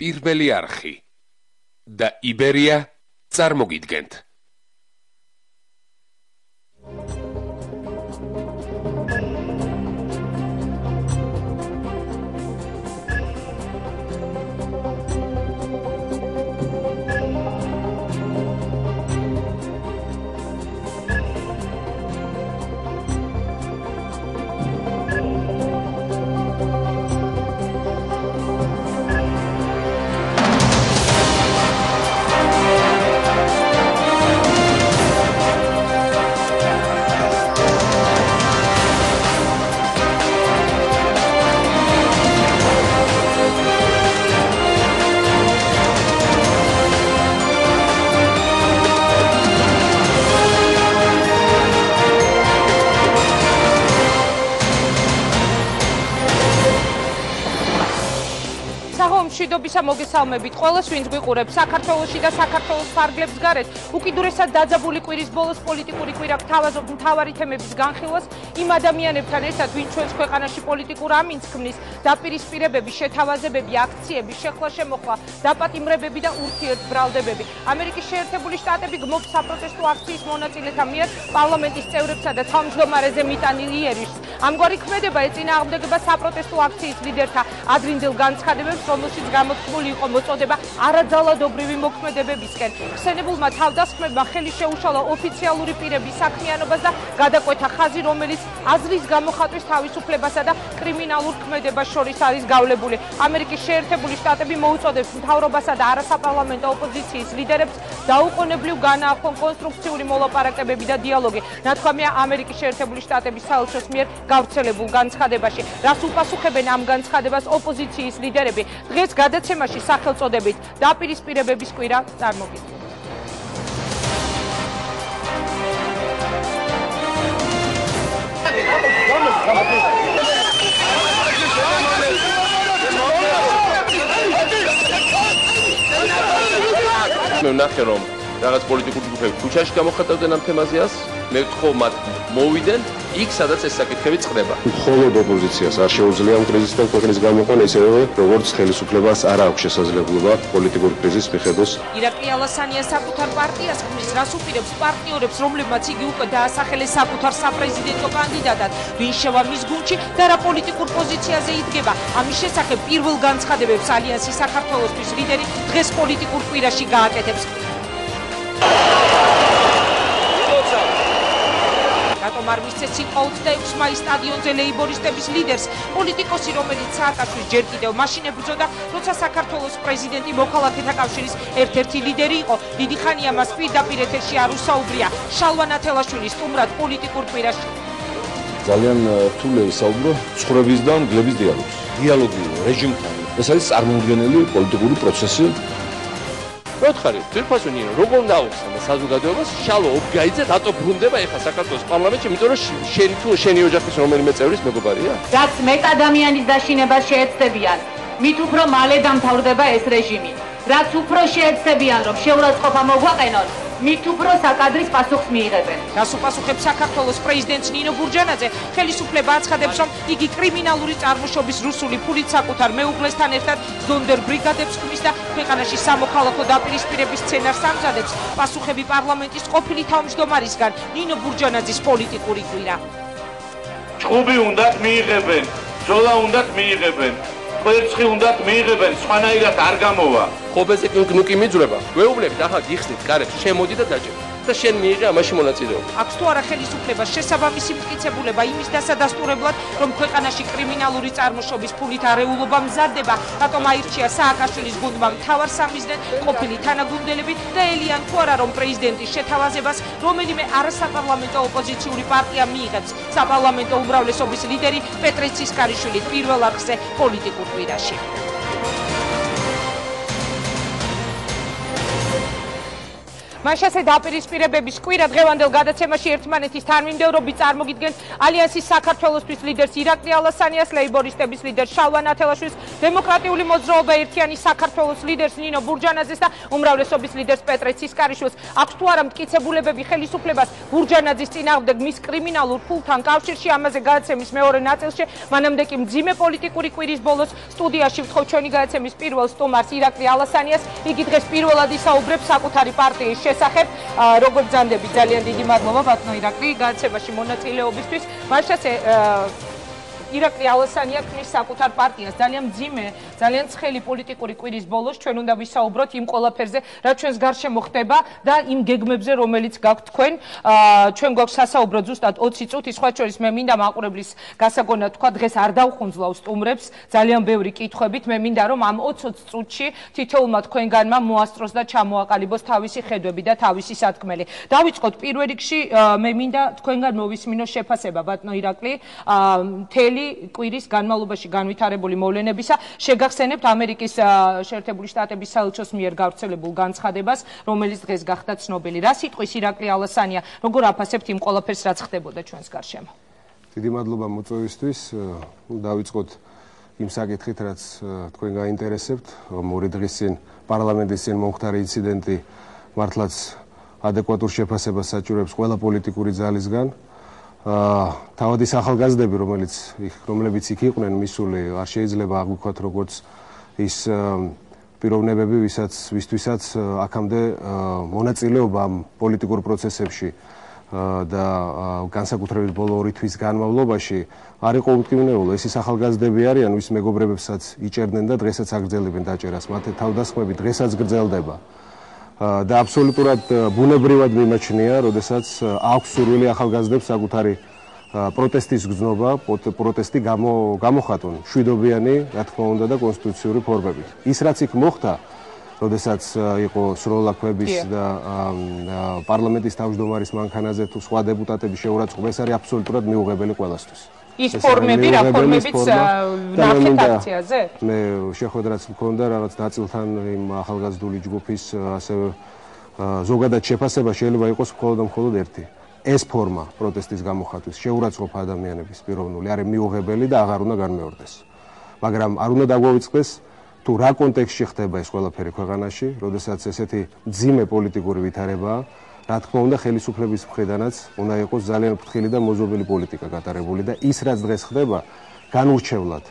პირველი არხი და იბერია წარმოგიდგენთ. მშვიდობისა მოგესალმებით ყველას, ვინც გვიყურებს საქართველოში და საქართველოს ფარგლებს გარეთ. უკიდურესად დაძაბული კვირის ბოლოს პოლიტიკური კვირა გთავაზობთ მთავარი თემების განხილვას იმ ადამიანებთან ერთად, ვინც ჩვენს ქვეყანაში პოლიტიკურ ამინდს ქმნის, დაპირისპირებები, შეთავაზებები, აქციები, შეხლა-შემოხლა, დაპატიმრებები და ურთიერთბრალდებები. ამერიკის შეერთებული შტატები გმობს საპროტესტო აქციის მონაწილეთა მიერ პარლამენტის წევრებსა და თავმჯდომარეზე მიტანილი იერიშს. ამგვარი ქმედება ეწინააღმდეგება საპროტესტო აქციის ლიდერთა ადრინდელ განცხადებებს, რომელშიც გამოთქმული იყო მოწოდება არაძალადობრივი მოქმედებებისკენ. ხსენებულმა თავდასხმებმა ხელი შეუშალა ოფიციალური პირების საქმიანობას და გადაკვეთა ხაზი, რომელიც აზრის გამოხატვის თავისუფლებასა და კრიმინალურ ქმედებას შორის არის გავლებული. ამერიკის შეერთებული შტატები მოუწოდებს მთავრობასა და არასაპარლამენტო ოპოზიციის ლიდერებს დაუყოვნებლივ განაახონ კონსტრუქციული მოლაპარაკებები და დიალოგი. ნათქვამია ამერიკის შეერთებული შტატების საელჩოს მიერ გავრცელებულ განცხადებაში. რას უპასუხებენ ამ განცხადებას ოპოზიციის ლიდერები? დღეს გადაცემაში სახელწოდებით დაპირისპირებების კვირა წარმოგიდგენთ. მე ვნახე რომ რაღაც პოლიტიკური ჯგუფები ქუჩაში გამოხატავდნენ ამ თემაზეას, მე ვთხოვ მათ მოვიდნენ იქ, სადაც ეს საკითხები წყდება. მხოლოდ ოპოზიციას არ შეუძლია ამ კრიზისიდან ქვეყნის გამოყვანა, ისევე როგორც ხელისუფლებას არ აქვს შესაძლებლობა პოლიტიკური კრიზისის მიხედვას. ირაკლი ალასანია საკუთარ პარტიას ქმნის, რას უპირებს პარტნიორებს, რომლებმაც იგი უკვე დაასახელეს საკუთარ საპრეზიდენტო კანდიდატად, ვინ შევა მის გუნდში და რა პოლიტიკურ პოზიციაზე იდგება. ამის შესახებ პირველ განცხადებებს ალიანსის საქართველოსთვის ლიდერი დღეს პოლიტიკურ კვირაში გააკეთებს. რატომ არ მისცეს სიტყვა 26 მაის სტადიონზე ლეიბორისტების ლიდერს, პოლიტიკოსი, რომელიც სააკაშვილის ჯერ კიდევ მაშინ ებრძოდა, როცა საქართველოს პრეზიდენტი მოქალაქეთა კავშირის ერთ-ერთი ლიდერი იყო. დიდი ხანია მას პირდაპირ ეთერში არ უსაუბრია. შალვა ნათელაშვილი სტუმრად პოლიტიკურ კვირაში. ძალიან რთულია ისაუბრო ცხოვრების და მგლების დიალოგს. დიალოგი რეჟიმთან. ეს არის წარმოუდგენელი პოლიტიკური პროცესი. მოთხარი, თვითფასონი როგორ დაუხსნა საზოგადოებას, შალო ობგაიძე რატო ბრუნდება ეხლა საქართველოს პარლამენტში, იმიტომ რომ შენი თუ შენი ოჯახის რომელიმე წევრის მეგობარია? რაც მეტ ადამიანის დაშინებას შეეცდებიან, მით უფრო მალე დამთავრდება ეს რეჟიმი. რაც უფრო შეეცდებიან, რომ შეურაცხყოფა მოგვაყენონ, მით უფრო საკადრის პასუხს მიიღებენ. რას უპასუხებს საქართველოს პრეზიდენტს ნინო ბურჯანაძე? ხელისუფლება აცხადებს, რომ იგი კრიმინალური წარმოშობის რუსული ფულით საკუთარ მეუღლესთან ერთად ზონდერ ბრიგადებს ქმნის და ქვეყანაში სამოქალაქო დაპირისპირების სცენარს ამზადებს. პასუხები პარლამენტის ყოფილი თავმჯდომარისგან ნინო ბურჯანაძის პოლიტიკური კვირა. ჭუბი უნდათ მიიღებენ, ბრძოლა უნდათ მიიღებენ, კვერცხი უნდათ მიიღებენ, სხვანაირად არ გამოვა. ხობეზე ნუკი მიძვრება, გვეუბნებით ახლა გიხსნით გარეთ, შემოდი და დაჭერ. და შენ მიიღე ამაში მონაწილეობა. აქვს თუ არა ხელისუფლებას შესაბამისი მტკიცებულება იმის დასადასტურებლად, რომ ქვეყანაში კრიმინალური წარმოშობის ფულით არეულობა მზადდება, რატომ აირჩია სააკაშვილის გუნდმა მთავარ სამიზნედ ყოფილი თანაგუნდელები და ელიან თუ არა, რომ პრეზიდენტის შეთავაზებას რომელიმე არასაპარლამენტო ოპოზიციური პარტია მიიღებს. საპარლამენტო უმრავლესობის ლიდერი პეტრე ცისკარიშვილი პირველ არხზე პოლიტიკურ მაშასე დაპირისპირებების კვირა დღევანდელ გადაცემაში ერთმანეთის თანმიმდევრობით წარმოგიდგენ ალიანსის საქართველოსთვის ლიდერს ირაკლი ალასანიას, ლეიბორისტების ლიდერს შალვა ნათელაშვილს, დემოკრატიული მოძრაობა ერთიანი საქართველოს ლიდერს ნინო ბურჯანაძეს და უმრავლესობის ლიდერს პეტრე ცისკარიშვილს. აქვს თუ არა მტკიცებულებები ხელისუფლებას ბურჯანაძის წინააღმდეგ მის კრიმინალურ ფულთან კავშირში, ამაზე გადაცემის მეორე ნაწილში, მანამდე კი მძიმე პოლიტიკური კვირის ბოლოს სტუდიაში ვთხოვ ჩვენი გადაცემის პირველ სტუმარს ირაკლი ალასანიას. იგი დღეს პირველად ისაუბრებს საკუთარი პარტიის შესახებ. როგორ ბრძანდებით? ძალიან დიდი მადლობა ბატონო ირაკლი გადაცემაში მონაწილეობისთვის. მაშასე ირაკლი ალასანია ქმნის საკუთარ პარტიას. ძალიან მძიმე, ძალიან ცხელი პოლიტიკური კვირის ბოლოს ჩვენ უნდა ვისაუბროთ იმ ყველაფერზე, რაც ჩვენს გარშემო ხდება და იმ გეგმებზე, რომელიც გაქვთ თქვენ. ჩვენ გვაქვს სასაუბრო ზუსტად 20 წუთი, სხვა შორის მე მინდა მაყურებლის გასაგონად თქვა, დღეს არ დავხუნძლავ სტუმრებს ძალიან ბევრი კითხვებით. მე მინდა რომ ამ 20 წუთში თითოეულმა თქვენგანმა მოასწროს და ჩამოაყალიბოს თავისი ხედვები და თავისი სათქმელი. დავიწყოთ პირველ რიგში, მე მინდა თქვენგან მოვისმინო შეფასება ბატონო ირაკლი მთელი კვირის განმავლობაში განვითარებული მოვლენებისა. შეგახსენებთ ამერიკის შეერთებული შტატების საელჩოს მიერ გავრცელებულ განცხადებას, რომელიც დღეს გახდა ცნობილი. რა სიტყვის ირაკლი ალასანია, როგორ აფასებთ იმ ყველაფერს, რაც ხდებოდა ჩვენს გარშემო? დიდი მადლობა მოწვევისთვის. დავიწყოთ იმ საკითხით, რაც თქვენ გაინტერესებთ. ორი დღის წინ პარლამენტის წინ მომხდარი ინციდენტი მართლაც ადეკვატურ შეფასებას საჭიროებს ყველა პოლიტიკური ძალისგან. თავად ის ახალგაზრდები, რომლებიც იქ იყვნენ მისული, არ შეიძლება აღვიქვათ როგორც ის პიროვნებები, ვისთვისაც აქამდე მონაწილეობა ამ პოლიტიკურ პროცესებში და განსაკუთრებით ბოლო 2 თვის განმავლობაში არ იყო უთქმნეული. ეს ის ახალგაზრდები არიან, ვის მეგობრებებსაც იჭერდნენ და დღესაც აგრძელებენ დაჭერას. მათი თავდასხმები დღესაც გრძელდება. და აბსოლუტურად ბუნებრივად მიმაჩნია, როდესაც აქვს სურვილი ახალგაზრდებს საკუთარი პროტესტის გზნობა, პროტესტი გამოხატონ მშვიდობიანი, რა თქმა უნდა და კონსტიტუციური ფორმებით. ის რაც იქ მოხდა, როდესაც იყო სროლაქვების და პარლამენტის თავმჯდომარის მანქანაზე თუ სხვა დეპუტატების შეურაცხყოფა, ეს არის აბსოლუტურად მიუღებელი ყველასთვის. ის ფორმები რა ფორმებიც ნახეთ აქციაზე? მე შეხვედრაც მქონდა რაღაც ნაწილთან იმ ახალგაზრდული ჯგუფის ასევე ზოგადად შეფასება შეიძლება იყოს მხოლოდ და მხოლოდ ერთი. ეს ფორმა პროტესტის გამოხატვის შეურაცხყოფა ადამიანების პიროვნული არის მიუღებელი და აღარ უნდა განმეორდეს. მაგრამ არ უნდა დაგვავიწყდეს თუ რა კონტექსტში ხდება ეს ყველაფერი ქვეყანაში, როდესაც ესეთი მძიმე პოლიტიკური ვითარებაა. რა თქმა უნდა, ხელისუფლების მხრიდანაც უნდა იყოს ძალიან ფრთხილი და მოზობელი პოლიტიკა გატარებული და ის რაც დღეს ხდება, განურჩევლად.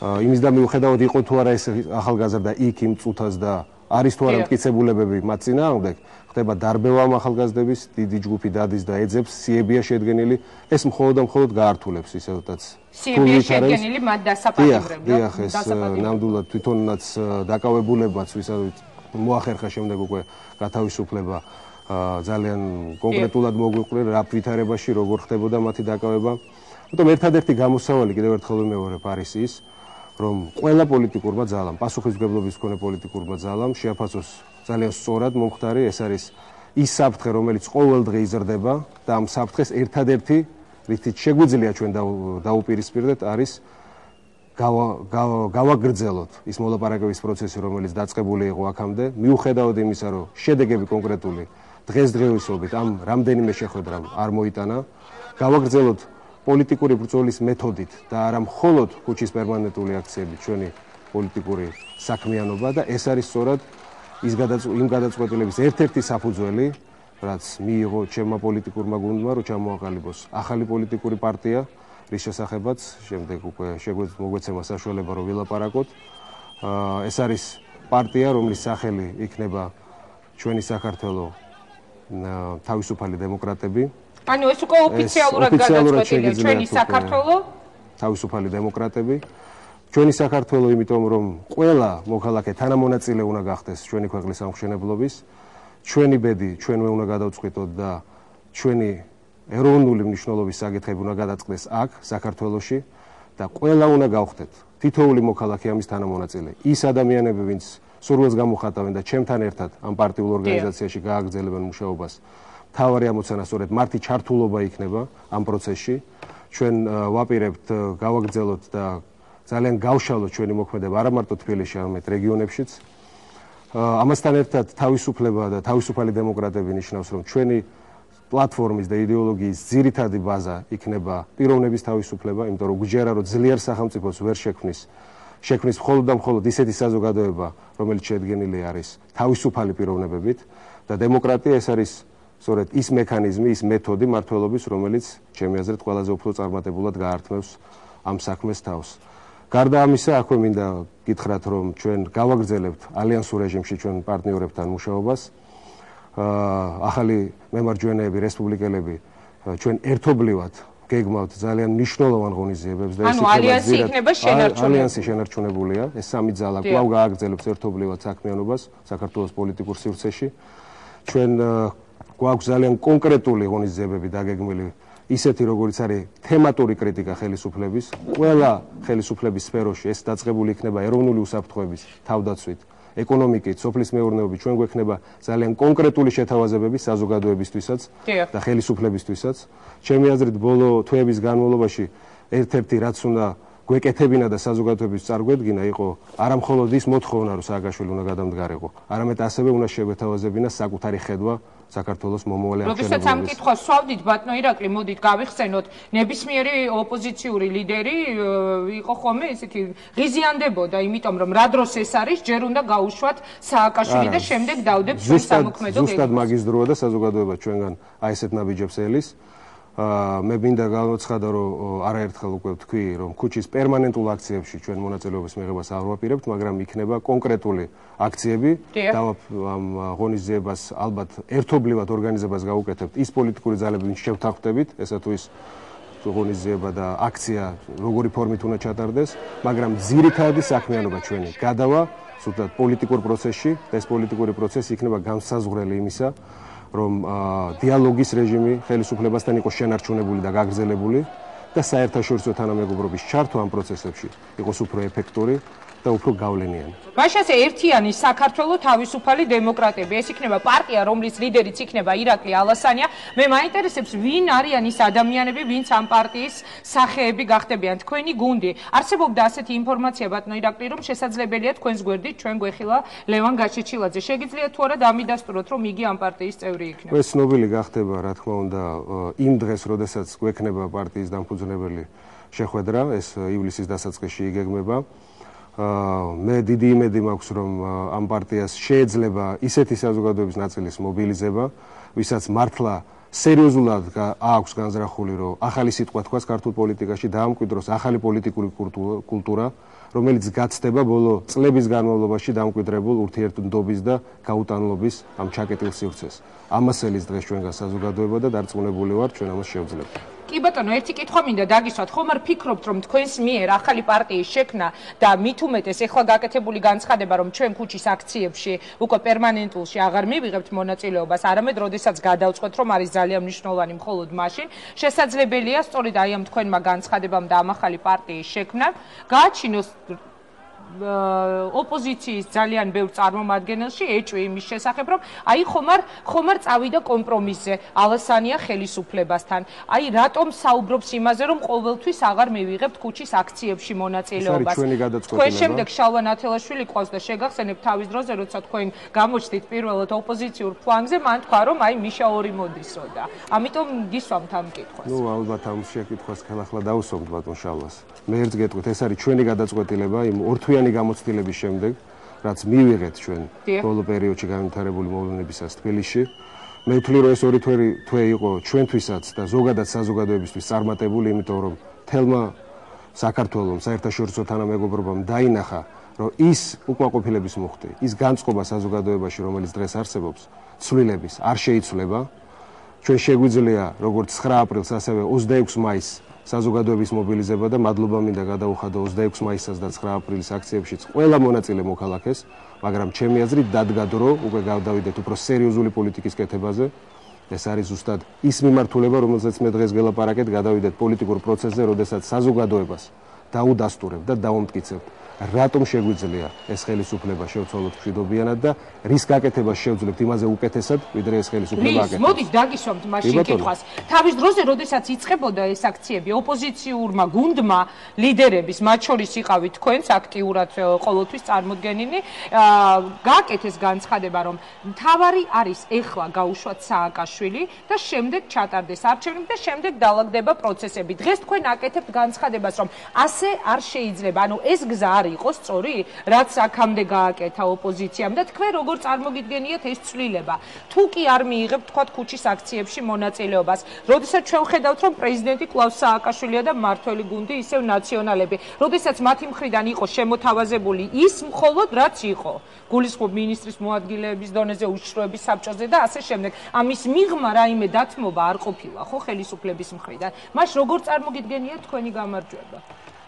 იმის და მიუხედავად იყო თუ არა ეს ახალგაზრდა იქ იმ წუთას და არის თუ არა მტკიცებულებები მათ წინააღმდეგ, ხდება დარბევა ამ ახალგაზრდების, დიდი ჯგუფი დადის და ეძებს, სიებია შედგენილი, ეს მხოლოდ და მხოლოდ გაართულებს ისედაც. სიებია შედგენილი მათ დასაპატიმრებლად. დიახ, ეს ნამდვილად თვითონაც დაკავებულებაც, ვისაც მოახერხა შემდეგ უკვე გათავისუფლება. ძალიან კონკრეტულად მოგვიყვრენ რა ვითარებაში როგორ ხდებოდა მათი დაკავება. თუმცა ერთადერთი გამოსავალი კიდევ ერთხელ ვიმეორებ არის ის, რომ ყველა პოლიტიკურმა ძალამ, პასუხისმგებლობის მქონე პოლიტიკურმა ძალამ შეაფასოს ძალიან სწორად მომხდარი, ეს არის ის საფრთხე, რომელიც ყოველდღე იზრდება და ამ საფრთხეს ერთადერთი, რითიც შეგვიძლია ჩვენ დაუპირისპირდეთ, არის გავაგრძელოთ ის მოლაპარაკების პროცესი, რომელიც დაწყებული იყო აქამდე, მიუხედავად იმისა, რომ შედეგები კონკრეტული დღესდღეობით ამ რამდენიმე შეხვედრამ არ მოიტანა, გავაგრძელოთ პოლიტიკური ბრძოლის მეთოდით და არა მხოლოდ ქუჩის პერმანენტული აქციებით ჩვენი პოლიტიკური საქმიანობა და ეს არის სწორად იმ გადაწყვეტილების ერთ-ერთი საფუძველი, რაც მიიღო ჩემმა პოლიტიკურმა გუნდმა, რომ ჩამოაყალიბოს ახალი პოლიტიკური პარტია, რის შესახებაც შემდეგ უკვე მოგვეცემა საშუალება რომ ვილაპარაკოთ. ეს არის პარტია, რომლის სახელი იქნება ჩვენი საქართველო თავისუფალი დემოკრატები. ანუ ეს უკვე ოფიციალურად გადაწყვეტილია ჩვენი საქართველო თავისუფალი დემოკრატები. ჩვენი საქართველო, იმიტომ რომ ყველა მოქალაქე თანამონაწილე უნდა გახდეს ჩვენი ქვეყნის ამხშენებლობის. ჩვენი ბედი ჩვენვე უნდა გადავწყვიტოთ და ჩვენი ეროვნული მნიშვნელობის საკითხები უნდა გადაწყდეს აქ, საქართველოში და ყველა უნდა გავხდეთ თითოეული მოქალაქე ამის თანამონაწილე. ის ადამიანები, ვინც სურვილს გამოხატავენ და ჩემთან ერთად ამ პარტიულ ორგანიზაციაში გააგრძელებენ მუშაობას, მთავარი ამოცანა სწორედ მათი ჩართულობა იქნება ამ პროცესში. ჩვენ ვაპირებთ გავაგრძელოთ და ძალიან გავშალოთ ჩვენი მოქმედება არა მარტო თბილისში, არამედ რეგიონებშიც. ამასთან ერთად თავისუფლება და თავისუფალი დემოკრატები ნიშნავს, რომ ჩვენი პლატფორმის და იდეოლოგიის ძირითადი ბაზა იქნება პიროვნების თავისუფლება, იმიტომ რომ გვიჯერა რომ ძლიერ სახელმწიფოს ვერ შექმნის მხოლოდ და მხოლოდ ისეთი საზოგადოება, რომელიც შედგენილი არის თავისუფალი პიროვნებებით და დემოკრატია ეს არის სწორედ ის მექანიზმი, ის მეთოდი მართლობის, რომელიც ჩემი აზრით ყველაზე უფრო წარმატებულად გაართმევს ამ საქმეს თავს. გარდა ამისა, აქვე მინდა გითხრათ, რომ ჩვენ გავაგრძელებთ ალიანსურ რეჟიმში ჩვენ პარტნიორებთან მუშაობას. ახალი მემარჯვენეები, რესპუბლიკელები ჩვენ ერთობლივად გეგმავთ ძალიან მნიშვნელოვან ღონისძიებებს და ეს ალიანსი შენარჩუნებულია. ეს სამი ძალა კვლავ გააგრძელებს ერთობლივად საქმიანობას საქართველოს პოლიტიკურ სივრცეში. ჩვენ გვაქვს ძალიან კონკრეტული ღონისძიებები დაგეგმილი, ისეთი როგორც არის თემატური კრიტიკა ხელისუფლების, ყველა ხელისუფლების სფეროში ეს დაწყებული იქნება ეროვნული უსაფრთხოების თავდაცვით, ეკონომიკით, სოფლის მეურნეობით, ჩვენ გვექნება ძალიან კონკრეტული შეთავაზებები საზოგადოებისთვისაც და ხელისუფლებისთვისაც. ჩემი აზრით, ბოლო თვეების განმავლობაში ერთ-ერთი რაც უნდა გვეკეთებინა და საზოგადოების წარგვედგინა იყო არა მხოლოდ ის მოთხოვნა, რომ სააკაშვილი უნდა გადამდგარიყო, არამედ ასევე უნდა შეგვეთავაზებინა საკუთარი ხედვა საქართველოს მომავალ აღჭურვილობას. როდესაც ამ კითხვას ვსვავდით, ბატონო ირაკლი, მოდით გავიხსენოთ, ნებისმიერი ოპოზიციური ლიდერი იყო ხოლმე ესეთი ღიზიანდებოდა, იმიტომ რომ რა დროს ეს არის, ჯერ უნდა გაუშვათ სააკაშვილი და შემდეგ დავდებ ჩვენ სამოქმედო გეგმას. ზუსტად მაგის დროა და საზოგადოება ჩვენგან აი ესეთ ნაბიჯებს ელის. მე მინდა გავაცხადო, რომ არაერთხელ უკვე ვთქვი, რომ ქუჩის პერმანენტულ აქციებში ჩვენ მონაწილეობის მიღებას არ ვაპირებთ, მაგრამ იქნება კონკრეტული აქციები და ამ ღონისძიებას ალბათ ერთობლივად ორგანიზებას გავუკეთებთ ის პოლიტიკური ძალები, ვინც შევთანხმდებით, ესა თუ ის ღონისძიება და აქცია როგორი ფორმით უნდა ჩატარდეს, მაგრამ ძირითადი საქმიანობა ჩვენი გადავა ზუსტად პოლიტიკურ პროცესში და ეს პოლიტიკური პროცესი იქნება განსაზღვრელი იმისა, რომ დიალოგის რეჟიმი ხელისუფლებასთან იყოს შენარჩუნებული და გაგრძელებული და საერთაშორისო თანამეგობრობის ჩართვა ამ პროცესებში იყოს უფრო ეფექტური და უფრო გავლენიანი. მაშინ ერთიანი საქართველოს თავისუფალი დემოკრატები, ეს იქნება პარტია, რომლის ლიდერიც იქნება ირაკლი ალასანია. მე მაინტერესებს, ვინ არიან ის ადამიანები, ვინც ამ პარტიის სახეები გახდებიან, თქვენი გუნდი. არსებობდა ასეთი ინფორმაცია, ბატონო ირაკლი, რომ შესაძლებელია თქვენს გვერდით ჩვენ გვეხილა ლევან გაჩეჩილაძე. შეგიძლიათ თუ არა დამიდასტუროთ, რომ იგი ამ პარტიის წევრი იქნება? ეს ცნობილი გახდება, რა თქმა უნდა, იმ დღეს, როდესაც გვექნება პარტიის დამფუძნებელი შეხვედრა, ეს ივლისის დასაწყისში იგეგმება. მე დიდი იმედი მაქვს, რომ ამ პარტიას შეიძლება ისეთი საზოგადოების ნაწილის მობილიზება, ვისაც მართლა სერიოზულად აქვს განზრახული, რომ ახალი სიტყვა თქვას ქართულ პოლიტიკაში დაამკვიდროს ახალი პოლიტიკური კულტურა, რომელიც გაცდება ბოლო წლების განმავლობაში დამკვიდრებულ ურთიერთდობის და გაუტანლობის ამ ჩაკეტილ სივრცეს. ამას ელის დღეს ჩვენგან საზოგადოება და დარწმუნებული ვარ, ჩვენ ამას შევძლებთ. კი ბატონო, ერთი კითხვა მინდა დაგისვათ. ხომ არ ფიქრობთ, რომ თქვენს მიერ ახალი პარტიის შექმნა და მით უმეტეს ეხლა გაკეთებული განცხადება, რომ ჩვენ ქუჩის აქციებში უკვე პერმანენტულში აღარ მივიღებთ მონაწილეობას, არამედ როდესაც გადავწყვეთ, რომ არის ძალიან მნიშვნელოვანი მხოლოდ მაშინ, შესაძლებელია სწორედ აი ამ თქვენმა განცხადებამ და ამ ახალი პარტიის შექმნამ გააჩინოს ოპოზიციის ძალიან ბევრ წარმომადგენელში ეჭვი იმის შესახებ, რომ აი ხომ არ წავიდა კომპრომისზე ალასანია ხელისუფლებასთან. აი რატომ საუბრობს იმაზე, რომ ყოველთვის აღარ მივიღებთ ქუჩის აქციებში მონაწილეობას. თქვენ შემდეგ შალვა ნათელაშვილი ყავს და შეგახსენებთ თავის დროზე, როცა თქვენ გამოჩდით პირველად ოპოზიციურ ფლანგზე, მან თქვა, რომ აი მიშა ორი მოდისო და ამიტომ გისვამთ ამ კითხვას. ნუ ალბათ ამ შეკითხვას ხელახლა დავუსვამთ ბატონ შალვას. მე ერთ გეტყვით, ეს არის ჩვენი გადაწყვეტილება იმ ორთვიანი გამოცდილების შემდეგ, რაც მივიღეთ ჩვენ ბოლო პერიოდში განვითარებული მოვლენებისას თბილისში. მე ვთვლი, რომ ეს ორი თვე იყო ჩვენთვისაც და ზოგადად საზოგადოებისთვის წარმატებული, იმიტომ რომ თელმა საქართველოს საერთაშორისო თანამეგობრობამ დაინახა, რომ ის უკმაყოფილების მუხტი, ის განწყობა საზოგადოებაში, რომელიც დღეს არსებობს, ცვლილების არ შეიცვლება. ჩვენ შეგვიძლია როგორც 9 აპრილს, ასევე 26 მაისს საზოგადოების მობილიზება და მადლობა მინდა გადაუხადო 26 მაისსაც და 9 აპრილის აქციებშიც ყველა მონაწილე მოქალაქეს, მაგრამ ჩემი აზრით დადგა დრო უკვე გავდავიდეთ უფრო სერიოზული პოლიტიკის კეთებაზე. ეს არის ზუსტად ის მიმართულება, რომელზეც მე დღეს გელაპარაკეთ, გადავიდეთ პოლიტიკურ პროცესზე, როდესაც საზოგადოებას დაუდასტურებთ და დაუმტკიცებთ რატომ შეგვიძლია ეს ხელისუფლება შევცვალოთ მშვიდობიანად და რის გაკეთებას შევძლებთ იმაზე უკეთესად, ვიდრე ეს ხელისუფლება აკეთებს. მოდით დაგისვამთ მაშინ კითხვას. თავის დროზე, როდესაც იწყებოდა ეს აქციები, ოპოზიციურმა გუნდმა ლიდერების, მათ შორის იყავით თქვენც აქტიურად ყოველთვის წარმოდგენილი, გააკეთეს განცხადება, რომ მთავარი არის ეხლა გაუშვათ სააკაშვილი და შემდეგ ჩატარდეს არჩევნები და შემდეგ დაალაგდება პროცესები. დღეს თქვენ აკეთებთ განცხადებას, რომ ასე არ შეიძლება. ანუ ეს გზა არ იყოს სწორი, რაც აქამდე გააკეთა ოპოზიციამ და თქვენ როგორ წარმოგიდგენიათ ეს ცვლილება. თუ კი არ მიიღებთ თქვათ ქუჩის აქციებში მონაწილეობას, როდესაც ჩვენ ვხედავთ, რომ პრეზიდენტი კვლავ სააკაშვილია და მმართველი გუნდი ისევ ნაციონალები, როდესაც მათი მხრიდან იყო შემოთავაზებული ის მხოლოდ რაც იყო. გულისხმობ მინისტრის მოადგილეების დონეზე, უშიშროების საბჭოზე და ასე შემდეგ. ამის მიღმა რაიმე დათმობა არ ყოფილა, ხო, ხელისუფლების მხრიდან. მას როგორ წარმოგიდგენიათ თქვენი გამარჯვება?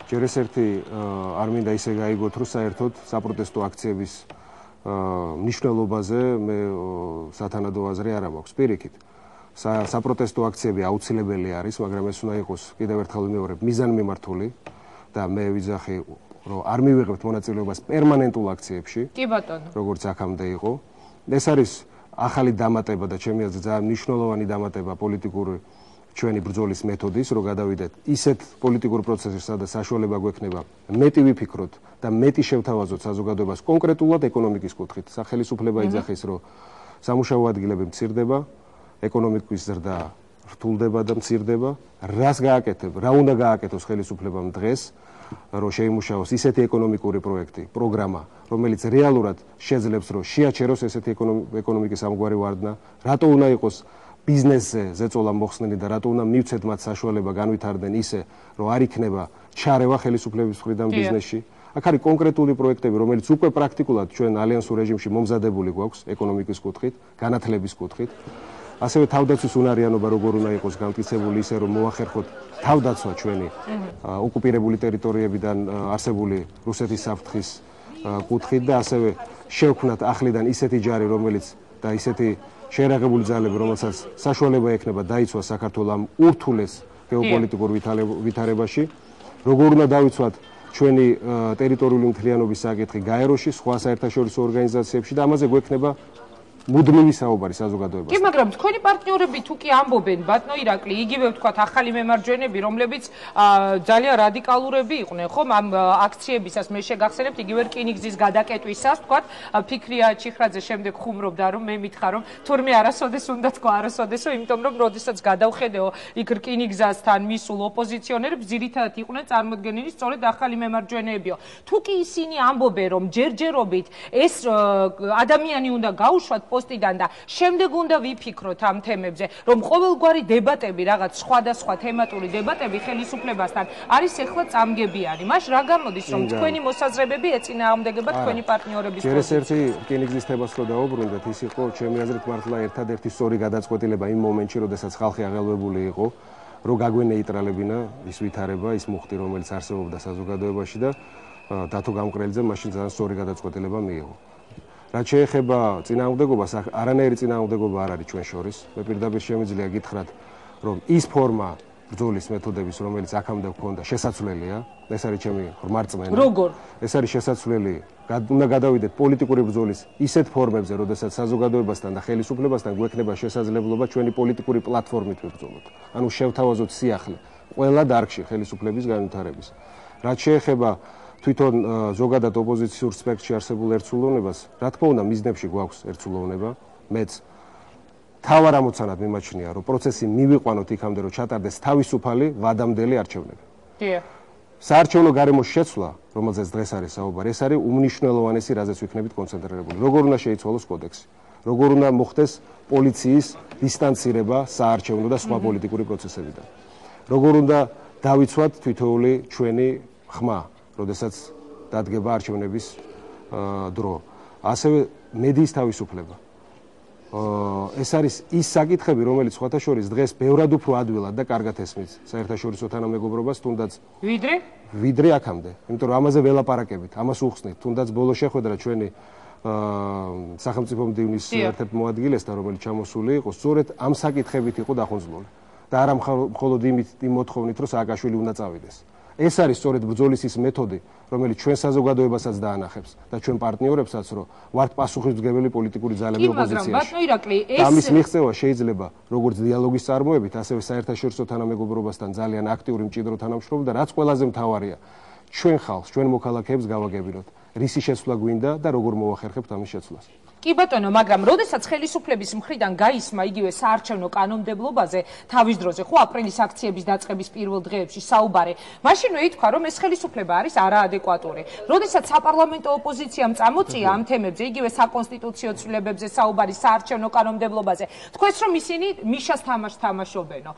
ჯერ ეს ერთი არ მინდა ისე გაიგოთ, რომ საერთოდ საპროტესტო აქციების მნიშვნელობაზე მე სათანადო აზრი არ მაქვს. პირიქით, საპროტესტო აქციები აუცილებელი არის, მაგრამ ეს უნდა იყოს კიდევ ერთხელ ვიმეორებ, მიზანმიმართული და მე ვიძახი, რომ არ მივიღებთ მონაწილეობას პერმანენტულ აქციებში. კი ბატონო. როგორც აქამდე იყო. ეს არის ახალი დამატება და ჩემი აზრით ძალიან მნიშვნელოვანი დამატება პოლიტიკური ჩვენი ბრძოლის მეთოდის, რომ გადავიდეთ ისეთ პოლიტიკურ პროცესში, სადაც საშუალება გვექნება მეტი ვიფიქროთ და მეტი შევთავაზოთ საზოგადოებას კონკრეტულად ეკონომიკის კუთხით. სახელმწიფოება იძახის, რომ სამუშაო ადგილები მცირდება, ეკონომიკის ზრდა რთულდება და მცირდება. რას გააკეთებ, რა უნდა გააკეთოს ხელისუფლებამ დღეს, რომ შეიმუშაოს ისეთი ეკონომიკური პროექტი, პროგრამა, რომელიც რეალურად შეძლებს, რომ შეაჩეროს ესეთი ეკონომიკის ამგვარი ვარდნა, რატო უნდა იყოს ბიზნესზე ზეწოლა მოხსნილი და რატო უნდა მივცეთ მათ საშუალება განვითარდნენ ისე, რომ არ იქნება ჩარევა ხელისუფლების მხრიდან ბიზნესში. აქ არის კონკრეტული პროექტები, რომელიც უკვე პრაქტიკულად ჩვენ ალიანსურ რეჟიმში მომზადებული გვაქვს ეკონომიკის კუთხით, განათლების კუთხით. ასევე თავდაცვის უნარიანობა როგორ უნდა იყოს განმტკიცებული ისე, რომ მოახერხოთ თავდაცვა ჩვენი ოკუპირებული ტერიტორიებიდან არსებული რუსეთის საფრთხის კუთხით და ასევე შევქმნათ ახლიდან ისეთი ჯარი, რომელიც და ისეთი შეერაღებული ძალები, რომელსაც საშუალება ექნება დაიცვას საქართველოს ამ ურთულეს გეოპოლიტიკურ ვითარებაში, როგორ უნდა დავიცვათ ჩვენი ტერიტორიული მთლიანობის საკითხი გაეროში, სხვა საერთაშორისო ორგანიზაციებში და ამაზე გვექნება მუდმივი საუბარი საზოგადოებასთან. კი, მაგრამ თქვენი პარტნიორები თუ კი ამბობენ, ბატონო ირაკლი, იგივე ვთქვათ ახალი მემარჯვენეები, რომლებიც ძალიან რადიკალურები იყვნენ, ხომ, ამ აქციებისას მე შეგახსენებთ იგივე რკინიგზის გადაკეტვისას, ვთქვათ, ფიქრია ჩიხრაძე შემდეგ ხუმრობდა, რომ მე მითხრა, რომ თურმე არასოდეს უნდა თქვა არასოდესო, იმიტომ რომ როდესაც გადავხედეო იქ რკინიგზასთან მისულ ოპოზიციონერებს ძირითადად იყვნენ წარმოდგენილი სწორედ ახალი მემარჯვენეებიო. თუ კი ისინი ამბობენ, რომ ჯერჯერობით ეს ადამიანი უნდა გაუშვათ პოსტიდან და შემდეგ უნდა ვიფიქროთ ამ თემებზე, რომ ყოველგვარი დებატები, რაღაც სხვადასხვა თემატური დებატები ხელისუფლებასთან არის ახლა წამგებიანი. მას რა გამოდის, რომ თქვენი მოსაზრებები ეწინააღმდეგება თქვენი პარტნიორების პოზიციას? ეს ერთი რკინიგზის თემას რო დაუბრუნდეთ, ის იყო ჩემი აზრით მართლა ერთადერთი სწორი გადაწყვეტილება იმ მომენტში, როდესაც ხალხი აღელვებული იყო, რომ გაგვენეიტრალებინა ის ვითარება, ის მუხტი, რომელიც არსებობდა საზოგადოებაში და დათო გამყრელიძემ მაშინ ძალიან სწორი გადაწყვეტილება მიიღო. რაც შეეხება წინააღმდეგობას, არანაირი წინააღმდეგობა არ არის ჩვენ შორის. მე პირდაპირ შემიძლია გითხრათ, რომ ის ფორმა ბრძოლის მეთოდების, რომელიც აქამდე გვქონდა, შესაძლებელია. ეს არის ჩემი რმარწმენა. როგორ? ეს არის შესაძლებელი. უნდა გადავიდეთ პოლიტიკური ბრძოლის ისეთ ფორმებზე, როდესაც საზოგადოებასთან და ხელისუფლებასთან გვექნება შესაძლებლობა ჩვენი პოლიტიკური პლატფორმით ვიბრძოლოთ. ანუ შევთავაზოთ სიახლე ყველა დარგში ხელისუფლების განვითარების. რაც შეეხება თვითონ ზოგადად ოპოზიციურ სპექტრში არსებულ ერთსულოვნებას, რა თქმა უნდა, მიზნებში გვაქვს ერთსულოვნება. მეც თავარ ამოცანად მიმაჩნია, რომ პროცესი მივიყვანოთ იქამდე, რომ ჩატარდეს თავისუფალი, ვადამდელი არჩევნები. დიახ. საარჩევნო გარემოს შეცვლა, რომელზეც დღეს არის საუბარი, ეს არის უმნიშვნელოვანესი, რაზეც ვიქნებით კონცენტრირებული. როგორ უნდა შეიცვალოს კოდექსი, როგორ უნდა მოხდეს პოლიციის დისტანცირება საარჩევნო და სხვა პოლიტიკური პროცესებიდან. როგორ უნდა დავიცვათ თითოეული ჩვენი ხმა, როდესაც დადგება არჩევნების დრო. ასევე მედიის თავისუფლება. ეს არის ის საკითხები, რომელიც სხვათა შორის დღეს ბევრად უფრო ადვილად და კარგად ესმის საერთაშორისო თანამეგობრობას, თუნდაც ვიდრე აქამდე. იმიტომ რომ ამაზე ველაპარაკებით, ამას უხსნით, თუნდაც ბოლო შეხვედრა ჩვენი სახელმწიფო მდივნის ერთ-ერთ მოადგილესთან, რომელიც ჩამოსული იყო, სწორედ ამ საკითხებით იყო დახუნძლული. და არა მხოლოდ იმ მოთხოვნით, რომ სააკაშვილი უნდა წავიდეს. ეს არის სწორედ ბრძოლის ის მეთოდი, რომელიც ჩვენ საზოგადოებასაც დაანახებს და ჩვენ პარტნიორებსაც, რომ ვართ პასუხისმგებელი პოლიტიკური ძალები ოპოზიციაში. ამის მიღწევა შეიძლება როგორც დიალოგის წარმოებით, ასევე საერთაშორისო თანამეგობრობასთან ძალიან აქტიური მჭიდრო თანამშრომლობა და რაც ყველაზე მთავარია, ჩვენ ხალხს, ჩვენ მოქალაქეებს გავაგებინოთ, რისი შეცვლა გვინდა და როგორ მოვახერხებთ ამის შეცვლას. კი ბატონო, მაგრამ როდესაც ხელისუფლების მხრიდან გაისმა იგივე საარჩევნო კანონმდებლობაზე თავის დროზე, ხო აპრილის აქციების დაწყების პირველ დღეებში საუბარი, მაშინვე ითქვა, რომ ეს ხელისუფლება არის არაადეკვატური. როდესაც საპარლამენტო ოპოზიციამ წამოწია ამ თემებზე, იგივე საკონსტიტუციო ცვლილებებზე საუბარი საარჩევნო კანონმდებლობაზე, თქვენს რომ ისინი მიშას თამაშს თამაშობენო.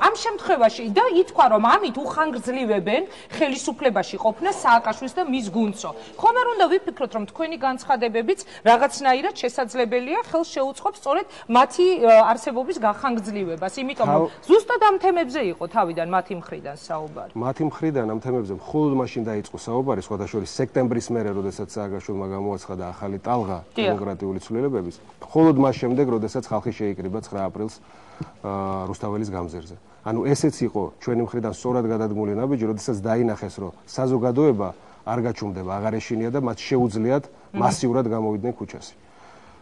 ამ შემთხვევაში და ითქვა, რომ ამით უხანგრძლივებენ ხელისუფლებაში ყოფნა სააკაშვილს და მის გუნდსო. ხომ არ უნდა ვიფიქროთ, რომ თქვენი განცხადებებიც რაღაცნაირად შესაძლებელია ხელს შეუწყობს სწორედ მათი არსებობის გახანგრძლივებას, იმიტომ რომ ზუსტად ამ თემებზე იყო თავიდან მათი მხრიდან საუბარი. მათი მხრიდან ამ თემებზე მხოლოდ მაშინ დაიწყო საუბარი, სხვადასხვა სექტემბრის მერე, როდესაც სააკაშვილმა გამოაცხადა ახალი ტალღა დემოკრატიული ცვლილებების, მხოლოდ მას შემდეგ, როდესაც ხალხი შეიკრიბა 9 აპრილს რუსთაველის გამზირზე. ანუ ესეც იყო ჩვენი მხრიდან სწორად გადადგმული ნაბიჯი, როდესაც დაინახეს, რომ საზოგადოება არ გაჩუმდება, აღარ ეშინია და მათ შეუძლიათ მასიურად გამოვიდნენ ქუჩაზე.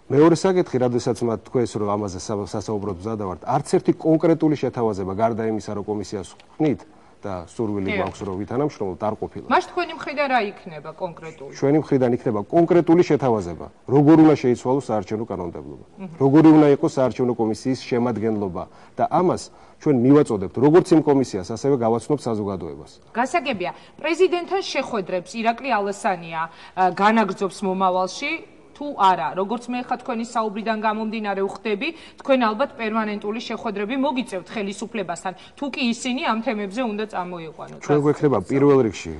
მეორე საკითხი, როდესაც მათ თქვეს, რომ ამაზე სასაუბროდ მზადავართ, არც ერთი კონკრეტული შეთავაზება გარდა იმისა, რომ კომისიას ხნით და სურვილი გვაქვს, რომ ვითანამშრომლოთ, არ ყოფილა. მას თქვენი მხრიდან რა იქნება კონკრეტული? ჩვენი მხრიდან იქნება კონკრეტული შეთავაზება, როგორ უნდა შეიცვალოს საარჩევნო კანონმდებლობა, როგორი უნდა იყოს საარჩევნო კომისიის შემადგენლობა და ამას ჩვენ მივაწოდებთ როგორც იმ კომისიას, ასევე გავაცნობთ საზოგადოებას. გასაგებია, პრეზიდენტთან შეხვედრებს ირაკლი ალასანია განაგრძობს მომავალში თუ არა, როგორც მე ხა თქვენი საუბრიდან გამომდინარე ვხდები, თქვენ ალბათ პერმანენტული შეხვედრები მოგიწევთ ხელისუფლებასთან, თუ კი ისინი ამ თემებზე უნდა წამოიყვანოთ. ჩვენ გვექნება პირველ რიგში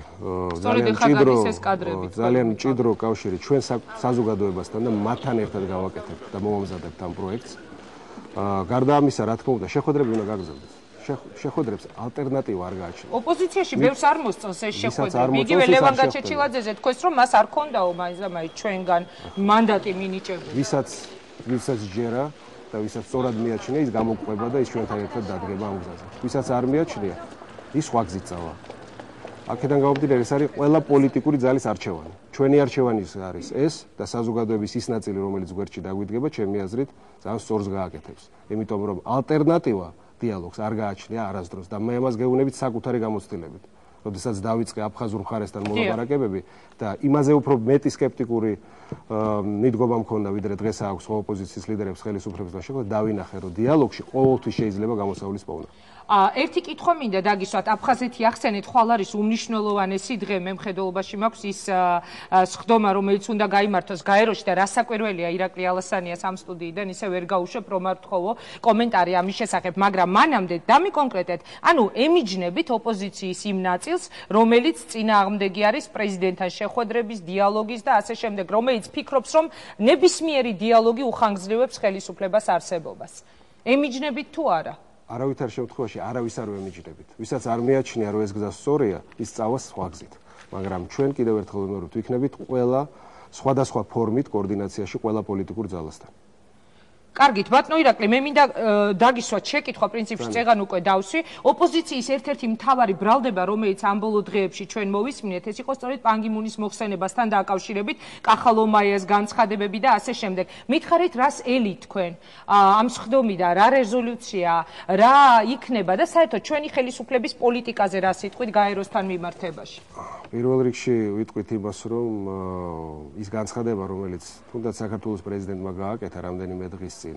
ძალიან მჭიდრო კავშირი ჩვენ საზოგადოებასთან და მათთან ერთად გავაკეთებთ და მოვამზადებთ ამ პროექტს. გარდა ამისა, რა თქმა უნდა, შეხვედრები უნდა გაგრძელდეს. შეხვედრებს ალტერნატივა არ გააჩნია. ოპოზიციაში ბევრს არ მოსწონს ეს შეხვედრები. იგივე ლევან გაჩეჩილაძეზე თქვენს რომ მას არ ქონდაო მაინც ჩვენგან მანდატი მინიჭებული. ვისაც ჯერა და ვისაც სწორად მიაჩნია, ის გამოგვყვება და ის ჩვენთან ერთად დადგება ამ გზაზე. ვისაც არ მიაჩნია, ის სხვა გზით წავა. აქედან გამომდინარე, ეს არის ყველა პოლიტიკური ძალის არჩევანი. ჩვენი არჩევანი არის ეს და საზოგადოების ის ნაწილი, რომელიც გვერდში დაგვიდგება, ჩემი აზრით, ძალიან სწორს გააკეთებს. იმიტომ რომ ალტერნატივა დიალოგს არ გააჩნია არასდროს და მე ამას გეუბნებით საკუთარი გამოცდილებით. როდესაც დავიწყე აფხაზურ მხარესთან მოლაპარაკებები და იმაზე უფრო მეტი სკეპტიკური მიდგომა მქონდა, ვიდრე დღეს აქვს ოპოზიციის ლიდერებს ხელისუფლებასთან შეხვედრა, დავინახე, რომ დიალოგში ყოველთვის შეიძლება გამოსავლის პოვნა. ერთი კითხვა მინდა დაგისვათ, აფხაზეთი ახსენეთ, ხვალ არის უმნიშვნელოვანესი დღე, მე მხედველობაში მაქვს ის სხდომა, რომელიც უნდა გაიმართოს გაეროში და რასაკვირველია ირაკლი ალასანიას ამ სტუდიიდან ისე ვერ გაუშვებ, რომ არ ვთხოვო კომენტარი ამის შესახებ, მაგრამ მანამდე დამიკონკრეტეთ, ანუ ემიჯნებით ოპოზიციის იმ ნაწილს, რომელიც წინააღმდეგი არის პრეზიდენტთან შეხვედრების, დიალოგის და ასე შემდეგ, რომელიც ფიქრობს, რომ ნებისმიერი დიალოგი უხანგრძლივებს ხელისუფლებას არსებობას. ემიჯნებით თუ არა? არავითარ შემთხვევაში არავის არ ვემიჯნებით. ვისაც არ მიაჩნია, რომ ეს გზა სწორია, ის წავა სხვა გზით. მაგრამ ჩვენ კიდევ ერთხელ ვიმეორებთ, ვიქნებით ყველა სხვადასხვა ფორმით კოორდინაციაში ყველა პოლიტიკურ ძალასთან. კარგით, ბატონო ირაკლი, მე მინდა დაგისვათ შეკითხვა, პრინციპში წეგან უკვე დავსვი. ოპოზიციის ერთ-ერთი მთავარი ბრალდება, რომელიც ამ ბოლო დღეებში ჩვენ მოვისმინეთ, ეს იყო სწორედ პან კი მუნის მოხსენებასთან დაკავშირებით, კახალომაიას განცხადებები და ასე შემდეგ. მითხარით, რას ელით თქვენ ამ სხდომიდან, რა რეზოლუცია, რა იქნება და საერთოდ ჩვენი ხელისუფლების პოლიტიკაზე რა სიტყვით გაეროსთან მიმართებაში? პირველ რიგში ვიტყვით იმას, რომ ის განცხადება, რომელიც თუნდაც საქართველოს პრეზიდენტმა გააკეთა რამდენიმე დღის წინ,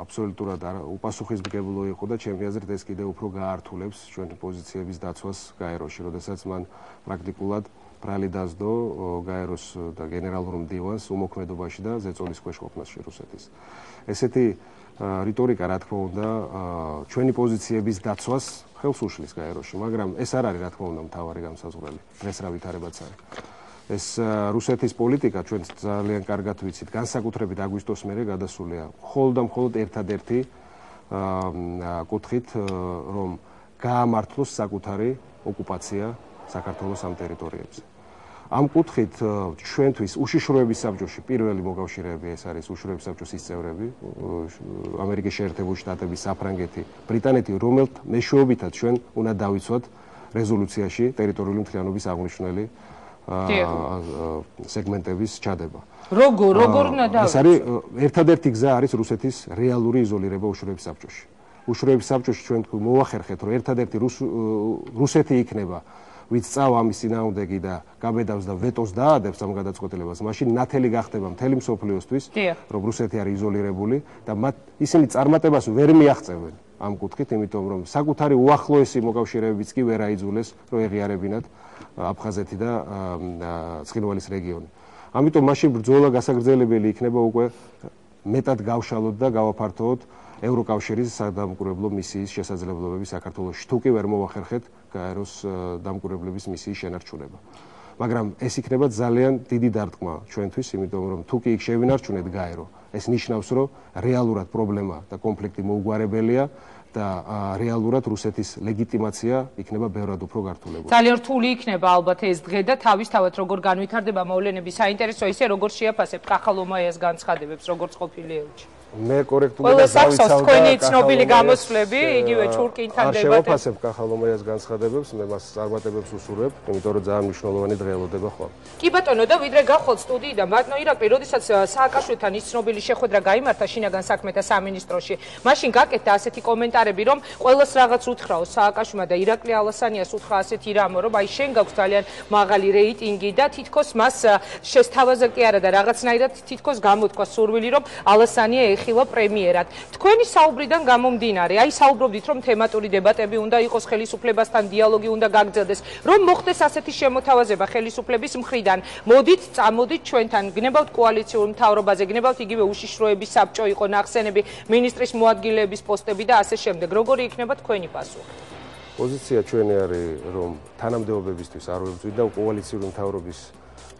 აბსოლუტურად უპასუხისმგებლო იყო და ჩემი აზრით ეს კიდევ უფრო გაართულებს ჩვენი პოზიციების დაცვას გაეროში, როდესაც მან პრაქტიკულად ბრალი დასდო გაეროს და გენერალურ მდივანს უმოქმედობაში და ზეწოლის ქვეშ ყოფნაში რუსეთის. ესეთი რიტორიკა, რა თქმა უნდა, ჩვენი პოზიციების დაცვას ხელს უშლის გაეროში, მაგრამ ეს არ არის, რა თქმა უნდა, მთავარი განსაზღვრელი. დღეს რა ვითარებაც არის. ეს რუსეთის პოლიტიკა ჩვენ ძალიან კარგად ვიცით, განსაკუთრებით აგვისტოს მერე გადასულია მხოლოდ და მხოლოდ ერთადერთი კუთხით, რომ გაამართლოს საკუთარი ოკუპაცია საქართველოს ამ ტერიტორიებზე. ამ კუთხით ჩვენთვის უშიშროების საბჭოში პირველი მოკავშირეები ეს არის უშიშროების საბჭოს ის წევრები, ამერიკის შეერთებული შტატები, საფრანგეთი, ბრიტანეთი, რომელთა მეშვეობითაც ჩვენ უნდა დავიცვათ რეზოლუციაში ტერიტორიული მთლიანობის აღნიშნული სეგმენტების ჩადება. როგორ უნდა დავიწყოთ? ეს არის ერთადერთი გზა არის რუსეთის რეალური იზოლირება უშუალოების საბჭოში. უშუალოების საბჭოში ჩვენ მოვახერხეთ, რომ ერთადერთი რუსეთი იქნება, ვინც წავა ამის წინააღმდეგი და გაბედავს და ვეტოს დაადებს ამ გადაწყვეტილებას, მაშინ ნათელი გახდება მთელი მსოფლიოსთვის, რომ რუსეთი არის იზოლირებული და ისინი წარმატებას ვერ მიაღწევენ ამ კუთხით, იმიტომ რომ საკუთარი უახლოესი მოკავშირეებიც კი ვერ აიძულეს, რომ ეღიარებინათ აფხაზეთი და ცხინვალის რეგიონი. ამიტომ მაშინ ბრძოლა გასაგრძელებელი იქნება უკვე მეტად გავშალოთ და გავაფართოვოთ ევროკავშირის სადამკვირვებლო მისიის შესაძლებლობები საქართველოში. თუ კი ვერ მოვახერხეთ გაეროს დამკვირვებლების მისიის შენარჩუნება. მაგრამ ეს იქნება ძალიან დიდი დარტყმა ჩვენთვის, იმიტომ რომ თუ კი იქ შევინარჩუნეთ გაერო, ეს ნიშნავს, რომ რეალურად პრობლემა და კონფლიქტი მოუგვარებელია და რეალურად რუსეთის ლეგიტიმაცია იქნება ბევრად უფრო გართულებული. ძალიან რთული იქნება ალბათ ეს დღე და თავისთავად როგორ განვითარდება მოვლენები საინტერესო ისე როგორ შეაფასებთ კახალომაიას განცხადებებს, როგორც ყოფილი ელჩი. მე კორექტულად დავიცავდა თქვენი ცნობილი გამოსვლები, იგივე ჩურკინთან დებატები. არ შევაფასებ კახალომაიას განცხადებებს, მე მას წარმატებებს უსურვებ, იმიტომ რომ ძალიან მნიშვნელოვანი დღე ელოდება ხვალ. კი ბატონო და ვიდრე გავხვალთ სტუდიიდან, ბატონო ირაკლი, როდესაც სააკაშვილთან ის ცნობილი შეხვედრა გაიმართა შინაგან საქმეთა სამინისტროში, მაშინ გაკეთდა ასეთი კომენტარები, რომ ყველას რაღაც უთხრაო სააკაშვილმა და ირაკლი ალასანიას უთხრა ასეთი რამო, რომ აი შენ გაქვს ძალიან მაღალი რეიტინგი და თითქოს მას შესთავაზე კი არა და რაღაცნაირად თითქოს გამოთქვა სურვილი, რომ ალასანია ეხილა პრემიერად. თქვენი საუბრიდან გამომდინარე, აი საუბრობდით, რომ თემატური დებატები უნდა იყოს ხელისუფლებასთან, დიალოგი უნდა გაგრძელდეს, რომ მოხდეს ასეთი შემოთავაზება ხელისუფლების მხრიდან. მოდით, წამოდით ჩვენთან, გნებავთ კოალიციურ მთავრობაზე, გნებავთ იგივე უშიშროების საბჭო იყო ნახსენები, მინისტრის მოადგილეების პოსტები და ასე შემდეგ. როგორი იქნება თქვენი პასუხი? პოზიცია ჩვენი არის, რომ თანამდებობებისთვის არ ვებრძვით და კოალიციური მთავრობის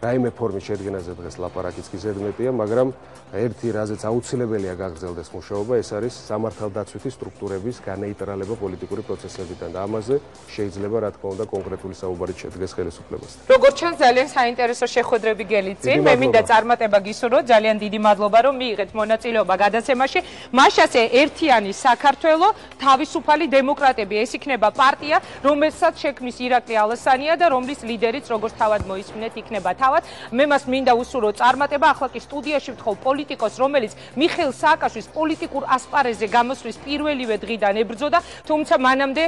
რაიმე ფორმის შედგენაზე დღეს ლაპარაკიც კი ზედმეტია, მაგრამ ერთი რაზეც აუცილებელია გაგრძელდეს მუშაობა, ეს არის სამართალდაცვითი სტრუქტურების განეიტრალება პოლიტიკური პროცესებიდან და ამაზე შეიძლება რა თქმა უნდა კონკრეტული საუბარი შედგეს ხელისუფლებასთან. როგორც ჩანს, ძალიან საინტერესო შეხვედრები გელიძიეთ. მე მინდა წარმატება გისურვოთ, ძალიან დიდი მადლობა რომ მიიღეთ მონაწილეობა გადაცემაში. მაშასე ერთიანი საქართველო, თავისუფალი დემოკრატები, ეს იქნება პარტია, რომელსაც შექმნის ირაკლი ალასანია და რომლის ლიდერიც როგორც თავად მოისმინეთ იქნება თავად. მე მას მინდა უსურვო წარმატება. ახლა კი სტუდიაში ვთხოვ პოლიტიკოს, რომელიც მიხეილ სააკაშვილის პოლიტიკურ ასპარეზზე გამოსვლის პირველივე დღიდან ებრძოდა, თუმცა მანამდე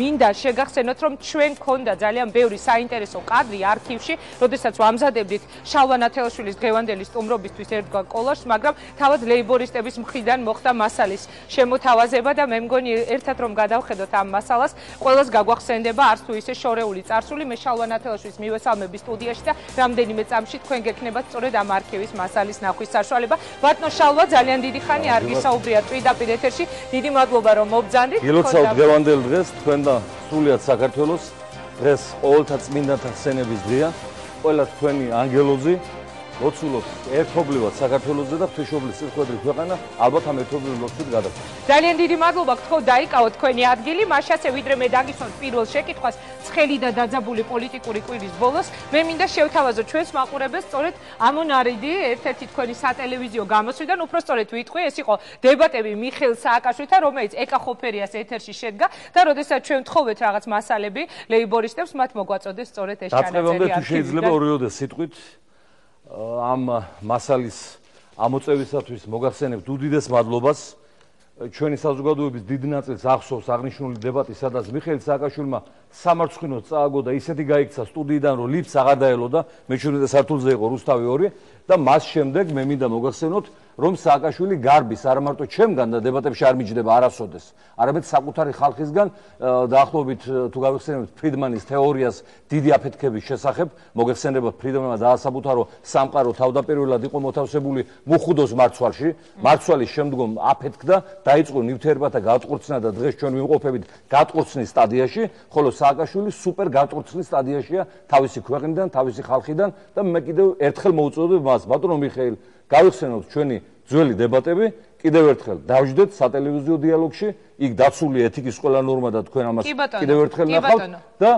მინდა შეგახსენოთ, რომ ჩვენ გქონდა ძალიან ბევრი საინტერესო კადრი არქივში, როდესაც ვამზადებდით შალვა ნათელაშვილის დღევანდელი სტუმრობისთვის ერთგვარ კოლაჟს, მაგრამ თავად ლეიბორისტების მხრიდან მოხდა მასალის შემოთავაზება და მე მგონი ერთად რომ გადავხედოთ ამ მასალას, ყველას გაგვახსენდება არც თუ ისე შორეული წარსული. მე შალვა ნათელაშვილის მივესალმები სტუდიაში და რამდენიმე წამში თქვენ გექნებათ სწორედ ამ არქივის მასალის ნახვის საშუალება. ბატონო შალვა, ძალიან დიდი ხანი არ გისაუბრიათ პირდაპირ ეთერში. დიდი მადლობა რომ მობძანდით. გილოცავთ დღევანდელ დღეს თქვენ და სრულიად საქართველოს. დღეს ყოველთა წმინდანთა სცენების დღეა. ყველა თქვენი ანგელოზი ლოცულობთ ერთობლივად საქართველოსზე და ღვთისმშობლის სიყვარულით ქვეყანა ალბათ ამ ერთობლივ ლოცვით გადაგვხდა. ძალიან დიდი მადლობა, გთხოვ დაიკავოთ თქვენი ადგილი. მაშასე ვიდრე მე დაგისვამთ პირველ შეკითხვას ცხელი და დაძაბული პოლიტიკური კვირის ბოლოს, მე მინდა შევთავაზოთ ჩვენს მაყურებელს სწორედ ამონარიდი ერთ-ერთი თქვენი სატელევიზიო გამოსვლიდან, უფრო სწორედ ვიტყვი, ეს იყო დებატები მიხეილ სააკაშვილთან, რომელიც ეკახოფერიას ეთერში შედგა და როდესაც ჩვენ ვთხოვეთ რაღაც მასალები ლეიბორისტებს, მათ მოგვაწოდეს სწორედ ეს ჩანაწერი. დაწყებამდე თუ შეიძლება ორივე სიტყვით ამ მასალის ამოწევისათვის მოგახსენებთ უდიდეს მადლობას. ჩვენი საზოგადოების დიდ ნაწილს ახსოვს აღნიშნული დებატი, სადაც მიხეილ სააკაშვილმა სამარცხვინოდ წააგო და ისეთი გაიქცა სტუდიიდან, რომ ლიფტს აღარ დაელოდა, მე-17 სართულზე იყო რუსთავი 2 და მას შემდეგ მე მინდა მოგახსენოთ, რომ სააკაშვილი გარბის არა მარტო ჩემგან და დებატებში არ მიჯდება არასოდეს, არამედ საკუთარი ხალხისგან დაახლოებით თუ გავიხსენებთ ფრიდმანის თეორიას დიდი აფეთქების შესახებ, მოგეხსენებათ ფრიდმანმა დაასაბუთა, რომ სამყარო თავდაპირველად იყო მოთავსებული მუხუდოს მარცვალში, მარცვალის შემდგომ აფეთქდა, დაიწყო ნივთიერებათა გატყორცნა და დღეს ჩვენ ვიმყოფებით გატყორცნის სტადიაში, ხოლო სააკაშვილი სუპერ გატყორცნის სტადიაშია თავისი ქვეყნიდან, თავისი ხალხიდან და მე კიდევ ერთხელ მოუწოდებ მას, ბატონო მიხეილ, გავიხსენოთ ჩვენი ძველი დებატები, კიდევ ერთხელ დავждეთ სატელევიზიო დიალოგში, იქ დაცული ეთიკის ყველა ნორმა და თქვენ ამას კიდევ ერთხელ ნახავთ და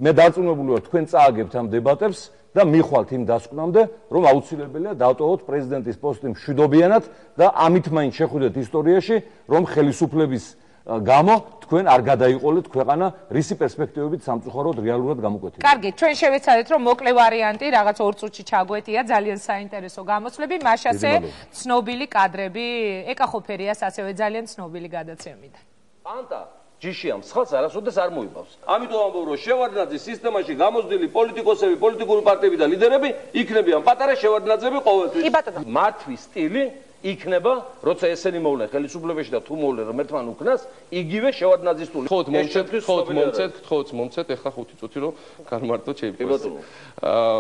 მე დარწმუნებული ვარ თქვენ წააგებთ ამ დებატებს და მიხვალთ იმ დასკვნამდე, რომ აუცილებელია დავტოვოთ პრეზიდენტის პოსტი მშვიდობიანად და ამით მაინც შეხვიდეთ ისტორიაში, რომ ხელისუფლების გამო თქვენ არ გადაიყოლეთ ქვეყანა რისი პერსპექტივებით სამწუხაროდ რეალურად გამოკვეთილი. კარგი, ჩვენ შევეცადეთ რომ მოკლე ვარიანტი რაღაც 2 წუთში ჩაგვეტია, ძალიან საინტერესო გამოსვლები, მაშასე ცნობილი კადრები, ეკა ხოფერიას ასევე ძალიან ცნობილი გადაცემიდან. ანტა ჯიშიამ სხალს არასოდეს არ მოიპავს. ამიტომ ამბობ რომ შევარდნაძის სისტემაში გამოსდილი პოლიტიკოსები, პოლიტიკური პარტიები და ლიდერები იქნებიან პატარა შევარდნაძეები ყოველთვის. მათთვის სტილი იქნება, როცა ესენი მოვლენ ხელისუფლებაში და თუ მოვლენ რომ ერთმან უკნას, იგივე შევარდნაძის სტილი. ხოთ მომცეთ, ეხლა 5 წუთი რომ განმარტოთ შეიძლება.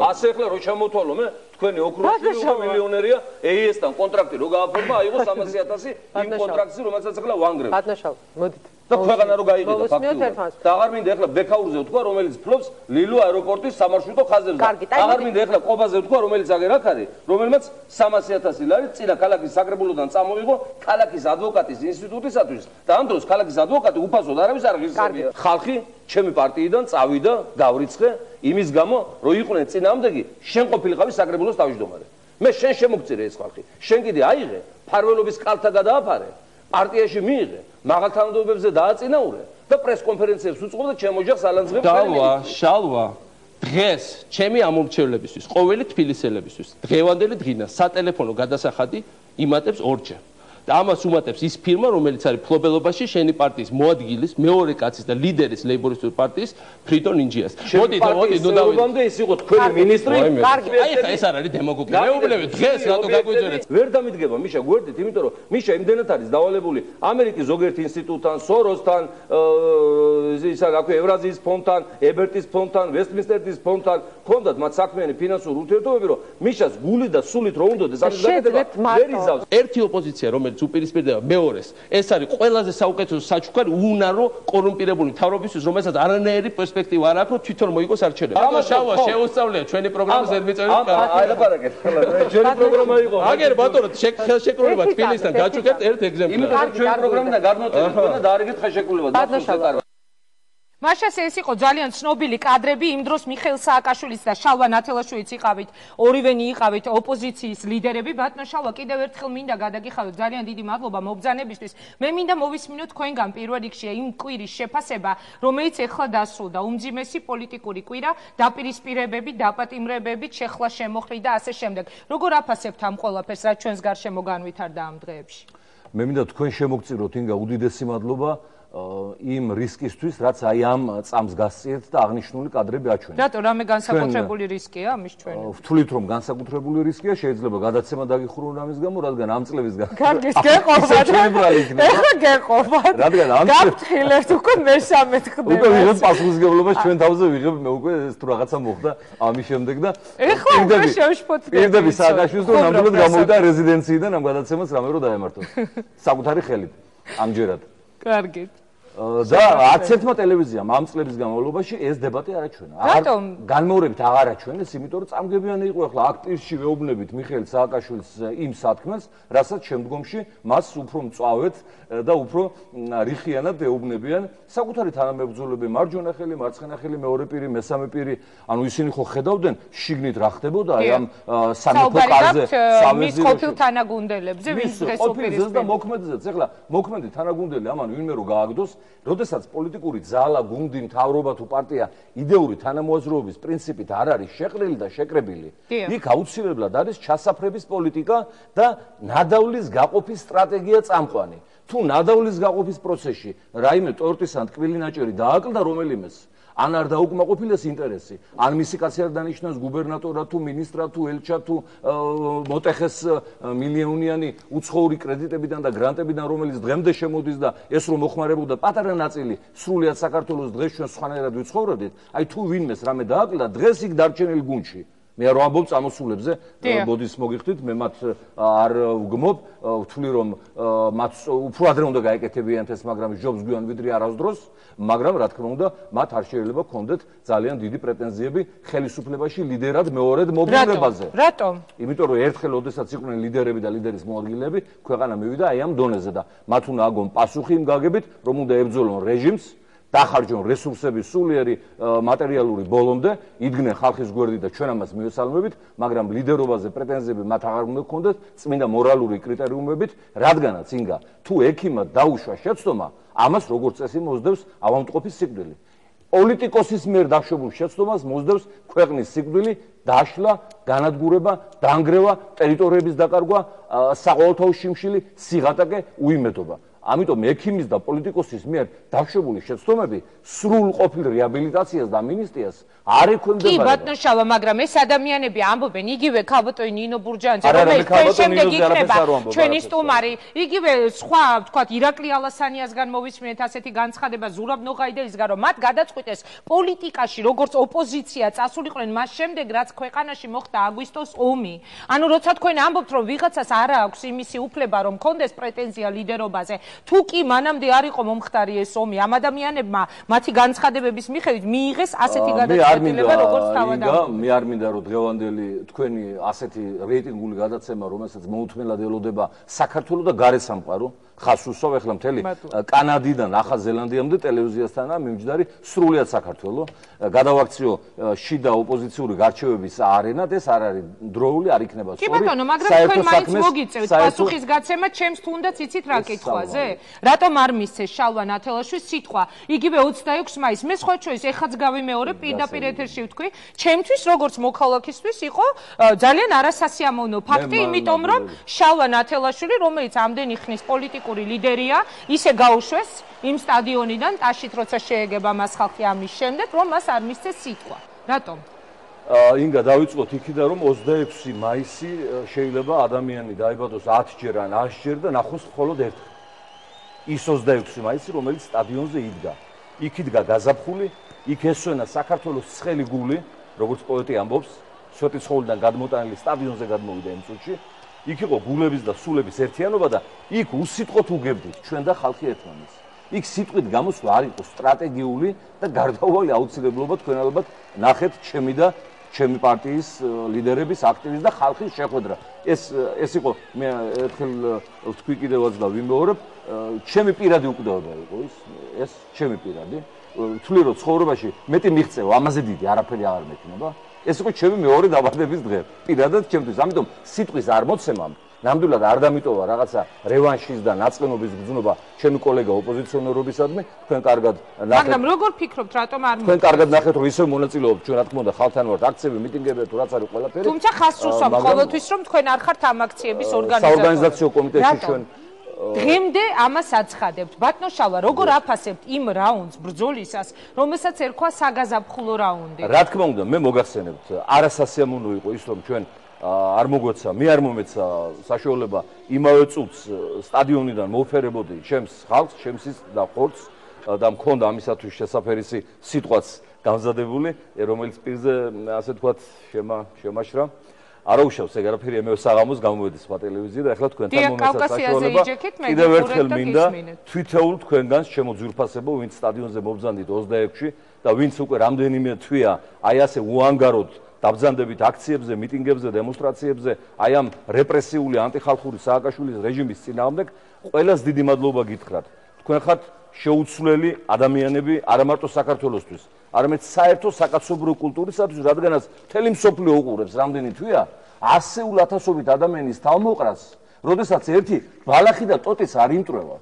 ასე ახლა რო ჩამოთვალო მე, თქვენი ოქროსი მილიონერია, EIS-თან კონტრაქტი რო გააფორმა, აიღო 300,000 იმ კონტრაქტზე, რომელსაც ახლა ვანგრევთ. ბატონო, მოდით. და ქვეყანა რო გაიყიდა ფაქტობრივად. და აღარ მინდა ახლა ბექაურზე ვთქვა, რომელიც ფლობს ლილო აეროპორტის სამარშრუტო ხაზებზე. აღარ მინდა ახლა ყობაზე ვთქვა, რომელიც აგერ აქ არის, რომელმაც 300,000 ლარი წინა ქალაქის საკრებულოდან წამოიღო ქალაქის ადვოკატის ინსტიტუტისათვის და ამ დროს ქალაქის ადვოკატი უფასოდ არავის არ ღირსებია. ხალხი ჩემი პარტიიდან წავიდა, გავრიცხე იმის გამო, რომ იყვნენ წინააღმდეგი, შენ ყოფილიყავი საკრებულოს თავმჯდომარე. მე შენ შემოგწირე ეს ხალხი. შენ კიდე აიღე, ფარველობის კალთა გადააფარე, პარტიაში მიიღე, მაღალ თანამდებობებზე დააწინაურე და პრესკონფერენციებს უწყობდა ჩემ ოჯახს ალანძღებს. შალვა დღეს ჩემი ამომრჩევლებისთვის, ყოველი თბილისელებისთვის, დღევანდელი დღინა სატელეფონო გადასახადი იმატებს ორჯერ. და ამას უმატებს ის ფირმა, რომელიც არის ფლობელობაში შენი პარტიის მოადგილის, მეორე კაცის და ლიდერის ლეიბორისტული პარტიის ფრიდონ ინჯიას. მოდით, ნუ დავიდე ის იყო თქვენი მინისტრი. აი ხა ეს არ არის დემაგოგია. მეუბნები დღეს რატო გაგვიძვერეთ? ვერ დამიდგება მიშა გვერდით, იმიტომ რომ მიშა იმდენად არის დავალებული ამერიკის ზოგიერთ ინსტიტუტთან, სოროსთან, ისა აქვე ევრაზიის ფონდთან, ებერტის ფონდთან, ვესტმინსტერის ფონდთან, ჰქონდათ მათ საქმიანი ფინანსური ურთიერთობები, რომ მიშას გულით და სულით რო უნდოდეს ამის გაკეთება ვერ იზავს. ერთი ოპოზიცია რომელიც უპირისპირდება მეორეს, ეს არის ყველაზე საუკეთესო საჩუქარი უნარო კორუმპირებული მთავრობისთვის, რომელსაც არანაირი პერსპექტივა არ აქვს, რომ თვითონ მოიგოს არჩევნები. ბატონო შალვა, შეუსწავლია ჩვენი პროგრამის ზედმიწევის კარ. აი ლაპარაკეთ, ჩვენი პროგრამა იყო. აგერ ბატონო, ხელშეკრულება თბილისთან გაჩუქებთ ერთ ეგზემპლარს. იმიტომ რომ ჩვენი პროგრამიდან გარდნოტებით და დაარიგეთ ხელშეკრულებას. მაშასე ეს იყო ძალიან ცნობილი კადრები, იმ დროს მიხეილ სააკაშვილიც და შალვა ნათელაშვილიც იყავით, ორივენი იყავით ოპოზიციის ლიდერები. ბატონო შალვა, კიდევ ერთხელ მინდა გადაგიხადოთ, ძალიან დიდი მადლობა მობრძანებისთვის. მე მინდა მოვისმინოთ თქვენგან პირველ რიგში იმ კვირის შეფასება, რომელიც ეხლა დასრულდა. უმძიმესი პოლიტიკური კვირა, დაპირისპირებები, დაპატიმრებები, შეხლა შემოხლი და ასე შემდეგ. როგორ აფასებთ ამ ყველაფერს, რაც ჩვენს გარშემო განვითარდა ამ დღეებში? მე მინდა თქვენ შემოგწიროთ ინგა უდიდესი მადლობა იმ რისკისთვის, რაც აი ამ წამს გასწიეთ და აღნიშნული კადრები აჩვენეთ. რატო, რამე განსაკუთრებული რისკია ამის ჩვენი? ვთვლით რომ განსაკუთრებული რისკია, შეიძლება გადაცემა დაგიხურონ ამის გამო, რადგან ამ წლების კარგის გეყობათ. ეხლა გეყობათ. რადგან ამ გაფრთხილებთ უკვე მესამე ხდება. უკვე ვიღებ პასუხისგებლობას ჩვენ თავზე ვიღებ, მე უკვე ეს თუ რაღაცა მოხდა ამის შემდეგ და პირდები სააკაშვილს რომ ნამდვილად გამოვიდა რეზიდენციიდან ამ გადაცემას რამე რო დაემართოს. საკუთარი ხელით ამჯერად. კარგი. და 10-მა ტელევიზიამ ამ წლების განმავლობაში ეს დებატი არ აჩვენა. განმეორებით აღარ აჩვენეს, იმიტომ რომ წამგებიანი იყო ახლა აქ პირში ვეუბნებით მიხეილ სააკაშვილის იმ სათქმელს, რასაც შემდგომში მას უფრო მწვავედ და უფრო რიხიანად ეუბნებიან საკუთარი თანამებრძოლები, მარჯვენა ხელი, მარცხენა ხელი, მეორე პირი, მესამე პირი, ანუ ისინი ხო ხედავდნენ შიგნით რა ხდებოდა აი ამ სამეფო კარზე, მის ყოფილ თანაგუნდელებზე, ვის დღეს ოფიციალს და მოქმედზეც. ახლა მოქმედი თანაგუნდელი ამან ვინმე რო გააგდოს, როდესაც პოლიტიკური ძალა, გუნდი, მთავრობა თუ პარტია იდეური თანამოაზრეობის პრინციპით არ არის შეყრილი და შეკრებილი, იქ აუცილებლად არის ჩასაფრების პოლიტიკა და ნადავლის გაყოფის სტრატეგია წამყვანი. თუ ნადავლის გაყოფის პროცესში რაიმე ტორტის ან ტკბილი ნაჭერი დააკლდა რომელიმეს, ან არ დაუკმაყოფილეს ინტერესი, ან მისი კაცი არ დანიშნავს გუბერნატორად თუ მინისტრად თუ ელჩად თუ მოტეხეს მილიონიანი უცხოური კრედიტებიდან და გრანტებიდან, რომელიც დღემდე შემოდის და ეს რომ მოხმარებოდა პატარა ნაწილი სრულიად საქართველოს დღეს ჩვენ სხვანაირად ვიცხოვრობდით, აი თუ ვინმეს რამე დააკლდა, დღეს იქ დარჩენილ გუნდში მე არ ვამბობ წამოსულებზე, ბოდის მოგიხდით, მე მათ არ ვგმობ, ვთვლი რომ მათ უფრო ადრე უნდა გაეკეთებინათ ეს, მაგრამ ჯობს გვიან ვიდრე არასდროს, მაგრამ რა თქმა უნდა, მათ არ შეიძლება ჰქონდეთ ძალიან დიდი პრეტენზიები ხელისუფლებაში ლიდერად მეორედ მობრუნებაზე. რატომ? იმიტომ რომ ერთხელ ოდესაც იყვნენ ლიდერები და ლიდერის მოადგილეები, ქვეყანა მივიდა აი ამ დონეზე და მათ უნდა აგონ პასუხი იმ გაგებით, რომ უნდა ებრძოლონ რეჟიმს, დახარჯონ რესურსები სულიერი მატერიალური ბოლომდე, იდგნენ ხალხის გვერდით და ჩვენ ამას მივესალმებით, მაგრამ ლიდერობაზე პრეტენზიები მათ აღარ უნდა ჰქონდეთ წმინდა მორალური კრიტერიუმებით, რადგანაც ინგა თუ ექიმად დაუშვა შეცდომა, ამას როგორც წესი მოსდევს ავადმყოფის სიკვდილი. პოლიტიკოსის მიერ დაშვებულ შეცდომას მოსდევს ქვეყნის სიკვდილი, დაშლა, განადგურება, დანგრევა, ტერიტორიების დაკარგვა, საყოველთაო შიმშილი, სიღატაკე, უიმედობა. ამიტომ ექიმის და პოლიტიკოსის მიერ დაშვებული შეცდომები სრულყოფილ რეაბილიტაციას და ამინისტიას არ ექვემდებარება. კი, ბატონო შალვა, მაგრამ ეს ადამიანები ამბობენ იგივე ქალბატონი ნინო ბურჯანიძე, რომელიც შემდეგ იქნება ჩვენი სტუმარი, იგივე სხვა, ვთქვათ, ირაკლი ალასანიასგან მოვისმინეთ ასეთი განცხადება ზურაბ ნოღაიდელისგან, რომ მათ გადაწყვიტეს პოლიტიკაში როგორც ოპოზიცია წასულიყვნენ მას შემდეგ, რაც ქვეყანაში მოხდა აგვისტოს ომი. ანუ როცა თქვენ ამბობთ, რომ ვიღაცას არ აქვს იმისი უფლება, რომ კონდეს პრეტენზია ლიდერობაზე, თუ კი მანამდე არ იყო მომხდარი ეს ომი, ამ ადამიანებმა მათი განცხადებების მიხედვით მიიღეს ასეთი გადაწყვეტილება, როგორც თავადამხმარე. მე არ მინდა რომ დღევანდელი თქვენი ასეთი რეიტინგული გადაცემა, რომელსაც მოუთმენლად ელოდება საქართველოს და გარე სამყარო, ხას უსვავ ახლა მთელი კანადიდან ახალ ზელანდიამდე ტელევიზიასთანაა მიმჯდარი სრულიად საქართველოს. გადავაქციო შიდა ოპოზიციური გარჩევების არენად, ეს არ არის დროული, არ იქნება სწორი. კი ბატონო, მაგრამ თქვენ მაინც მოგიწევთ პასუხისგაცემა, ჩემს თუნდაც იცით რა კითხვაზე? რატომ არ მისცეს შალვა ნათელაშვილს სიტყვა? იგივე 26 მაისს მე სხვა ჩვენს ეხაც გავიმეორებ პირდაპირ ეთერში ვთქვი, ჩემთვის როგორც მოქალაქისთვის იყო ძალიან არასასიამოვნო ფაქტი, იმიტომ რომ შალვა ნათელაშვილი, რომელიც ამდენი ხნის პოლიტიკური ლიდერია, ისე გაუშვეს იმ სტადიონიდან ტაშით, როცა შეეგება მას ხალხი ამის შემდეგ, რომ მას არ მისცეს სიტყვა. რატომ? ინგა დავიწყოთ იქიდან, რომ 26 მაისი შეიძლება ადამიანი დაიბადოს 10 ჯერ ან 100 ჯერ და ნახოს მხოლოდ ერთხელ. ის 26 მაისი, რომელიც სტადიონზე იდგა. იქ იდგა გაზაფხული, იქ ესვენა საქართველოს ცხელი გული, როგორც პოეტი ამბობს, სვეტი ცხოველიდან გადმოტანილი სტადიონზე გადმოვიდა იმ წუთში. იქ იყო გულების და სულების ერთიანობა და იქ უსიტყვოდ უგებდით ჩვენ და ხალხი ერთმანეთს. იქ სიტყვით გამოსვლა არ იყო სტრატეგიული და გარდაუვალი აუცილებლობა, თქვენ ალბათ ნახეთ ჩემი და ჩემი პარტიის ლიდერების, აქტივისტების და ხალხის შეხვედრა. ეს იყო მე ერთხელ ვთქვი კიდევაც და ვიმეორებ, ჩემი პირადი უკვდავება იყო ეს ჩემი პირადი. ვთვლი რომ ცხოვრებაში მეტი მიღწევა, ამაზე დიდი არაფერი აღარ მექნება. ეს იყო ჩემი მეორე დაბადების დღე. პირადად ჩემთვის. ამიტომ სიტყვის არ მოცემამ ნამდვილად არ დამიტოვა რაღაცა რევანშის და ნაწყენობის გრძნობა ჩემი კოლეგა ოპოზიციონერობისადმი. თქვენ კარგად ნახეთ. მაგრამ როგორ ფიქრობთ, რატომ არ თქვენ კარგად ნახეთ, რომ ისევ მონაწილეობთ ჩვენ რა თქმა უნდა ხალხთან ვართ აქციები, მიტინგები თუ რაც არის ყველაფერი. თუმცა ხას უსვამ ყოველთვის რომ თქვენ არ ხართ ამ აქციების ორგანიზატორი. საორგანიზაციო კომიტეტში ჩვენ დღემდე ამას აცხადებთ. ბატონო შალვა, როგორ აფასებთ იმ რაუნდს ბრძოლისას, რომელსაც ერქვა საგაზაფხულო რაუნდი? რა თქმა უნდა, მე მოგახსენებთ, არასასიამოვნო იყო ის, რომ ჩვენ არ მოგვეცა, მე არ მომეცა საშუალება იმავე წუთს სტადიონიდან მოვფერებოდი ჩემს ხალხს, ჩემს და ხორცს და მქონდა ამისათვის შესაფერისი სიტყვაც გამზადებული, რომელიც პირზე ასე თქვათ შემაშრა. არ აუშავს ეგ არაფერი, მე საღამოს გამოვედი სხვა ტელევიზიაზე და ახლა თქვენთან მომეცა საშუალება. კიდევ ერთხელ მინდა თვითეულ თქვენგანს შემოძვირფასებო, ვინც სტადიონზე მობრძანდით 26-ში და ვინც უკვე რამდენიმე თვეა აი ასე უანგაროდ დაბრძანდებით აქციებზე, მიტინგებზე, დემონსტრაციებზე, აი ამ რეპრესიული ანტიხალხური სააკაშვილის რეჟიმის წინააღმდეგ, ყველას დიდი მადლობა გითხრათ. თქვენ ხართ შეუცვლელი ადამიანები არა მარტო საქართველოსთვის, არამედ საერთო საკაცობრიო კულტურისათვის, რადგანაც მთელი მსოფლიო უყურებს რამდენი თვეა ასეულ ათასობით ადამიანის თავმოყრას, როდესაც ერთი ბალახი და ტოტის არ იმტრევა.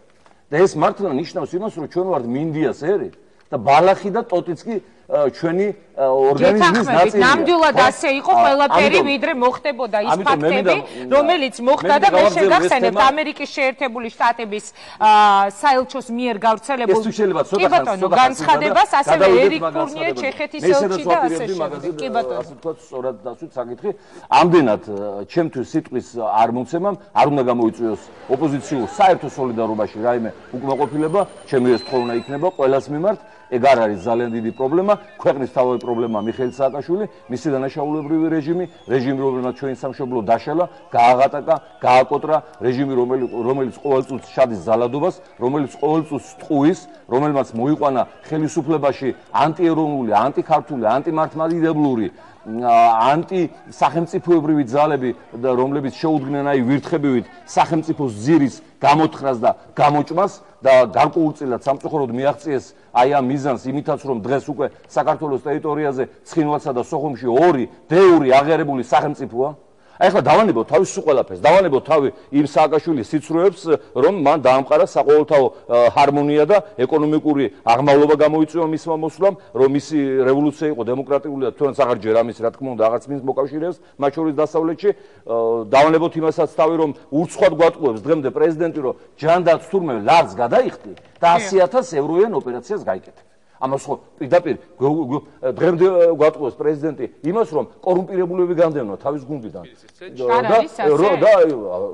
და ეს მართლა ნიშნავს იმას, რომ ჩვენ ვართ მინდიას ერი და ბალახი და ტოტიც კი ჩვენი ორგანიზმის ნაწილია. ნამდვილად ასე იყო ყველაფერი, ვიდრე მოხდებოდა ის ფაქტები, რომელიც მოხდა და მე შეგახსენებთ ამერიკის შეერთებული შტატების საელჩოს მიერ გავრცელებულ განცხადებას, ასევე ერიკ კურნიე ჩეხეთის ელჩი და ასე შემდეგ. კი ბატონო, ასე თქვა სწორად დასვით საკითხი. ამდენად ჩემთვის სიტყვის არ მომცემამ, არ უნდა გამოიწვიოს ოპოზიციურ საერთო სოლიდარობაში რაიმე უკმაყოფილება, ჩემი ეს თხოვნა იქნება ყველას მიმართ. ეგ არ არის ძალიან დიდი პრობლემა, ქვეყნის თავი პრობლემა მიხეილ სააკაშვილი, მისი დანაშაულებრივი რეჟიმი, რომელმაც ჩვენი სამშობლო დაშალა, გააღატაკა, გააკოტრა, რეჟიმი, რომელიც ყოველ წუთს შადის ზალადობას, რომელიც ყოველ წუთს ტყუის, რომელმაც მოიყვანა ხელისუფლებაში ანტიეროვნული, ანტიქართული, ანტიმართლმადიდებლური ანტისახელმწიფოებრივი ძალები, რომლებიც შეუდგნენ აი ვირთხებივით სახელმწიფოს ძირის გამოთხრას და გამოჭმას და გარკვეულწილად სამწუხაროდ მიაღწიეს აი ამ მიზანს იმითაც, რომ დღეს უკვე საქართველოს ტერიტორიაზე ცხინვალსა და სოხუმში ორი დეური აღიარებული სახელმწიფოა. აი ახლა დავანებოთ თავის ყველაფერს, დავანებოთ თავი იმ სააკაშვილის სიცრუეებს, რომ მან დაამყარა საყოველთაო ჰარმონია და ეკონომიკური აღმავლობა გამოიწვია მისმა მოსვლამ, რომ მისი რევოლუცია იყო დემოკრატიული და თუნდაც აღარ ჯერ ამის რა თქმა უნდა აღარც მის მოკავშირეებს, მათ შორის დასავლეთში. დავანებოთ იმასაც თავი, რომ ურცხვად გვატყუებს დღემდე პრეზიდენტი, რომ ჯანდაც თურმე ლარს გადაიხდი და 100,000 ევროიან ოპერაციას გაიკეთებ. ამას ხო პირდაპირ დღემდე გვატყუებს პრეზიდენტი იმას, რომ კორუმპირებულები განდევნა თავის გუნდიდან. და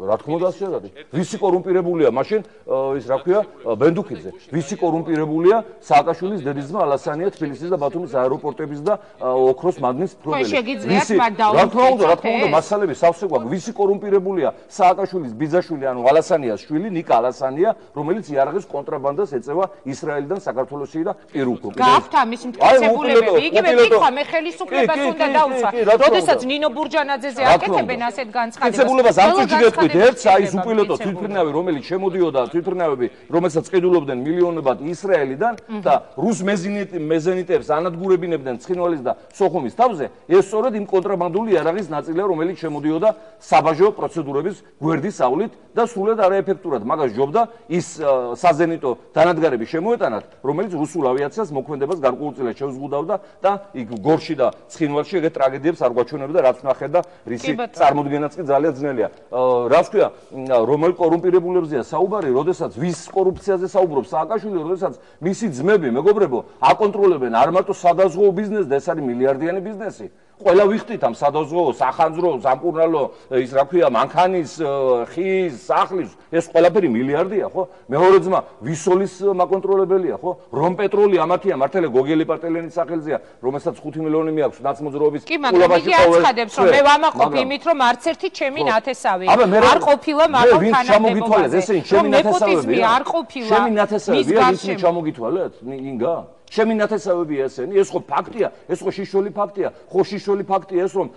რა თქმა უნდა ასე არის. ვისი კორუმპირებულია მაშინ ის რა ქვია ბენდუქიძე. ვისი კორუმპირებულია სააკაშვილის დედიზმა ალასანია თბილისის და ბათუმის აეროპორტების და ოქროს მადნის მფლობელი. რა თქმა უნდა მასალები სავსე გვაქვს. ვისი კორუმპირებულია სააკაშვილის ბიძაშვილი ანუ ალასანიას შვილი ნიკა ალასანია, რომელიც იარაღის კონტრაბანდას ეწევა ისრაელიდან საქართველოსში და პერუ. გააქვთ ამის მტკიცებულებები. იგივე კითხვა მე ხელისუფლებას უნდა დავუცვა. როდესაც ნინო ბურჯანაძეზე აკეთებენ ასეთ განცხადებას. მტკიცებულებას ამ წუთში გეტყვით ერთს, აი ეს უპილოტო თვითმფრინავი, რომელიც შემოდიოდა თვითმფრინავები, რომელსაც ყიდულობდნენ მილიონებად ისრაელიდან და რუს მეზენიტებს ანადგურებინებდნენ ცხინვალის და სოხუმის თავზე, ეს სწორედ იმ კონტრაბანდული იარაღის ნაწილია, რომელიც შემოდიოდა საბაჟო პროცედურების გვერდის სავლით და სრულად არაეფექტურად მაგას ჯობდა ის საზენიტო დანადგარები შემოეტანათ, რომელიც რუსულ ავიაციას მოქმედებას გარკვეულწილად შეზღუდავდა და იქ გორში და ცხინვალში ეგეთ ტრაგედიებს არ გვაჩვენებდა, რაც ვნახეთ და რისი წარმოდგენაც კი ძალიან ძნელია. რას ქვია, რომელ კორუმპირებულებზეა საუბარი, როდესაც ვის კორუფციაზე საუბრობს სააკაშვილი, როდესაც მისი ძმები, მეგობრებო, აკონტროლებენ არ მარტო სადაზღვო ბიზნესს და ეს არის მილიარდიანი ბიზნესი. ყველა ვიხდით ამ სადაზღვო, სახანძრო, სამკურნალო, ის რა ქვია, მანქანის, ხის, სახლის, ეს ყველაფერი მილიარდია, ხო? მეორე ძმა ვისოლის მაკონტროლებელია, ხო? რომპეტროლი ამათია, მართალია გოგელი პარტელენის სახელზეა, რომელსაც 5 მილიონი მიაქვს ნაცმოძრაობის ყურაბაში აცხადებს, რომ მე ვამაყობ იმით, რომ არც ერთი ჩემი ნათესავი არ ყოფილა მაგალ თანამდებობაზე. ჩემი ნათესავები არ ყოფილა. ჩემი ნათესავებია, ვინც ჩამოგითვალეთ? ინგა ჩემი ნათესავებია ესენი, ეს ხო ფაქტია, ეს ხო შიშველი ფაქტია, ხო შიშველი ფაქტია ეს, რომ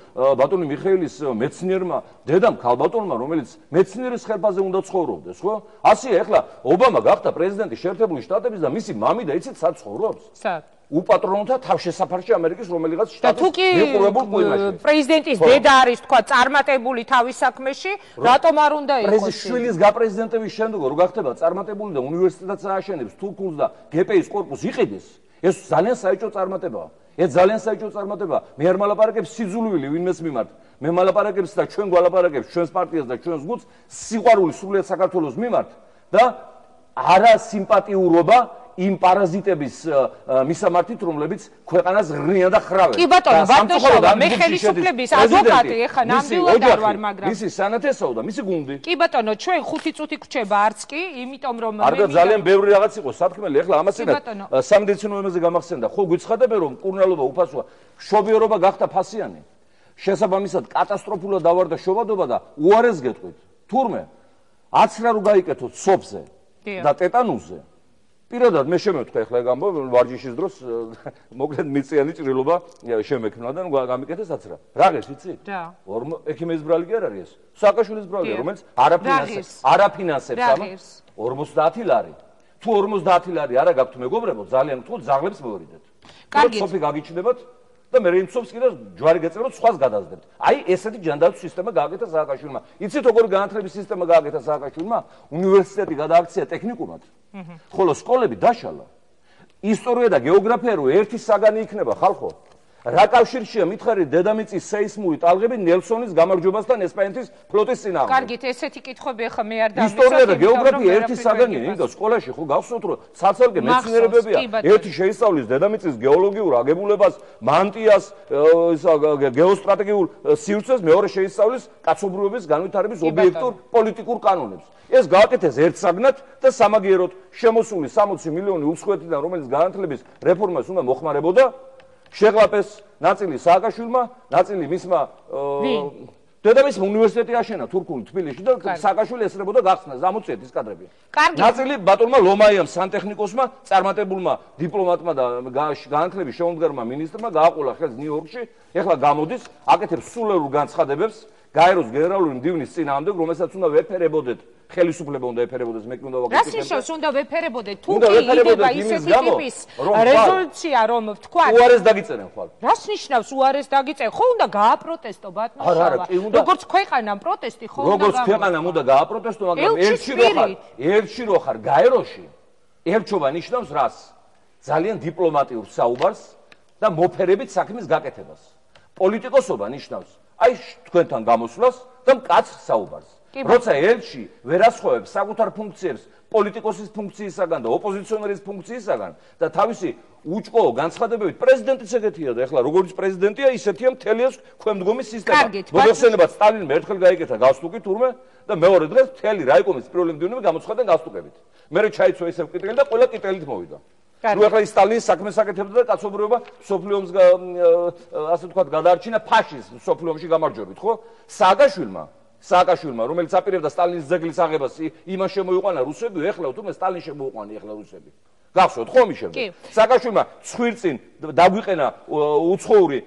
ბატონი მიხეილის მეცნიერმა დედამ ქალბატონმა, რომელიც მეცნიერის ხელფაზე უნდა ცხოვრობდეს, ხო? ასეა, ეხლა ობამა გახდა პრეზიდენტი შეერთებული შტატების და მისი მამიდა იცით სად ცხოვრობს? სად? უპატრონოთა თავშესაფარში ამერიკის რომელიღაც შტატის მიყურებულ ყურაში. პრეზიდენტის დედა არის თქვა წარმატებული თავის საქმეში, რატომ არ უნდა იყოს? შვილის გაპრეზიდენტების შემდგომ რო გახდება წარმატებული და უნივერსიტეტს ააშენებს, თურქულს და გპ-ის კორპუსს იყიდეს, ეს ძალიან საეჭვო წარმატებაა. ეს ძალიან საეჭვო წარმატებაა. მე არ მალაპარაკებს სიძულვილი ვინმეს მიმართ. მე მალაპარაკებს და ჩვენ გვალაპარაკებს ჩვენს პარტიას და ჩვენს გუნდს სიყვარული სრულიად საქართველოს მიმართ და არა სიმპათიურობა იმ პარაზიტების მისამართით, რომლებიც ქვეყანას ღრიან და ხრავენ. კი ბატონო, ვარდოშავა, მე ხელისუფლების ადვოკატი, ეხლა ნამდვილად არ ვარ, მაგრამ მისი სანათესაო და მისი გუნდი. კი ბატონო, ჩვენ 5 წუთი გვჩება არც კი, იმიტომ რომ არ და ძალიან ბევრი რაღაც იყო საფრთხემელი, ეხლა ამასინად სამედიცინო ემეზე გამახსენდა. ხო გვიცხადებენ რომ კურნალობა უფასოა, მშობიარობა გახდა ფასიანი. შესაბამისად კატასტროფულად დავარდა შობადობა და უარეს გეტყვით. თურმე აცრა რო გაიკეთოთ სოფზე და ტეტანუსზე პირადად მე შემევთქვი ახლა ეგ ამბობ ვარჯიშის დროს მოკლედ მიწიანი ჭრილობა შემექმნა და გამიკეთეს აცრა. რაღეს იცი? და. ექიმის ბრალი კი არ არის ეს. სააკაშვილის ბრალია, რომელიც არაფინანსებს ამას 50 ლარი. თუ 50 ლარი არა გაქვთ მეგობრებო, ძალიან გთხოვთ ზაღლებს მოვიდეთ. კარგი. სოფი გაგიჩნდებათ და მე რინცობს კიდე ჯვარი გეწეროთ, სხვას გადაზდებთ. აი ესეთი ჯანდაცვის სისტემა გააკეთა სააკაშვილმა. იცით როგორი განათლების სისტემა გააკეთა სააკაშვილმა? უნივერსიტეტი გადააქცია ტექნიკუმად. ხოლო სკოლები დაშალა. ისტორია და გეოგრაფია რო ერთი საგანი იქნება ხალხო. რა კავშირშია მითხარი დედამიწის სეისმური ტალღები ნელსონის გამარჯვებასთან ესპანეთის ფლოტის წინააღმდეგ? კარგით, ესეთი კითხვები ახლა მე არ დავიწყებ. ისტორია და გეოგრაფია ერთი საგანია, ინგა სკოლაში ხო გახსოვთ რომ საცალკე მეცნიერებებია. ერთი შეისწავლის დედამიწის გეოლოგიურ აგებულებას, მანტიას, გეოსტრატეგიულ სივრცეს, მეორე შეისწავლის კაცობრიობის განვითარების ობიექტურ პოლიტიკურ კანონებს. ეს გააკეთეს ერთსაგნად და სამაგიეროდ შემოსული 60 მილიონი უცხოეთიდან, რომელიც განათლების რეფორმას უნდა მოხმარებოდა, შეღლაპეს ნაწილი სააკაშვილმა, ნაწილი მისმა დედამისმა უნივერსიტეტი აშენა თურქული თბილისში და სააკაშვილი ესწრებოდა გახსნას 60 ის კადრები. ნაწილი ბატონმა ლომაიამ სანტექნიკოსმა, წარმატებულმა დიპლომატმა და განათლების შემდგარმა მინისტრმა გააყოლა ხელს ნიუ-იორკში, ეხლა გამოდის, აკეთებს სულერულ განცხადებებს გაეროს გენერალური მდივნის წინააღმდეგ, რომელსაც უნდა ვეფერებოდეთ ხელისუფლება უნდა ეფერებოდეს, მე კი უნდა ვაკეთებ. რას ნიშნავს უნდა ვეფერებოდეთ? თუ უნდა კი ვეფერებოდეთ ისეთი იმის გამო, ტიპის რეზოლუცია, რომ თქვა, უარეს დაგიწერენ ხვალ. რას ნიშნავს უარეს დაგიწერენ? ხო უნდა გააპროტესტო ბატონიშავა. როგორც ქვეყანამ პროტესტი ხო უნდა როგორც ქვეყანამ უნდა გააპროტესტო, მაგრამ ერთში რო ხარ გაეროში, ერთობა ნიშნავს რას? ძალიან დიპლომატიურ საუბარს და მოფერებით საქმის გაკეთებას. პოლიტიკოსობა ნიშნავს აი თქვენთან გამოსვლას და მკაცრ საუბარს. როცა ერთში ვერასხოვებს საკუთარ ფუნქციებს პოლიტიკოსის ფუნქციისაგან და ოპოზიციონერის ფუნქციისაგან და თავისი უჭყო განცხადებებით პრეზიდენტიც ეგეთია და ეხლა როგორც პრეზიდენტია ისეთია მთელი ეს ქვემდგომი სისტემა. მოგეხსენებათ სტალინმა ერთხელ გაიკეთა გასტუკი თურმე და მეორე დღეს მთელი რაიკომის პირველი მდივნები გამოცხადა გასტუკებით. მერე ჩაიცვა ისევ კიტელი და ყველა კიტელით მოვიდა. ნუ ეხლა სტალინის საქმეს აკეთებდა და კაცობრიობა სოფლიომს ასე ვთქვათ გადაარჩინა ფაშიზმს სოფლიომში გამარჯვებით, ხო? სააკაშვილმა, რომელიც აპირებდა სტალინის ძეგლის აღებას, იმას შემოიყვანა რუსები, ეხლა თუმე სტალინს შემოუყვანა ეხლა რუსები. გახსოვთ ხო მიშევდა? სააკაშვილმა ცხვირწინ დაგვიყენა უცხოური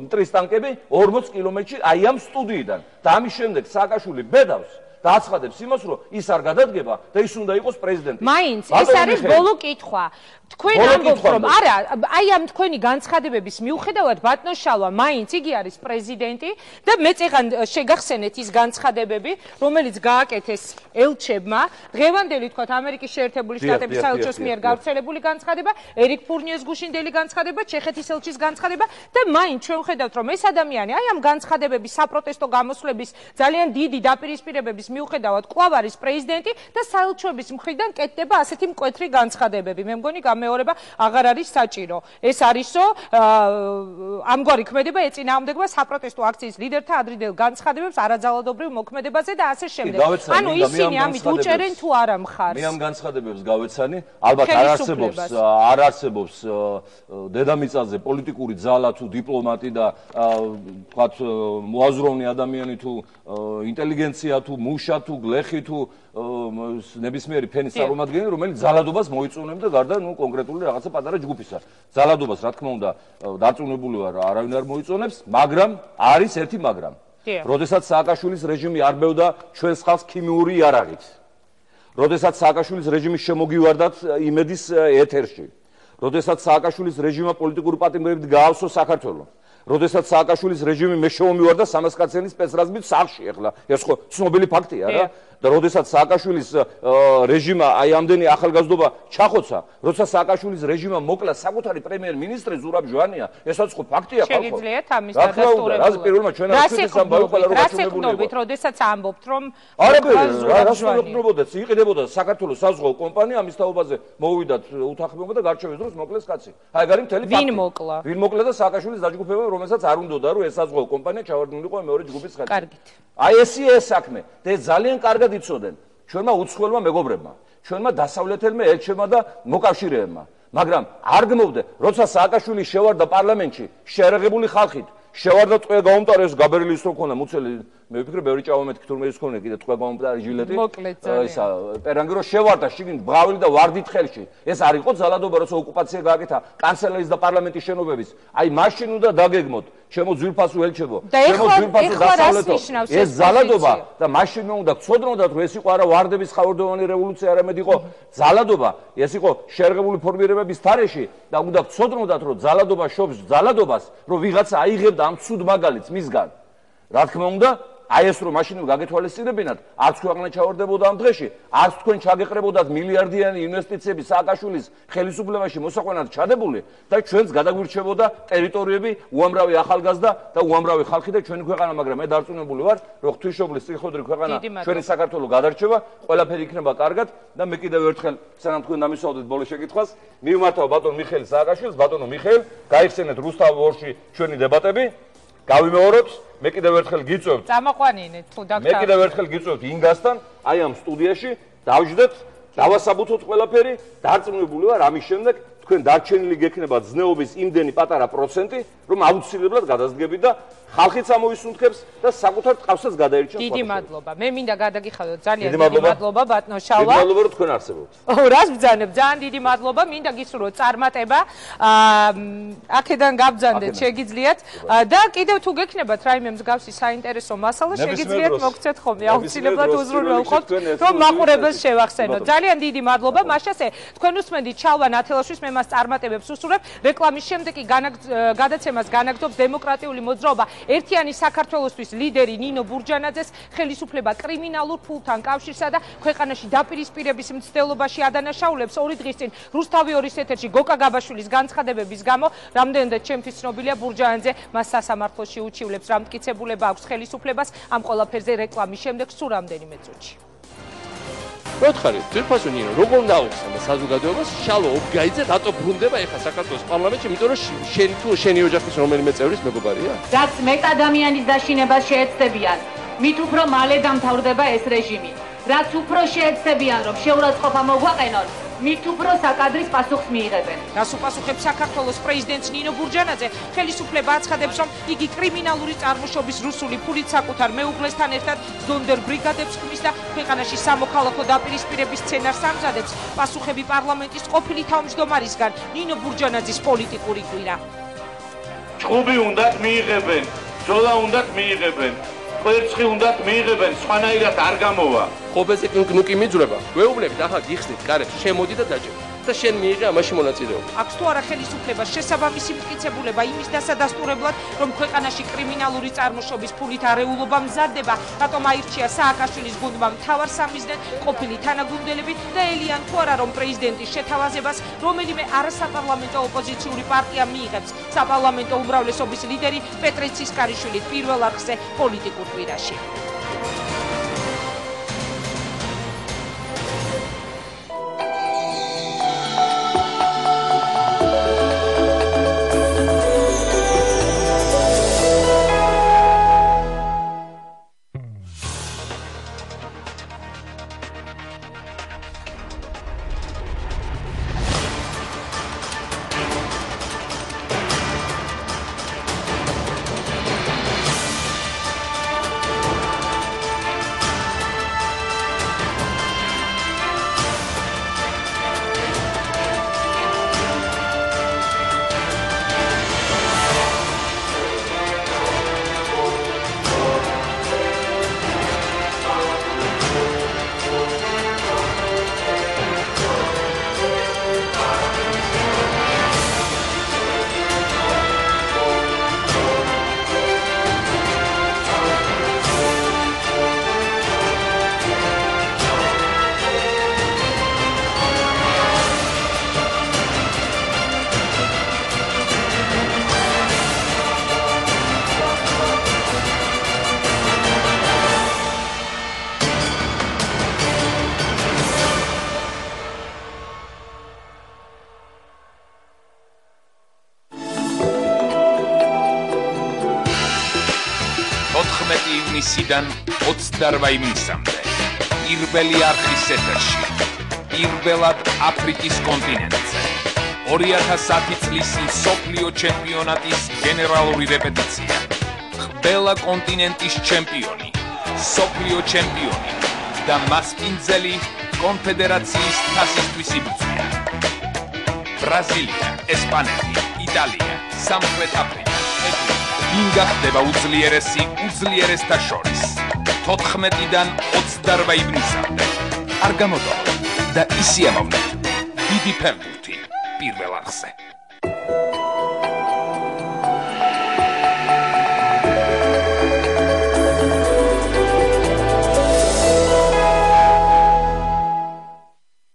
მტრის ტანკები 40 კილომეტრში აი ამ სტუდიიდან და ამის შემდეგ სააკაშვილი ბედავს და აცხადებს იმას, რომ ის არ გადადგება და ის უნდა იყოს პრეზიდენტი. მაინც ეს არის ბოლო კითხვა. თქვენ ამბობთ რომ არა, აი ამ თქვენი განცხადებების მიუხედავად ბატონშალვა მაინც იგი არის პრეზიდენტი და მე წეგან შეგახსენეთ ის განცხადებები, რომელიც გააკეთეს ელჩებმა, დღევანდელი თქვათ ამერიკის შეერთებული შტატების საელჩოს მიერ გავრცელებული განცხადება, ერიკ ფურნიეს გუშინდელი განცხადება, ჩეხეთის ელჩის განცხადება და მაინც ჩვენ ვხედავთ რომ ეს ადამიანი აი ამ განცხადებების საპროტესტო გამოსვლების ძალიან დიდი დაპირისპირებების მიუხედავად კვლავ არის პრეზიდენტი და საელჩოების მხრიდან კეთდება ასეთი მკვეთრი განცხადებები. მე მგონი გამეორება აღარ არის საჭირო. ეს არისო ამგვარი ქმედება ეწინააღმდეგება საპროტესტო აქციის ლიდერთა ადრინდელ განცხადებებს არაძალადობრივ მოქმედებაზე და ასე შემდეგ. ანუ ისინი ამით უჭერენ თუ არა მხარს. მე ამ განცხადებებს გავეცანი, ალბათ არ არსებობს დედამიწაზე პოლიტიკური ძალა თუ დიპლომატი და თქვათ მოაზროვნე ადამიანი თუ ინტელიგენცია თუ მუშა თუ გლეხი თუ ნებისმიერი ფენის წარმომადგენელი, რომელიც ძალადობას მოიწონებდა გარდა კონკრეტული რაღაცა პატარა ჯგუფისა. ძალადობას, რა თქმა უნდა, დარწმუნებული ვარ, არავინ არ მოიწონებს, მაგრამ არის ერთი მაგრამ. როდესაც სააკაშვილის რეჟიმი არბევდა ჩვენს ხალხს ქიმიური იარაღით. როდესაც სააკაშვილის რეჟიმი შემოგივარდათ იმედის ეთერში. როდესაც სააკაშვილის რეჟიმმა პოლიტიკური პატიმრებით გაავსო საქართველო. როდესაც სააკაშვილის რეჟიმი მე შემომივარდა სამასკაცენის სპეცრაზმით სახლში, ეხლა ეს ხო ცნობილი ფაქტია რა. და როდესაც სააკაშვილის რეჟიმმა აი ამდენი ახალგაზრდობა ჩახოცა, როცა სააკაშვილის რეჟიმმა მოკლა საკუთარი პრემიერ-მინისტრი ზურაბ ჟვანია, ესაც ხო ფაქტია ხალხო. შეგიძლიათ ამის დადასტურებული. რა პირველმა ჩვენ არ ვხვდით ამბავი ყველა რო გაჩვენებული. როდესაც ამბობთ რომ რას იყიდებოდა საქართველოს საზღვაო კომპანია ამის თაობაზე მოვიდათ უთანხმოება და გარჩევის დროს მოკლეს კაცი. აი ეგ არის მთელი ფაქტი. ვინ მოკლა და სააკაშვილის დაჯგუფება, რომელსაც არ უნდოდა რომ ეს საზღვაო კომპანია ჩავარდნილიყო მეორე ჯგუფის ხელში. აი ესია ეს საქმე და ძალიან კარგად იცოდნენ ჩვენმა უცხოელმა მეგობრებმა, ჩვენმა დასავლეთელმა ელჩებმა და მოკავშირეებმა, მაგრამ არ გმოვდე, როცა სააკაშვილი შევარდა პარლამენტში შეერაღებული ხალხით, შევარდა ტყვე გაუმტარეს გაბერილის რო ქონა მუცელი, მე ვფიქრე ბევრი ჭავამეთქი თურმე ის ქონა კიდე ტყვე გაუმტარი ჟილეტი. ისა პერანგი რო შევარდა შიგნით ბღავილი და ვარდით ხელში. ეს არ იყო ძალადობა, როცა ოკუპაცია გააკეთა კანცელერის და პარლამენტის შენობების. აი მაშინ უნდა დაგეგმოთ ჩემო ძვირფასო ელჩებო, ჩემო ძვირფასო დასავლეთო. ეს ძალადობა და მაშინ უნდა გწოდნოდათ რომ ეს იყო არა ვარდების ხაურდოვანი რევოლუცია, არამედ იყო ძალადობა, ეს იყო შეერღებული ფორმირებების თარეში და უნდა გწოდნოდათ რომ ძალადობა შობს ძალადობას, რომ ვიღაცა აიღებდა ამ ცუდ მაგალითს მისგან. რა თქმა უნდა, აი ეს რომ მაშინ გაგეთვალისწინებინათ, არც ქვეყანა ჩავარდებოდა ამ დღეში, არც თქვენ ჩაგეყრებოდათ მილიარდიანი ინვესტიციები სააკაშვილის ხელისუფლებაში მოსაყვანად ჩადებული და ჩვენს გადაგვირჩებოდა ტერიტორიები, უამრავი ახალგაზრდა და უამრავი ხალხი და ჩვენი ქვეყანა, მაგრამ მე დარწმუნებული ვარ, რომ ღვთისმშობლის წილხოდრი ქვეყანა ჩვენი საქართველო გადარჩება, ყველაფერი იქნება კარგად და მე კიდევ ერთხელ, სანამ თქვენ დამისვავდეთ ბოლო შეკითხვას, მივმართავ ბატონ მიხეილ სააკაშვილს, ბატონო მიხეილ, გაიხსენეთ რუსთავ ორში ჩვენი დებატები. გავიმეორებთ, მე კიდევ ერთხელ გიწევთ. წამოყვანინეთ თუ დაქთა. მე კიდევ ერთხელ გიწევთ ინგასთან, აი ამ სტუდიაში დავждეთ, დავასაბუთოთ ყველაფერი, დარწმუნებული ვარ ამის შემდეგ თქვენ დარჩენილი გექნება ზნეობის იმდენი პატარა პროცენტი, რომ აუცილებლად გადასდგებით და ხალხიც ამოისუნთქებს და საკუთარ ტყავსაც გადაერჩევს. დიდი მადლობა. მე მინდა გადაგიხადოთ ძალიან დიდი მადლობა ბატონო შალვა. დიდი მადლობა რომ თქვენ არსებობთ. რას ბძანებ? ძალიან დიდი მადლობა. მინდა გისურვოთ წარმატება. აქედან გაბძანდეთ შეგიძლიათ და კიდევ თუ გექნებათ რაიმე მსგავსი საინტერესო მასალა შეგიძლიათ მოგცეთ ხოლმე. აუცილებლად უზრუნველყოფთ რომ მაყურებელს შევახსენოთ. ძალიან დიდი მადლობა. მაშასე თქვენ უსმენთ შალვა ნათელაშვილს, მე მას წარმატებებს უსურვებ. რეკლამის შემდეგ კი გადაცემას განაგრძობს დემოკრატიული მოძრაობა ერთიანი საქართველოსთვის ლიდერი ნინო ბურჯანაძეს ხელისუფლება კრიმინალურ ფულთან კავშირსა და ქვეყანაში დაპირისპირების მცდელობაში ადანაშაულებს 2 დღის წინ რუსთავი 2-ის ეთერში გოკა გაბაშვილის განცხადებების გამო რამდენადაც ჩემთვის ცნობილია ბურჯანაძე მას სასამართლოში უჩივლებს რა მტკიცებულება აქვს ხელისუფლებას ამ ყველაფერზე რეკლამის შემდეგ სულ რამდენიმე წუთში. მოთხარით, თვითფასო ნინო, როგორ დაუხსნა საზოგადოებას შალვა ობგაიძე რატო ბრუნდება ეხა საქართველოს პარლამენტში, იმიტომ რომ შენი თუ შენი ოჯახის რომელიმე წევრის მეგობარია? რაც მეტ ადამიანის დაშინებას შეეცდებიან, მით უფრო მალე დამთავრდება ეს რეჟიმი. რაც უფრო შეეცდებიან, რომ შეურაცხყოფა მოგვაყენონ, მით უფრო საკადრის პასუხს მიიღებენ. რას უპასუხებს საქართველოს პრეზიდენტს ნინო ბურჯანაძე? ხელისუფლება აცხადებს, რომ იგი კრიმინალური წარმოშობის რუსული ფულით საკუთარ მეუღლესთან ერთად ზონდერ ბრიგადებს ხმის და ქვეყანაში სამოქალაქო დაპირისპირების სცენარს ამზადებს. პასუხები პარლამენტის ყოფილი თავმჯდომარისგან ნინო ბურჯანაძის პოლიტიკური კვირა. ჭუბი უნდათ მიიღებენ, ბრძოლა უნდათ მიიღებენ, კვერცხი უნდათ მიიღებენ, სხვანაირად არ გამოვა. ხობეზე ნუკი მიძრება, გვეუბნებით ახლა გიხსნით გარეთ, შემოდი და დაჭერ. და შენ მიიღე ამაში მონაწილეობა. აქვს თუ არა ხელისუფლებას შესაბამისი მტკიცებულება იმის დასადასტურებლად, რომ ქვეყანაში კრიმინალური წარმოშობის ფულით არეულობა მზადდება, რატომ აირჩია სააკაშვილის გუნდმა მთავარ სამიზნედ ყოფილი თანაგუნდელები და ელიან თუ არა რომ პრეზიდენტის შეთავაზებას რომელიმე არასაპარლამენტო ოპოზიციური პარტია მიიღებს საპარლამენტო უმრავლესობის ლიდერი პეტრე ცისკარიშვილი პირველ არხზე პოლიტიკურ კვირაში. ივნისიდან 28 ივნისამდე პირველი არხის ეთერში პირველად აფრიკის კონტინენტზე 2010 წლის მსოფლიო ჩემპიონატის გენერალური რეპეტიცია ყველა კონტინენტის ჩემპიონი მსოფლიო ჩემპიონი და მასპინძელი კონფედერაციის თასისთვის იბრძვია ბრაზილია, ესპანეთი, იტალია, სამხრეთ აფრიკა ვინ გახდება უძლიერესთა შორის 14-დან 28 ივნისამდე არ გამოდავალთ და ისიამოვნეთ დიდი ფეხბურთი პირველ არხზე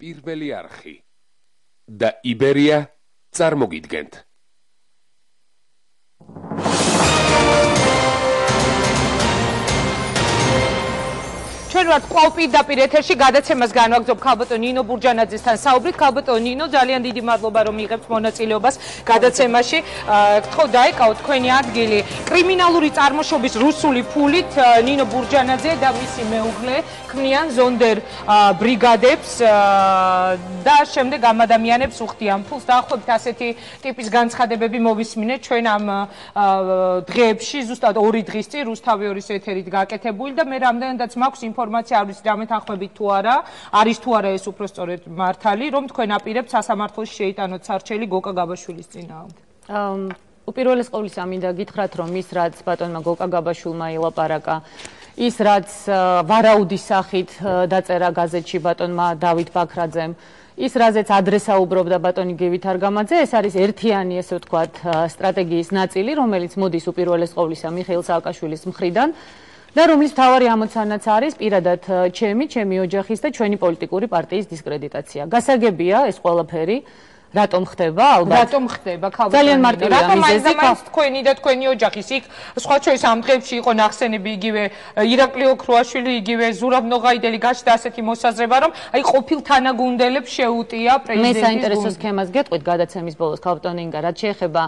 პირველი არხი და იბერია წარმოგიდგენთ ჩვენ ჩვენ ვართ კვლავ პირდაპირ ეთერში გადაცემას განვაგრძობ ქალბატონ ნინო ბურჯანაძესთან საუბრით. ქალბატონ ნინო, ძალიან დიდი მადლობა რომ იღებთ მონაწილეობას გადაცემაში. გთხოვ დაეკავოთ თქვენი ადგილი. კრიმინალური წარმოშობის რუსული ფულით ნინო ბურჯანაძე და მისი მეუღლე ქმნიან ზონდერ ბრიგადებს და შემდეგ ამ ადამიანებს უხდიან ფულს. დაახლოებით ასეთი ტიპის განცხადებები მოვისმინეთ ჩვენ ამ დღეებში, ზუსტად 2 დღის წინ რუსთავი 2-ის ეთერით გაკეთებული და მე რამდენადაც მაქვს ინფორმაცია, არ ვიცი დამეთანხმებით თუ არა, არის თუ არა ეს უпростоრედ მართალი, რომ თქვენ აპირებთ სასამართლოში შეიტანოთ სარჩელი გოკა გაბაშვილის წინააღმდეგ. უპირველეს ყოვლისა მინდა გითხრათ, რომ ის რაც ბატონმა გოკა გაბაშვილმა ილაპარაკა, ის რაც ვარაუდის სახით დაწერა გაზეთში ბატონმა დავით ბაქრაძემ, ის რაზეც ადრესაუბრობდა ბატონი გივით არგამაძე, ეს არის ერთიანი, ესე ვთქვათ, სტრატეგიის ნაწილი, რომელიც მოდის უპირველეს ყოვლისა მიხეილ სააკაშვილის მხრიდან და რომლის მთავარი ამოცანაც არის პირადად ჩემი ოჯახის და ჩვენი პოლიტიკური პარტიის დისკრედიტაცია. გასაგებია ეს ყველაფერი რატომ ხდება? ალბათ რატომ ხდება? ძალიან მარტივია მიზეზი. რატომ თქვენი და თქვენი ოჯახის იქ სხვა შორის ამ დღეებში იყო ნახსენები იგივე ირაკლი ოქროაშვილი, იგივე ზურაბ ნოღაიდელი გაჩნდა ასეთი მოსაზრება, რომ აი ყოფილ თანაგუნდელებს შეუტია პრეზიდენტის. მე საინტერესო სქემას გეტყვით გადაცემის ბოლოს ქალბატონ ინგა, რაც შეეხება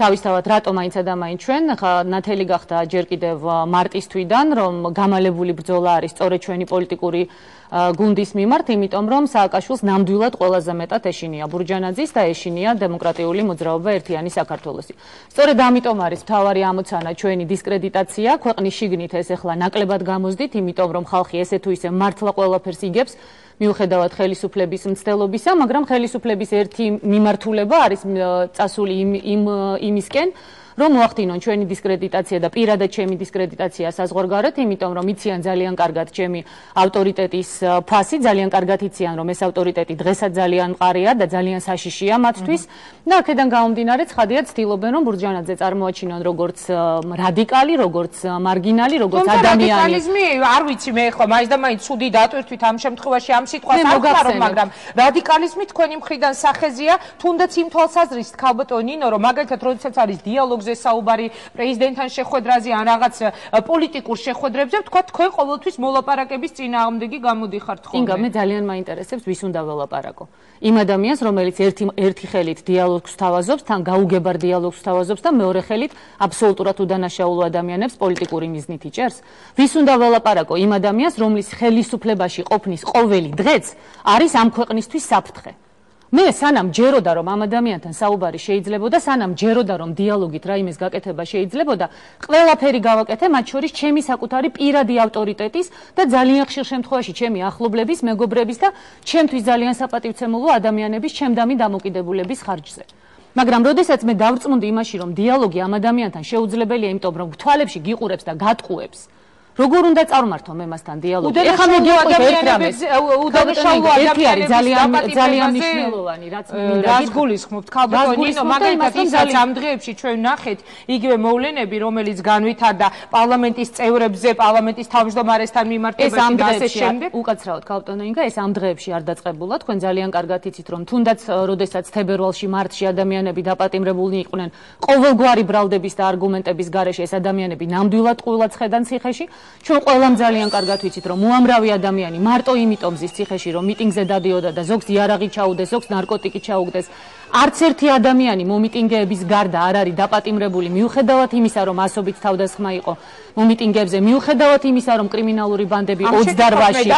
თავისთავად რატომ აინც ადამიანი ჩვენ ნათელი გახდა ჯერ კიდევ მარტის თვიდან, რომ გამალებული ბრძოლა არის სწორედ ჩვენი პოლიტიკური გუნდის მიმართ, იმიტომ რომ სააკაშვილს ნამდვილად ყველაზე მეტად ეშინია ბურჯანაძის და ეშინია დემოკრატიული მოძრაობა ერთიანი საქართველოსი. სწორედ ამიტომ არის მთავარი ამოცანა ჩვენი დისკრედიტაცია, ქვეყნის შიგნით ეს ახლა ნაკლებად გამოზდით, იმიტომ რომ ხალხი ესე თუ ისე მართლა ყველაფერს იგებს, მიუხედავად ხელისუფლების მცდელობისა, მაგრამ ხელისუფლების ერთი მიმართულება არის წასული იმისკენ, რომ მოახდინონ ჩვენი დისკრედიტაცია და პირადად ჩემი დისკრედიტაცია საზღვარგარეთ, იმიტომ რომ იციან ძალიან კარგად ჩემი ავტორიტეტის ფასი, ძალიან კარგად იციან, რომ ეს ავტორიტეტი დღესაც ძალიან მყარია და ძალიან საშიშია მათთვის და აქედან გამომდინარე ცხადია ცდილობენ, რომ ბურჯანაძე წარმოაჩინონ როგორც რადიკალი, როგორც მარგინალი, როგორც ადამიანი. რადიკალიზმი, არ ვიცი მე ხო, მაინც და მაინც ცუდი დატვირთვით ამ შემთხვევაში ამ სიტყვას არ ვხარო, მაგრამ რადიკალიზმი თქვენი მხრიდან სახეზია, თუნდაც იმ თვალსაზრისით ქალბატონ ნინო, რომ მაგალითად როდესაც არის დიალოგზე საუბარი პრეზიდენტთან შეხვედრაზე ან რაღაც პოლიტიკურ შეხვედრებზე, თქვა თქვენ ყოველთვის მოლაპარაკების წინააღმდეგი გამოდიხართ ხოლმე. ინგა, მე ძალიან მაინტერესებს ვის უნდა ველაპარაკო. იმ ადამიანს, რომელიც ერთი ხელით დიალოგს თავაზობს, თან გაუგებარ დიალოგს თავაზობს და მეორე ხელით აბსოლუტურად უდანაშაულო ადამიანებს პოლიტიკური მიზნით იჭერს. ვის უნდა ველაპარაკო? იმ ადამიანს, რომლის ხელისუფლებაში ყოფნის ყოველი დღეც არის ამ ქვეყნისთვის საფრთხე. მე სანამ ჯეროდა რომ ამ ადამიანთან საუბარი შეიძლებოდა, სანამ ჯეროდა რომ დიალოგით რაიმეს გაკეთება შეიძლებოდა, ყველაფერი გავაკეთე, მათ შორის ჩემი საკუთარი პირადი ავტორიტეტის და ძალიან ხშირ შემთხვევაში ჩემი ახლობლების, მეგობრების და ჩემთვის ძალიან საპატივცემულო ადამიანების ჩემდამი დამოკიდებულების ხარჯზე. მაგრამ როდესაც მე დავწმუნდი იმაში, რომ დიალოგი ამ ადამიანთან შეუძლებელია, იმიტომ რომ თვალებში გიყურებს და გატყუებს, როგორ უნდა წარმართო მე მასთან დიალოგი? ეხლა მე უდანაშაულო ადამიანების ძალიან მნიშვნელოვანი, რაც მინდა რას გულისხმობთ ქალბატონ ნინო, მაგალითად ისაც ამ დღეებში ჩვენ ვნახეთ იგივე მოვლენები, რომელიც განვითარდა პარლამენტის წევრებზე, პარლამენტის თავმჯდომარესთან მიმართებაში და ასე შემდეგ. უკაცრავად ქალბატონ ინგა, ეს ამ დღეებში არ დაწყებულა, თქვენ ძალიან კარგად იცით, რომ თუნდაც როდესაც თებერვალში, მარტში ადამიანები დაპატიმრებულნი იყვნენ ყოველგვარი ბრალდების და არგუმენტების გარეშე, ეს ადამიანები ნამდვილად ყვილად ხედან ციხეში. ჩვენ ყველამ ძალიან კარგად ვიცით, რომ უამრავი ადამიანი მარტო იმიტომ ზის ციხეში, რომ მიტინგზე დადიოდა და ზოგს იარაღი ჩაუდეს, ზოგს ნარკოტიკი ჩაუგდეს. არც ერთი ადამიანი მომიტინგეების გარდა არ არის დაპატიმრებული, მიუხედავად იმისა, რომ ასობით თავდასხმა იყო მომიტინგებზე, მიუხედავად იმისა, რომ კრიმინალური ბანდები 28-ში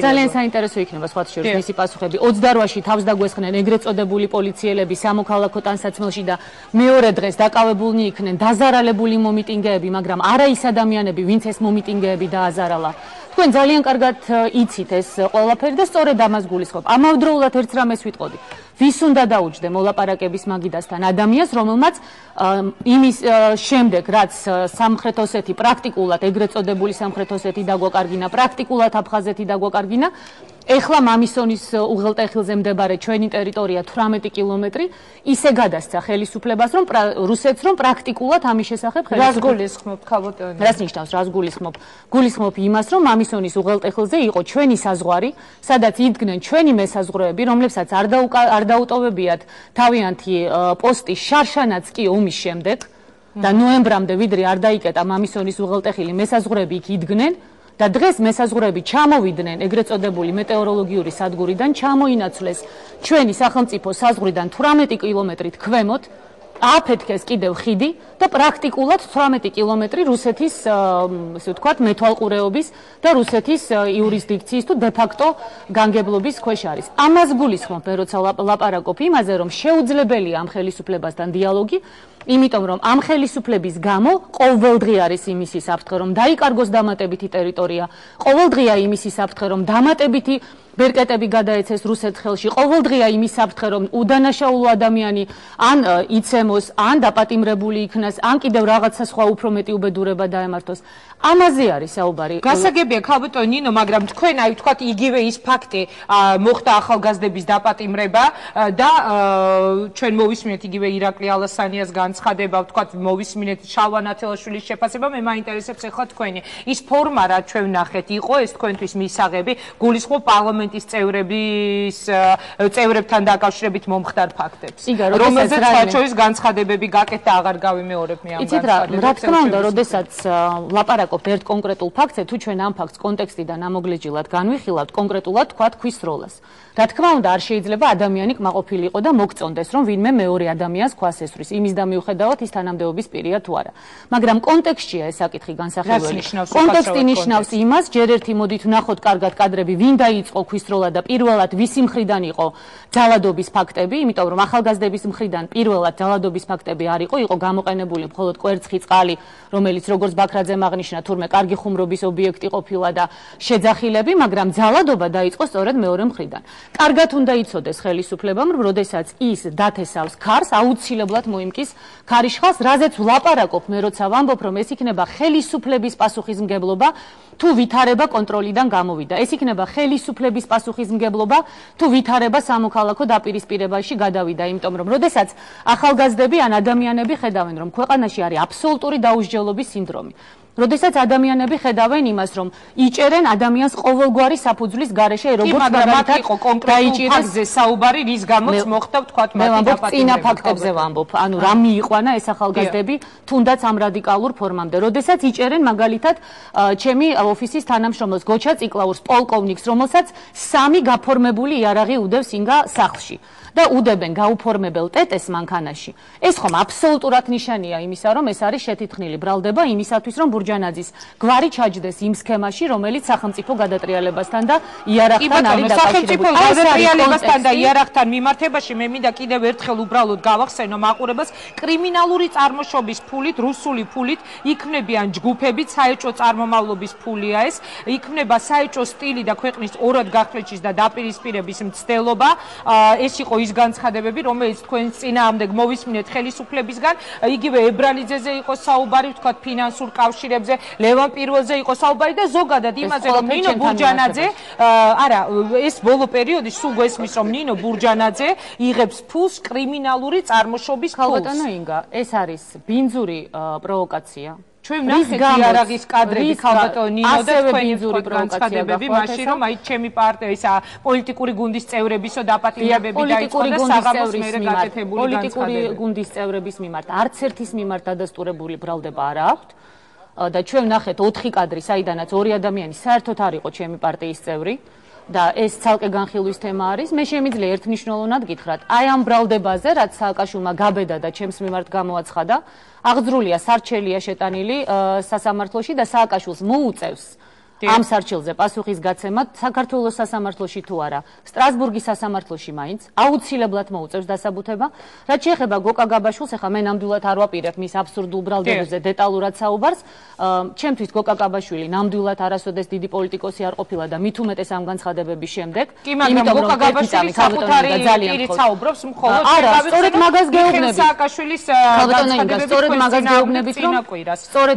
ძალიან საინტერესო იქნება სხვათა შორის მისი პასუხები. 28-ში თავს დაგვესხნენ ეგრეთ წოდებული პოლიციელები სამოქალაქო ტანსაცმელში და მეორე დღეს დაკავებულნი იქნენ დაზარალებული მომიტინგეები, მაგრამ არა ის ადამიანები, ვინც ეს მომიტინგეები დააზარალა. თქვენ ძალიან კარგად იცით ეს ყველაფერი და სწორედ ამას გულისხმობ. ამავდროულად ერთ რამეს ვიტყოდი. ვის უნდა დაუჯდე მოლაპარაკების მაგიდასთან ადამიანს, რომელმაც იმის შემდეგ, რაც სამხრეთ ოსეთი პრაქტიკულად ეგრეთ წოდებული სამხრეთ ოსეთი დაგვაკარგინა, პრაქტიკულად აფხაზეთი დაგვაკარგინა, ეხლა მამისონის უღელტეხილზე მდებარე ჩვენი ტერიტორია 18 კილომეტრი, ისე გადასცა ხელისუფლებას, რომ რუსეთს რომ პრაქტიკულად ამის შესახებ რას გულისხმობთ ქალბატონო? რას ნიშნავს, რას გულისხმობ? გულისხმობ იმას, რომ მამისონის უღელტეხილზე იყო ჩვენი საზღვარი, სადაც იდგნენ ჩვენი მესაზღვრეები, რომლებსაც არ დაუტოვებიათ თავიანთი პოსტი შარშანაც კი ომის შემდეგ. და ნოემბრამდე ვიდრე არ დაიკეტა მამისონის უღელტეხილი მესაზღვრეები იქ იდგნენ და დღეს მესაზღვრეები ჩამოვიდნენ ეგრეთ წოდებული მეტეოროლოგიური სადგურიდან, ჩამოინაცვლეს ჩვენი სახელმწიფო საზღვრიდან 18 კილომეტრით ქვემოთ, აფეთქეს კიდევ ხიდი და პრაქტიკულად 18 კილომეტრი რუსეთის, ესე ვთქვათ, მეთვალყურეობის და რუსეთის იურისდიქციის თუ დე-ფაქტო განგებლობის ქვეშ არის. ამას გულისხმობ, როცა ლაპარაკობ იმაზე, რომ შეუძლებელია ამ ხელისუფლებასთან დიალოგი, იმიტომ რომ ამ ხელისუფლების გამო ყოველდღე არის იმისი საფრთხე, რომ დაიკარგოს დამატებითი ტერიტორია, ყოველდღეა იმისი საფრთხე, რომ დამატებითი ბერკეტები გადაეცეს რუსეთ ხელში, ყოველდღეა იმის საფრთხე, რომ უდანაშაულო ადამიანი ან იცემოს, ან დაპატიმრებული იქნას, ან კიდევ რაღაცა სხვა უფრო მეტი უბედურება დაემართოს. ამაზე არის საუბარი. გასაგებია ქალბატონო ნინო, მაგრამ თქვენ აი ვთქვათ იგივე ის ფაქტი მოხდა ახალგაზრდების დაპატიმრება და ჩვენ მოვისმინეთ იგივე ირაკლი ალასანიას განცხადება, ვთქვათ მოვისმინეთ შალვა ნათელაშვილის შეფასება, მე მაინტერესებს ახლა თქვენი ის ფორმა რა ჩვენ ვნახეთ იყო ეს თქვენთვის მისაღები, გულისხმობ პარლამენტის წევრებთან დაკავშირებით მომხდარ ფაქტებს, რომელზეც საჩოვის განცხადებები გაკეთდა და აღარ გავიმეორებ მე ამ განცხადებებს. რა თქმა უნდა, როდესაც ლაპარაკობთ ერთ კონკრეტულ ფაქტზე, თუ ჩვენ ამ ფაქტს კონტექსტიდან ამოგლეჯილად განვიხილავთ, კონკრეტულად თქვათ ქვის როლას. რა თქმა უნდა, არ შეიძლება ადამიანი კმაყოფილი იყო და მოგწონდეს, რომ ვინმე მეორე ადამიანს ქვას ესვრის, იმის და მიუხედავად ის თანამდებობის პირია თუ არა. მაგრამ კონტექსტია ეს საკითხი განსახილველი. კონტექსტი ნიშნავს იმას, ჯერ ერთი მოდით ვნახოთ კარგად კადრები, ვინ დაიწყო ქვის როლა და პირველად ვისი მხრიდან იყო ძალადობის ფაქტები, იმიტომ რომ ახალგაზრდების მხრიდან პირველად ძალადობის ფაქტები არ იყო, იყო გამოყენებული მხოლოდ კვერცხი, წყალი, რომელიც როგორც ბაქრაძემ აღნიშნა, თურმე კარგი ხუმრობის ობიექტი ყოფილა და შეძახილები, მაგრამ ძალადობა დაიწყო სწორედ მეორე მხრიდან. კარგად უნდა იცოდეს ხელისუფლებამ, რომ როდესაც ის დათესავს ქარს, აუცილებლად მოიმკის ქარიშხალს, რაზეც ვლაპარაკობ მე როცა ვამბობ, რომ ეს იქნება ხელისუფლების პასუხისმგებლობა, თუ ვითარება კონტროლიდან გამოვიდა. ეს იქნება ხელისუფლების პასუხისმგებლობა, თუ ვითარება სამოქალაქო დაპირისპირებაში გადავიდა, იმიტომ რომ როდესაც ახალგაზრდები ან ადამიანები ხედავენ, რომ ქვეყანაში არის აბსოლუტური დაუსჯელობის სინდრომი, როდესაც ადამიანები ხედავენ იმას, რომ იჭერენ ადამიანს ყოველგვარი საფუძვლის გარეშე, როგორც მაგალითად დაიჭირეს საუბარი, რის გამოც მოხდა ვთქვათ მათი დაპატიმრება. წინა ფაქტებზე ვამბობ, ანუ რა მიიყვანა ეს ახალგაზრდები, თუნდაც ამ რადიკალურ ფორმამდე. როდესაც იჭერენ მაგალითად ჩემი ოფისის თანამშრომელს გოჩა ციკლაურს, პოლკოვნიკს, რომელსაც 3 გაფორმებული იარაღი უდევს ინგა სახლში. და უდებენ გაუფორმებელ ტეტეს მანქანაში. ეს ხომ აბსოლუტურად ნიშანია იმისა, რომ ეს არის შეთითხნილი ბრალდება იმისათვის, რომ ბურჯანაძის გვარი ჩაჯდეს იმ სქემაში, რომელიც სახელმწიფო გადატრიალებასთან და იარაღთან არის დაკავშირებული. სახელმწიფო გადატრიალებასთან და იარაღთან მიმართებაში მე მინდა კიდევ ერთხელ უბრალოდ გავახსენო მაყურებელს, კრიმინალური წარმოშობის ფულით, რუსული ფულით იქმნებიან ჯგუფებით, საეჭვო წარმომავლობის ფულია ეს, იქმნება საეჭვო სტილი და ქვეყნის ორად გახვრეჭის და დაპირისპირების მცდელობა. ეს იყო ის განცხადებები, რომელიც თქვენ წინააღმდეგ მოვისმინეთ ხელისუფლებისგან, იგივე ებრალიძეზე იყო საუბარი, ვთქვათ ფინანსურ კავშირებზე, ლევან პირველზე იყო საუბარი და ზოგადად იმაზე, რომ ნინო ბურჯანაძე, არა, ეს ბოლო პერიოდი სულ გვესმის, რომ ნინო ბურჯანაძე იღებს ფულს კრიმინალური წარმოშობის ფულს. ქალბატონო ინგა, ეს არის ბინძური პროვოკაცია. ჩვენ ვნახეთ იარაღის კადრები ქალბატონო ნინო და თქვენი განცხადებები მაშინ რომ აი ჩემი პარტია ისა პოლიტიკური გუნდის წევრებისო დაპატიმრებები დაიწყო და საღამოს მერე გაკეთებული განცხადებები. პოლიტიკური გუნდის წევრების მიმართ არც ერთის მიმართ დადასტურებული ბრალდება არ აქვთ და ჩვენ ვნახეთ 4 კადრი, საიდანაც 2 ადამიანი საერთოდ არ იყო ჩემი პარტიის წევრი. და ეს ცალკე განხილვის თემა არის. მე შემიძლია ერთმნიშვნელოვნად გითხრათ, აი ამ ბრალდებაზე, რაც სააკაშვილმა გაბედა და ჩემს მიმართ გამოაცხადა, აღძრულია სარჩელია შეტანილი სასამართლოში და სააკაშვილს მოუწევს ამ სარჩელზე პასუხის გაცემა საქართველოს სასამართლოში თუ არა, სტრასბურგის სასამართლოში მაინც აუცილებლად მოუწევს დასაბუთება. რაც შეეხება გოკა გაბაშვილს, ახლა მე ნამდვილად არ ვაპირებ მის აბსურდულ ბრალდებებზე დეტალურად საუბარს. ჩემთვის გოკა გაბაშვილი ნამდვილად არასოდეს დიდი პოლიტიკოსი არ ყოფილა და მით უმეტეს ამ განცხადებების შემდეგ. კი, მაგრამ გოკა გაბაშვილი საკუთარი პირით საუბრობს მხოლოდ სწორედ მაგას გეუბნებით. სააკაშვილის განცხადებები სწორედ მაგას გეუბნებით, რომ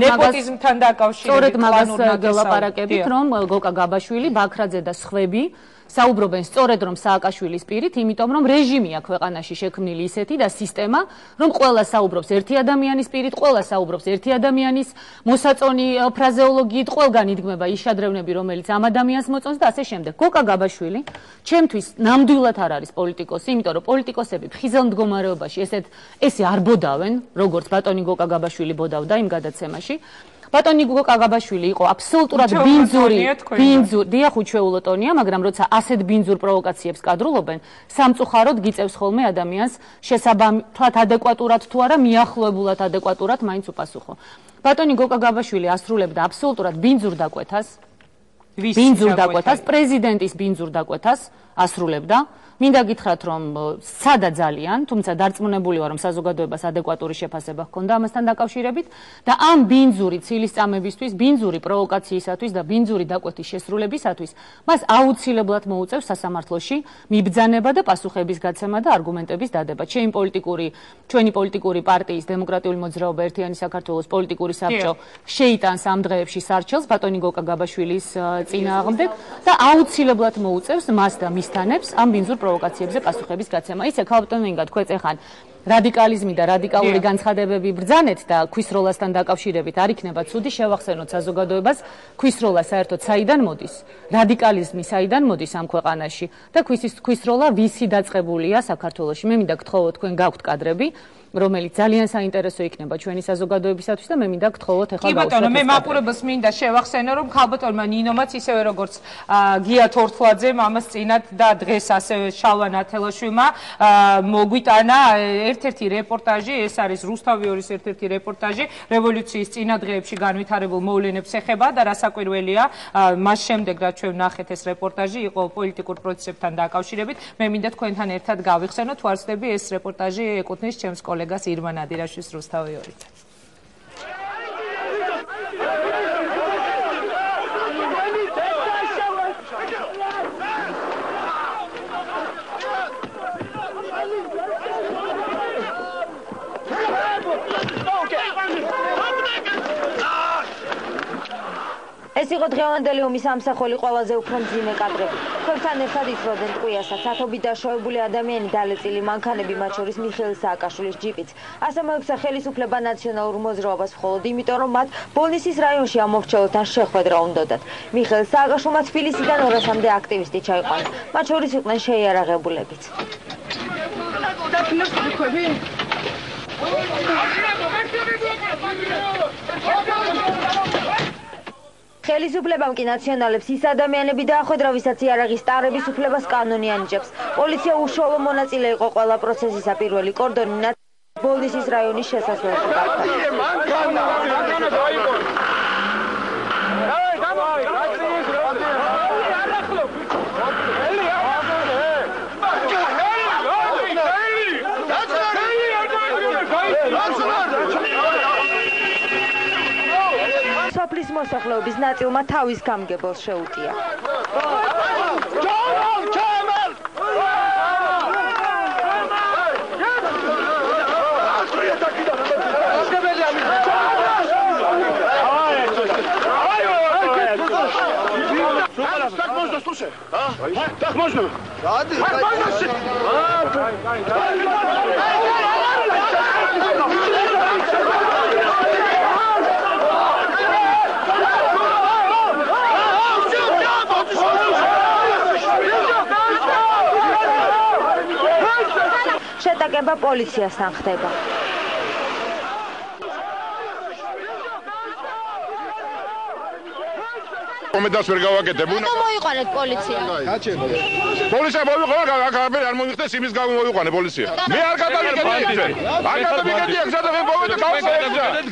ნეპოტიზმთან დაკავშირებით სწორედ მაგას გელაპარაკებით, რომ გოკა გაბაშვილი, ბაქრაძე და სხვები საუბრობენ სწორედ რომ სააკაშვილის პირით, იმიტომ რომ რეჟიმია ქვეყანაში შექმნილი ისეთი და სისტემა, რომ ყველა საუბრობს ერთი ადამიანის პირით, ყველა საუბრობს ერთი ადამიანის მოსაწონი ფრაზეოლოგიით, ყველგან იდგმება ის შადრევნები, რომელიც ამ ადამიანს მოწონს და ასე შემდეგ. გოკა გაბაშვილი ჩემთვის ნამდვილად არ არის პოლიტიკოსი, იმიტომ რომ პოლიტიკოსები ფხიზელ მდგომარეობაში ესე არ ბოდავენ, როგორც ბატონი გოკა გაბაშვილი ბოდავდა იმ გადაცემაში. ბატონი გოგა გაბაშვილი იყო აბსოლუტურად ბინძური, დიახ, უჩვეულო ტონია, მაგრამ როცა ასეთ ბინძურ პროვოკაციებს კადრულობენ, სამწუხაროდ გიწევს ხოლმე ადამიანს შესაბამისად ადეკვატურად თუ არა, მიახლოებულად ადეკვატურად მაინც უპასუხო. ბატონი გოგა გაბაშვილი ასრულებდა აბსოლუტურად ბინძურ დაკვეთას, პრეზიდენტის ბინძურ დაკვეთას ასრულებდა. მინდა გითხრათ, რომ სადა ძალიან, თუმცა დარწმუნებული ვარ, რომ საზოგადოებას ადეკვატური შეფასება ჰქონდა ამასთან დაკავშირებით და ამ ბინძური ცილისწამებისთვის, ბინძური პროვოკაციისათვის და ბინძური დაკვეთის შესრულებისათვის მას აუცილებლად მოუწევს სასამართლოში მიბრძანება და პასუხების გაცემა და არგუმენტების დადება. ჩვენი პოლიტიკური პარტიის დემოკრატიული მოძრაობა ერთიანი საქართველოს პოლიტიკური საბჭო შეიტანს ამ დღეებში სარჩელს ბატონი გოკა გაბაშვილის წინააღმდეგ და აუცილებლად მოუწევს მას და მისთანებს ამ ბინძურ პროვოკაციებზე პასუხების გაცემა. ისე ქალბატონინგა თქვენ ეხან რადიკალიზმი და რადიკალური განცხადებები ბრძანეთ და ქვისროლასთან დაკავშირებით არ იქნება ცუდი შევახსენოთ საზოგადოებას ქვისროლა საერთოდ საიდან მოდის, რადიკალიზმი საიდან მოდის ამ ქვეყანაში და ქვისროლა ვისი დაწყებულია საქართველოში. მე მინდა გთხოვოთ, თქვენ გაქვთ კადრები, რომელიც ძალიან საინტერესო იქნება ჩვენი საზოგადოებისათვის და მე მინდა გთხოვოთ ახლა გავუსვათ. კი ბატონო, მე მაყურებელს მინდა შევახსენო, რომ ქალბატონმა ნინომაც ისევე როგორც გია თორთლაძემ ამას წინათ და დღეს ასევე შალვა ნათელაშვილმა მოგვიტანა ერთ-ერთი რეპორტაჟი, ეს არის რუსთავიორის ერთ-ერთი რეპორტაჟი რევოლუციის წინადღეებში განვითარებულ მოვლენებს ეხება და რასაკვირველია, მას შემდეგ რაც ჩვენ ვნახეთ ეს რეპორტაჟი იყო პოლიტიკურ პროცესებთან დაკავშირებით, მე მინდა თქვენთან ერთად გავიხსენოთ, თუ არ ვცდები, ეს რეპორტაჟი ეკუთვნის ჩემს კოლეგას ირმა ნადირაშვილის რუსთავიორით. ეს იყო დღევანდელი ომის ამსახველი ყველაზე უფრო მძიმე კადრები. თქვენთან ერთად ისროდნენ ტყვიასაც, ათობით დაშავებული ადამიანი დალეწილი მანქანები, მათ შორის მიხეილ სააკაშვილის ჯიპიც. ასე მოექცა ხელისუფლება ნაციონალურ მოძრაობას მხოლოდ იმიტომ, რომ მათ ბოლნისის რაიონში ამორჩეულთან შეხვედრა უნდოდათ. მიხეილ სააკაშვილმა თბილისიდან 200-მდე აქტივისტი ჩაიყვანა. მათ შორის იყვნენ შეიარაღებულებიც. ხელისუფლებამ კი ნაციონალებს ის ადამიანები დაახვედრა, ვისაც იარაღის ტარების უფლებას კანონი ანიჭებს. პოლიცია უშუალო მონაწილე იყო ყველა პროცესისა, პირველი კორდონი ბოლნისის რაიონის შესასვლელში გახდა. სოფლის მოსახლეობის ნაწილმა თავის გამგებელს შეუტია. Так можно, слушай? Так можно? შეტაკება პოლიციასთან ხდება. კომენტარს ვერ გავაკეთებ. უნდა მოიყვანეთ პოლიცია. პოლიცია მოიყვანა, არ მოიხდეს იმის გამო მოიყვანე პოლიცია. მე არ გადავიკეთე. არ გადავიკეთე, გზადებ მოვიდე გავხსენე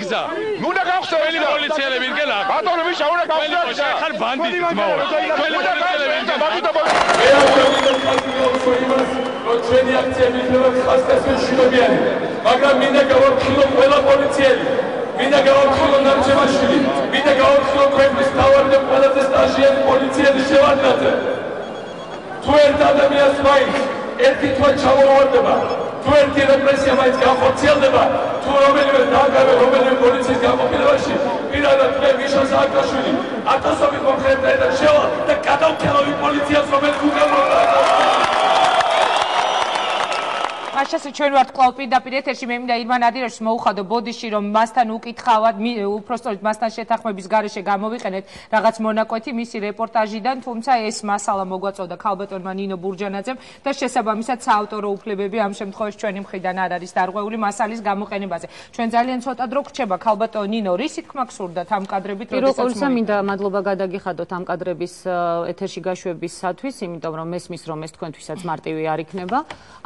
გზა. უნდა გავხსენე პოლიციელები რგელა. ბატონო ვიშა უნდა გავხსენე. ხარ ბანდიტი ძმაო. ჩვენი აქციები იქნება ხასტესმენ შინობიანი, მაგრამ მინდა გავაფრთხილო ყველა პოლიციელი, მინდა გავაფრთხილო ნარჩევაშვილი, მინდა გავაფრთხილო ქვეყნის მთავარი და ყველაზე სტაჟიანი პოლიციელი შევარდნაძე. თუ ერთ ადამიანს მაინც ერთი თვა ჩამოვარდება, თუ ერთი რეპრესია მაინც განხორციელდება, თუ რომელიმე დაგავე რომელიმე პოლიციის განყოფილებაში, პირადად მე მიშა სააკაშვილი ათასობით მომხრეებთან ერთად შევალ და გადამფრენავი პოლიციას, რომელიც უგემრობა. მაშასე ჩვენ ვართ კვლავ პირდაპირ ეთერში მე მინდა ირმა ნადიროშს მოუხადო ბოდიში რომ მასთან უკითხავად უпростоრით მასთან შეთანხმების გარეშე გამოვიყენეთ რაღაც მონაკვეთი მისი რეპორტაჟიდან თუმცა ეს მასალა მოგვაწოდა ქალბატონმა ნინო ბურჯანაძემ და შესაბამისად საავტორო უფლებები ამ შემთხვევაში ჩვენი მხრიდან არ არის დარღვეული მასალის გამოყენებაზე ჩვენ ძალიან ცოტა დრო გრჩება ქალბატონ ნინო რისი თქმა გსურდათ ამ კადრებით როდესაც პირველ ყოვლისა მინდა მადლობა გადაგიხადოთ ამ კადრების ეთერში გაშვებისათვის იმიტომ რომ მესმის რომ ეს თქვენთვისაც მარტივი არ იქნება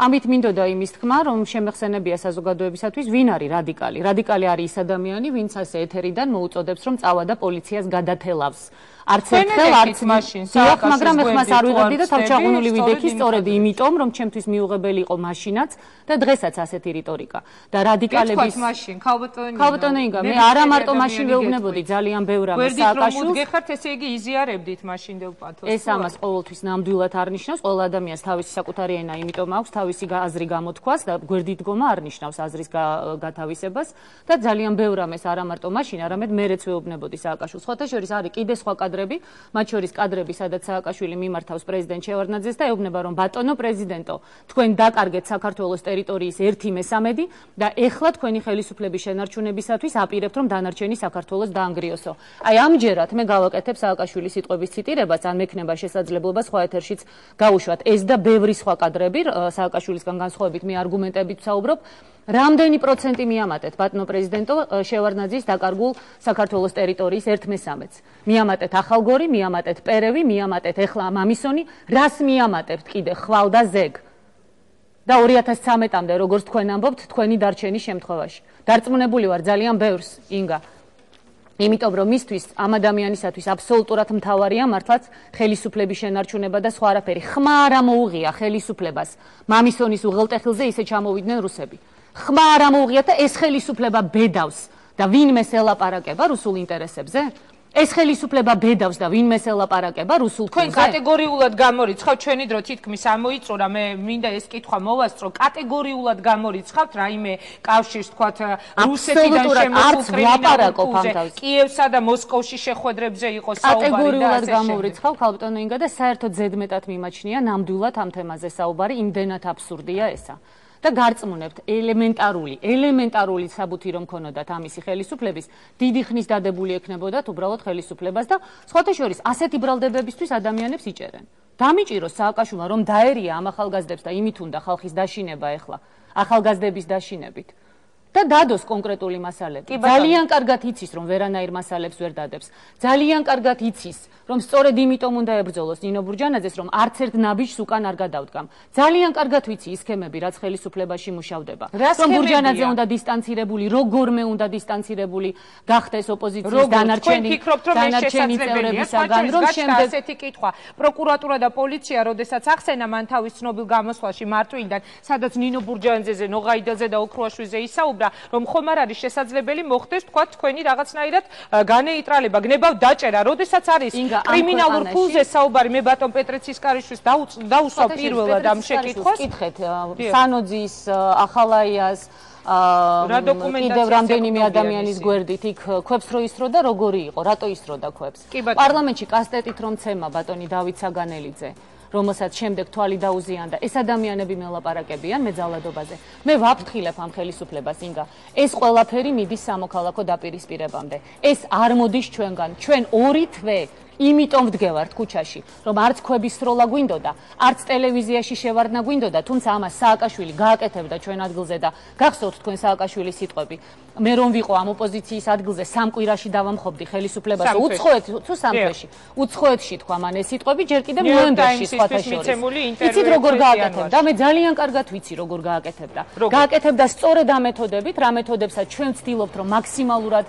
ამით მინდოდა იმის თქმა, რომ შემეხსენებია საზოგადოებისათვის, ვინ არის რადიკალი. რადიკალი არის ის ადამიანი, ვინც ასე ეთერიდან მოუწოდებს, რომ წავა და პოლიციას გადათელავს. არც ერთხელ არც მაშინ. დიახ, მაგრამ მე ხმას არ ვიღებდი და თავჩაღუნული ვიდექი სწორედ იმიტომ, რომ ჩემთვის მიუღებელი იყო მაშინაც და დღესაც ასეთი რიტორიკა. და რადიკალების მაშინ, ქალბატონო ინგა, მე არა მარტო მაშინ ვეუბნებოდი, ძალიან ბევრ ამას სააკაშვილს. ვერდით რომ უდგეხართ, ესე იგი იზიარებდით მაშინ დევპათოს. ეს ამას ყოველთვის ნამდვილად არ ნიშნავს, ყველა ადამიანს თავისი საკუთარი ენა, იმიტომ აქვს თავისი აზრი გამოთქვას და გვერდით დგომა არ ნიშნავს აზრის გათავისებას და ძალიან ბევრ ამას არა მარტო მაშინ, არამედ მერეც ვეუბნებოდი სააკაშვილს. ხოთა შორის არის კიდე სხვა კადრები, მათ შორის კადრები, სადაც სააკაშვილი მიმართავს პრეზიდენტ შევარდნაძეს და ეუბნება, რომ ბატონო პრეზიდენტო, თქვენ დაკარგეთ საქართველოს ტერიტორიის 1/13 და ეხლა თქვენი ხელისუფლების შენარჩუნებისათვის აპირებთ, რომ დანარჩენი საქართველოს დაანგრიოსო. აი ამჯერად მე გავაკეთებ სააკაშვილის სიტყვების ციტირებას, ან მექნება შესაძლებლობა სხვა ეთერშიც გავუშვათ. ეს და ბევრი სხვა კადრები სააკაშვილისგან განსხვავებით მე არგუმენტებით ვსაუბრობ. რამდენი პროცენტი მიამატეთ ბატონო პრეზიდენტო შევარდნაძის დაკარგულ საქართველოს ტერიტორიის 1/13-ს? მიამატეთ ახალგორი, მიამატეთ პერევი, მიამატეთ ეხლა მამისონი, რას მიამატებთ კიდე ხვალ და ზეგ? და 2013-მდე როგორც თქვენ ამბობთ, თქვენი დარჩენის შემთხვევაში. დარწმუნებული ვარ ძალიან ბევრს, ინგა. იმიტომ რომ მისთვის ამ ადამიანისათვის აბსოლუტურად მთავარია მართლაც ხელისუფლების შენარჩუნება და სხვა არაფერი. ხმა არ ამოუღია ხელისუფლებას. მამისონის უღელტეხილზე ისე ჩამოვიდნენ რუსები. ხმა არ ამოუღია და ეს ხელისუფლება ბედავს და ვინმეს ელაპარაკება რუსულ ინტერესებზე? ეს ხელისუფლება ბედავს და ვინმეს ელაპარაკება რუსულ თქვენ კატეგორიულად გამორიცხავთ ჩვენი დრო თითქმის ამოიწურა მე მინდა ეს კითხვა მოვასწრო კატეგორიულად გამორიცხავთ რაიმე კავშირს თქვათ რუსეთიდან შემოსულ კრიმინალურ კიევსა და მოსკოვში შეხვედრებზე იყო საუბარი და კატეგორიულად გამორიცხავ ქალბატონო ინგა და საერთოდ ზედმეტად მიმაჩნია ნამდვილად ამ თემაზე საუბარი იმდენად აბსურდია ესა და გარწმუნებთ ელემენტარული საბუთი რომ ქონოდათ ამისი ხელისუფლების დიდი ხნის დადებული ექნებოდათ უბრალოდ ხელისუფლებას და სხვათა შორის ასეთი ბრალდებებისთვის ადამიანებს იჭერენ. დამიჭიროს სააკაშვილმა რომ დაერია ამ ახალგაზრდებს და იმით უნდა ხალხის დაშინება ეხლა ახალგაზრდების დაშინებით. და დადოს კონკრეტული მასალები. ძალიან კარგად იცის რომ ვერანაირ მასალებს ვერ დადებს. ძალიან კარგად იცის რომ სწორედ იმიტომ უნდა ებრძოლოს ნინო ბურჯანაძეს რომ არც ერთ ნაბიჯს უკან არ გადავდგამ. ძალიან კარგად ვიცი ის სქემები რაც ხელისუფლებაში მუშავდება. რომ ბურჯანაძე უნდა დისტანცირებული, როგორმე უნდა დისტანცირებული გახდეს ოპოზიციის დანარჩენი წევრებისაგან, რომ შემდეგ ასეთი კითხვა პროკურატურა და პოლიცია როდესაც ახსენა მან თავის ცნობილ გამოსვლაში მარტვილიდან, სადაც ნინო ბურჯანაძეზე, ნოღაიდელზე და ოქროაშვილი ისაუბრა რომ ხომ არ არის შესაძლებელი მოხდეს თქვა თქვენი რაღაცნაირად განეიტრალება, გნებავ დაჭერა, როდესაც არის კრიმინალურ ფულზე საუბარი, მე ბატონ პეტრეცისკარიშვილს დაუსვავ პირველად ამ შეკითხვას. კითხეთ სანოძის, ახალაიას კიდევ რამდენიმე ადამიანის გვერდით იქ ქვებს რო ისრო და როგორი იყო, რატო ისროდა ქვებს? პარლამენტში კასტეტით რომ ცემა ბატონი დავით საგანელიძე რომელსაც შემდეგ თვალი დაუზიანდა, ეს ადამიანები მელაპარაკებიან მე ძალადობაზე. მე ვაფრთხილებ ამ ხელისუფლებას ინგა. ეს ყველაფერი მიდის სამოქალაქო დაპირისპირებამდე. ეს არ მოდის ჩვენგან. ჩვენ ორი თვე იმიტომ ვდგევართ ქუჩაში, რომ არც ქვების სროლა გვინდოდა, არც ტელევიზიაში შევარდნა გვინდოდა, თუმცა ამას სააკაშვილი გააკეთებდა ჩვენ ადგილზე და გახსოვთ თქვენ სააკაშვილის სიტყვები. მე რომ ვიყო ამ ოპოზიციის ადგილზე სამ კვირაში დავამხობდი ხელისუფლებას უცხოეთ თუ სამ თვეში. უცხოეთში თქვა მან ეს სიტყვები, ჯერ კიდევ ნოემბერში სხვათა შორის. იცით როგორ გააკეთებდა? მე ძალიან კარგად ვიცი როგორ გააკეთებდა. გააკეთებდა სწორედ ამ მეთოდებით, რა მეთოდებსაც ჩვენ ვცდილობთ რომ მაქსიმალურად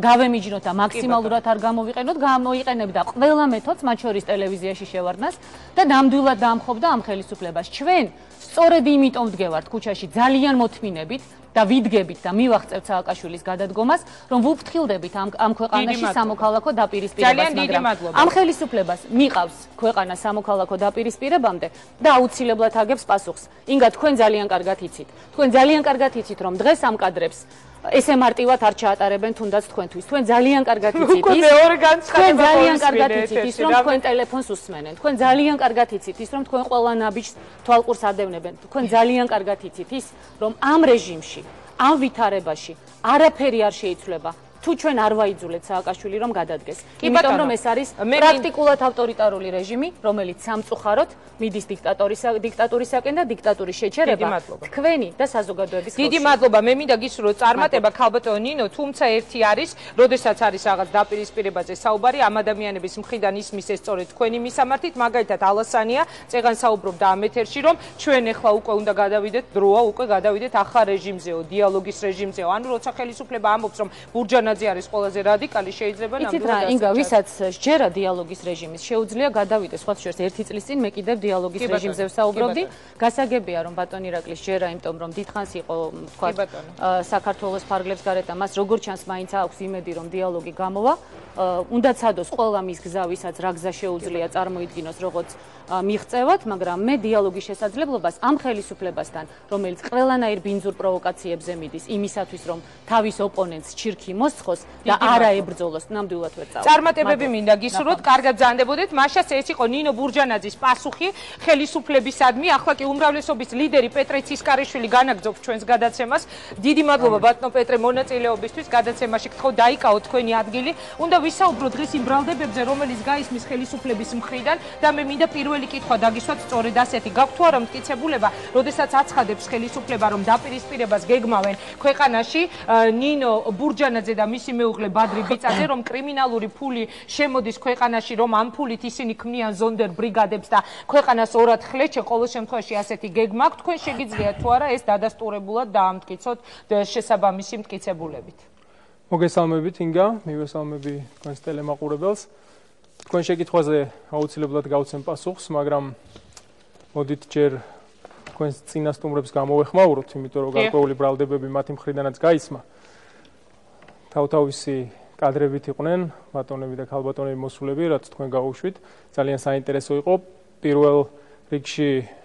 გავემიჯნოთ და მაქსიმალურად არ გამოვიყენოთ, გამოიყენებდა ყველა მეთოდს, მათ შორის ტელევიზიაში შევარდნას და ნამდვილად დაამხობდა ამ ხელისუფლებას. ჩვენ სწორედ იმიტომ ვდგევართ ქუჩაში ძალიან მოთმინებით და ვიდგებით და მივაღწევთ სააკაშვილის გადადგომას, რომ ვუფრთხილდებით ამ ქვეყანაში სამოქალაქო დაპირისპირებას, მაგრამ ამ ხელისუფლებას მიყავს ქვეყანა სამოქალაქო დაპირისპირებამდე და აუცილებლად აგებს პასუხს. ინგა თქვენ ძალიან კარგად იცით. თქვენ ძალიან კარგად იცით, რომ დღეს ამ კადრებს ესე მარტივად არ ჩაატარებენ თუნდაც თქვენთვის. თქვენ ძალიან კარგად იცით უკვე მეორე განცხადება ძალიან კარგად იცით ის, რომ თქვენ ტელეფონს უსმენენ. თქვენ ძალიან კარგად იცით ის, რომ თქვენ ყველა ნაბიჯს თვალყურს ადევნებენ. თქვენ ძალიან კარგად იცით ის, რომ ამ რეჟიმში, ამ ვითარებაში არაფერი არ შეიცვლება. თუ ჩვენ არ ვაიძულეთ სააკაშვილი რომ გადადგეს. იმიტომ რომ ეს არის პრაქტიკულად ავტორიტარული რეჟიმი, რომელიც სამწუხაროდ მიდის დიქტატურისაკენ და დიქტატურის შეჩერება თქვენი და საზოგადოების ხელში. დიდი მადლობა. მე მინდა გისურვოთ წარმატება ქალბატონო ნინო, თუმცა ერთი არის, როდესაც არის რაღაც დაპირისპირებაზე საუბარი, ამ ადამიანების მხრიდან ისმის ეს სწორედ თქვენი მისამართით, მაგალითად ალასანია წეგან საუბრობდა ამ ეთერში, რომ ჩვენ ახლა უკვე უნდა გადავიდეთ დროა, უკვე გადავიდეთ ახალ რეჟიმზეო, დიალოგის რეჟიმზეო. ანუ როცა ხელისუფლება ამბობს, რომ ბურჯანაძე არის ყველაზე რადიკალი, შეიძლება ნამდვილად. იცით რა, ინგა, ვისაც სჯერა დიალოგის რეჟიმის, შეუძლია გადავიდეს. სხვა შორის ერთი წლის წინ მე კიდევ დიალოგის რეჟიმზე ვსაუბრობდი. გასაგებია რომ ბატონი ირაკლი სჯერა, იმიტომ რომ დიდხანს იყო, თქვა, საქართველოს ფარგლებს გარეთ და მას როგორც ჩანს მაინც აქვს იმედი რომ დიალოგი გამოვა. უნდა ცადოს ყველა მის გზა, ვისაც რა გზა შეუძლია წარმოიდგინოს როგორც მიღწევად, მაგრამ მე დიალოგის შესაძლებლობას ამ ხელისუფლებასთან, რომელიც ყველანაირ ბინძურ პროვოკაციებზე მიდის, იმისათვის რომ თავის ოპონენტს ჩირქი მოსცხოს და არა ებრძოლოს, ნამდვილად ვერ წავალ. წარმატებები მინდა გისურვოთ, კარგად ბრძანდებოდეთ. მაშას ეს იყო ნინო ბურჯანაძის პასუხი ხელისუფლებისადმი. ახლა კი უმრავლესობის ლიდერი პეტრე ცისკარიშვილი განაგრძობს ჩვენს გადაცემას. დიდი მადლობა ბატონო პეტრე მონაწილეობისთვის. გადაცემაში გთხოვ დაიკავოთ თქვენი ადგილი. უნდა ვისაუბროთ დღეს იმ ბრალდებებზე, რომელიც გაისმის ხელისუფლების მხრიდან და მე მინდა პირველი კითხვა დაგისვათ სწორედ ასეთი. გაქვთ თუ არა მტკიცებულება, როდესაც აცხადებს ხელისუფლება, რომ დაპირისპირებას გეგმავენ ქვეყანაში ნინო ბურჯანაძე და მისი მეუღლე ბადრი ბიწაძე, რომ კრიმინალური ფული შემოდის ქვეყანაში, რომ ამ ფულით ისინი ქმნიან ზონდერ ბრიგადებს და ქვეყანას ორად ხლეჩენ, ყოველ შემთხვევაში ასეთი გეგმა აქვს. თქვენ შეგიძლიათ თუ არა ეს დადასტურებულად დაამტკიცოთ შესაბამისი მტკიცებულებით? მოგესალმებით ინგა, მივესალმები თქვენს ტელემაყურებელს. თქვენ შეკითხვაზე აუცილებლად გავცემ პასუხს, მაგრამ მოდით ჯერ თქვენს წინასწარმოებს გამოვეხმაუროთ, იმიტომ რომ გარკვეული ბრალდებები მათი მხრიდანაც გაისმა. თავთავისი კადრებით იყვნენ ბატონები და ქალბატონები მოსულები, რაც თქვენ გაუშვით. ძალიან საინტერესო იყო. პირველ რიგში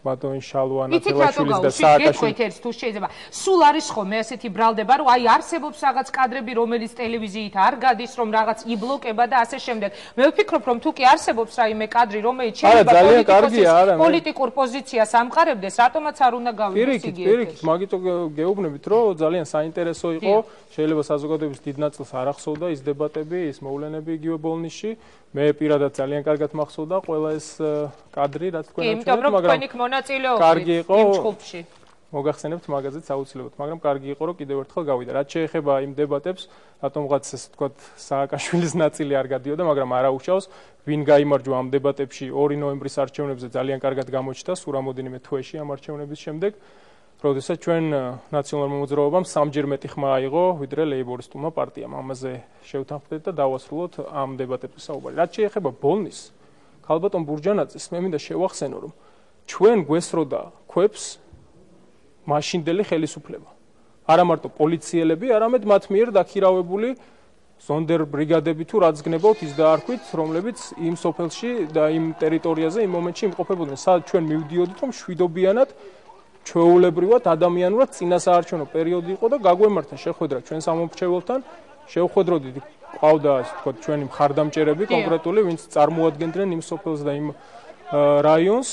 ბატონი შალვა ნათელაშვილის და სააკაშვილის თუ შეიძლება. სულ არის ხოლმე ასეთი ბრალდება, რომ აი არსებობს რაღაც კადრები, რომელიც ტელევიზიით არ გადის, რომ რაღაც იბლოკება და ასე შემდეგ. მე ვფიქრობ, რომ თუ კი არსებობს რაიმე კადრი, რომელიც შეიძლება პოლიტიკურ პოზიციას ამყარებდეს, რატომაც არ უნდა გავიდეს იგი. პირიქით, მაგიტო გეუბნებით, რომ ძალიან საინტერესო იყო. შეიძლება საზოგადოების დიდ ნაწილს არ ახსოვდა ის დებატები, ის მოვლენები იგივე ბოლნისში. მე პირადად ძალიან კარგად მახსოვდა ყველა ეს კადრი, რაც თქვენ აჩვენეთ, მაგრამ კარგი იყო იმ ჯგუფში. მოგახსენებთ მაგაზეც აუცილებლად, მაგრამ კარგი იყო, რომ კიდევ ერთხელ გავიდა. რაც შეეხება იმ დებატებს, რატომღაც ესე ვთქვათ, სააკაშვილის ნაწილი არ გადიოდა, მაგრამ არა უშავს, ვინ გაიმარჯვა ამ დებატებში 2 ნოემბრის არჩევნებზე ძალიან კარგად გამოჩნდა სულ რამოდენიმე თვეში ამ არჩევნების შემდეგ. როდესაც ჩვენ ნაციონალურ მოძრაობამ სამჯერ მეტი ხმა აიღო, ვიდრე ლეიბორისტულმა პარტიამ. ამაზე შევთანხმდეთ და დავასრულოთ ამ დებატებზე საუბარი. რაც შეეხება ბოლნის, ქალბატონ ბურჯანაძეს, მე მინდა შევახსენო, რომ ჩვენ გვესროდა ქვებს მაშინდელი ხელისუფლება. არა მარტო პოლიციელები, არამედ მათ მიერ დაქირავებული ზონდერ ბრიგადები თუ რაც გნებავთ ის დაარქვით, რომლებიც იმ სოფელში და იმ ტერიტორიაზე იმ მომენტში იმყოფებოდნენ. სადაც ჩვენ მივდიოდით, რომ შვიდობიანად ჩვეულებრივად ადამიანურად წინასაარჩევნო პერიოდი იყო და გაგვემართა შეხვედრა ჩვენ სამომრჩეველთან, შევხვედროდით, ყავდა ასე ვთქვათ ჩვენი მხარდამჭერები კონკრეტული, ვინც წარმოადგენდნენ იმ სოფელს და იმ რაიონს.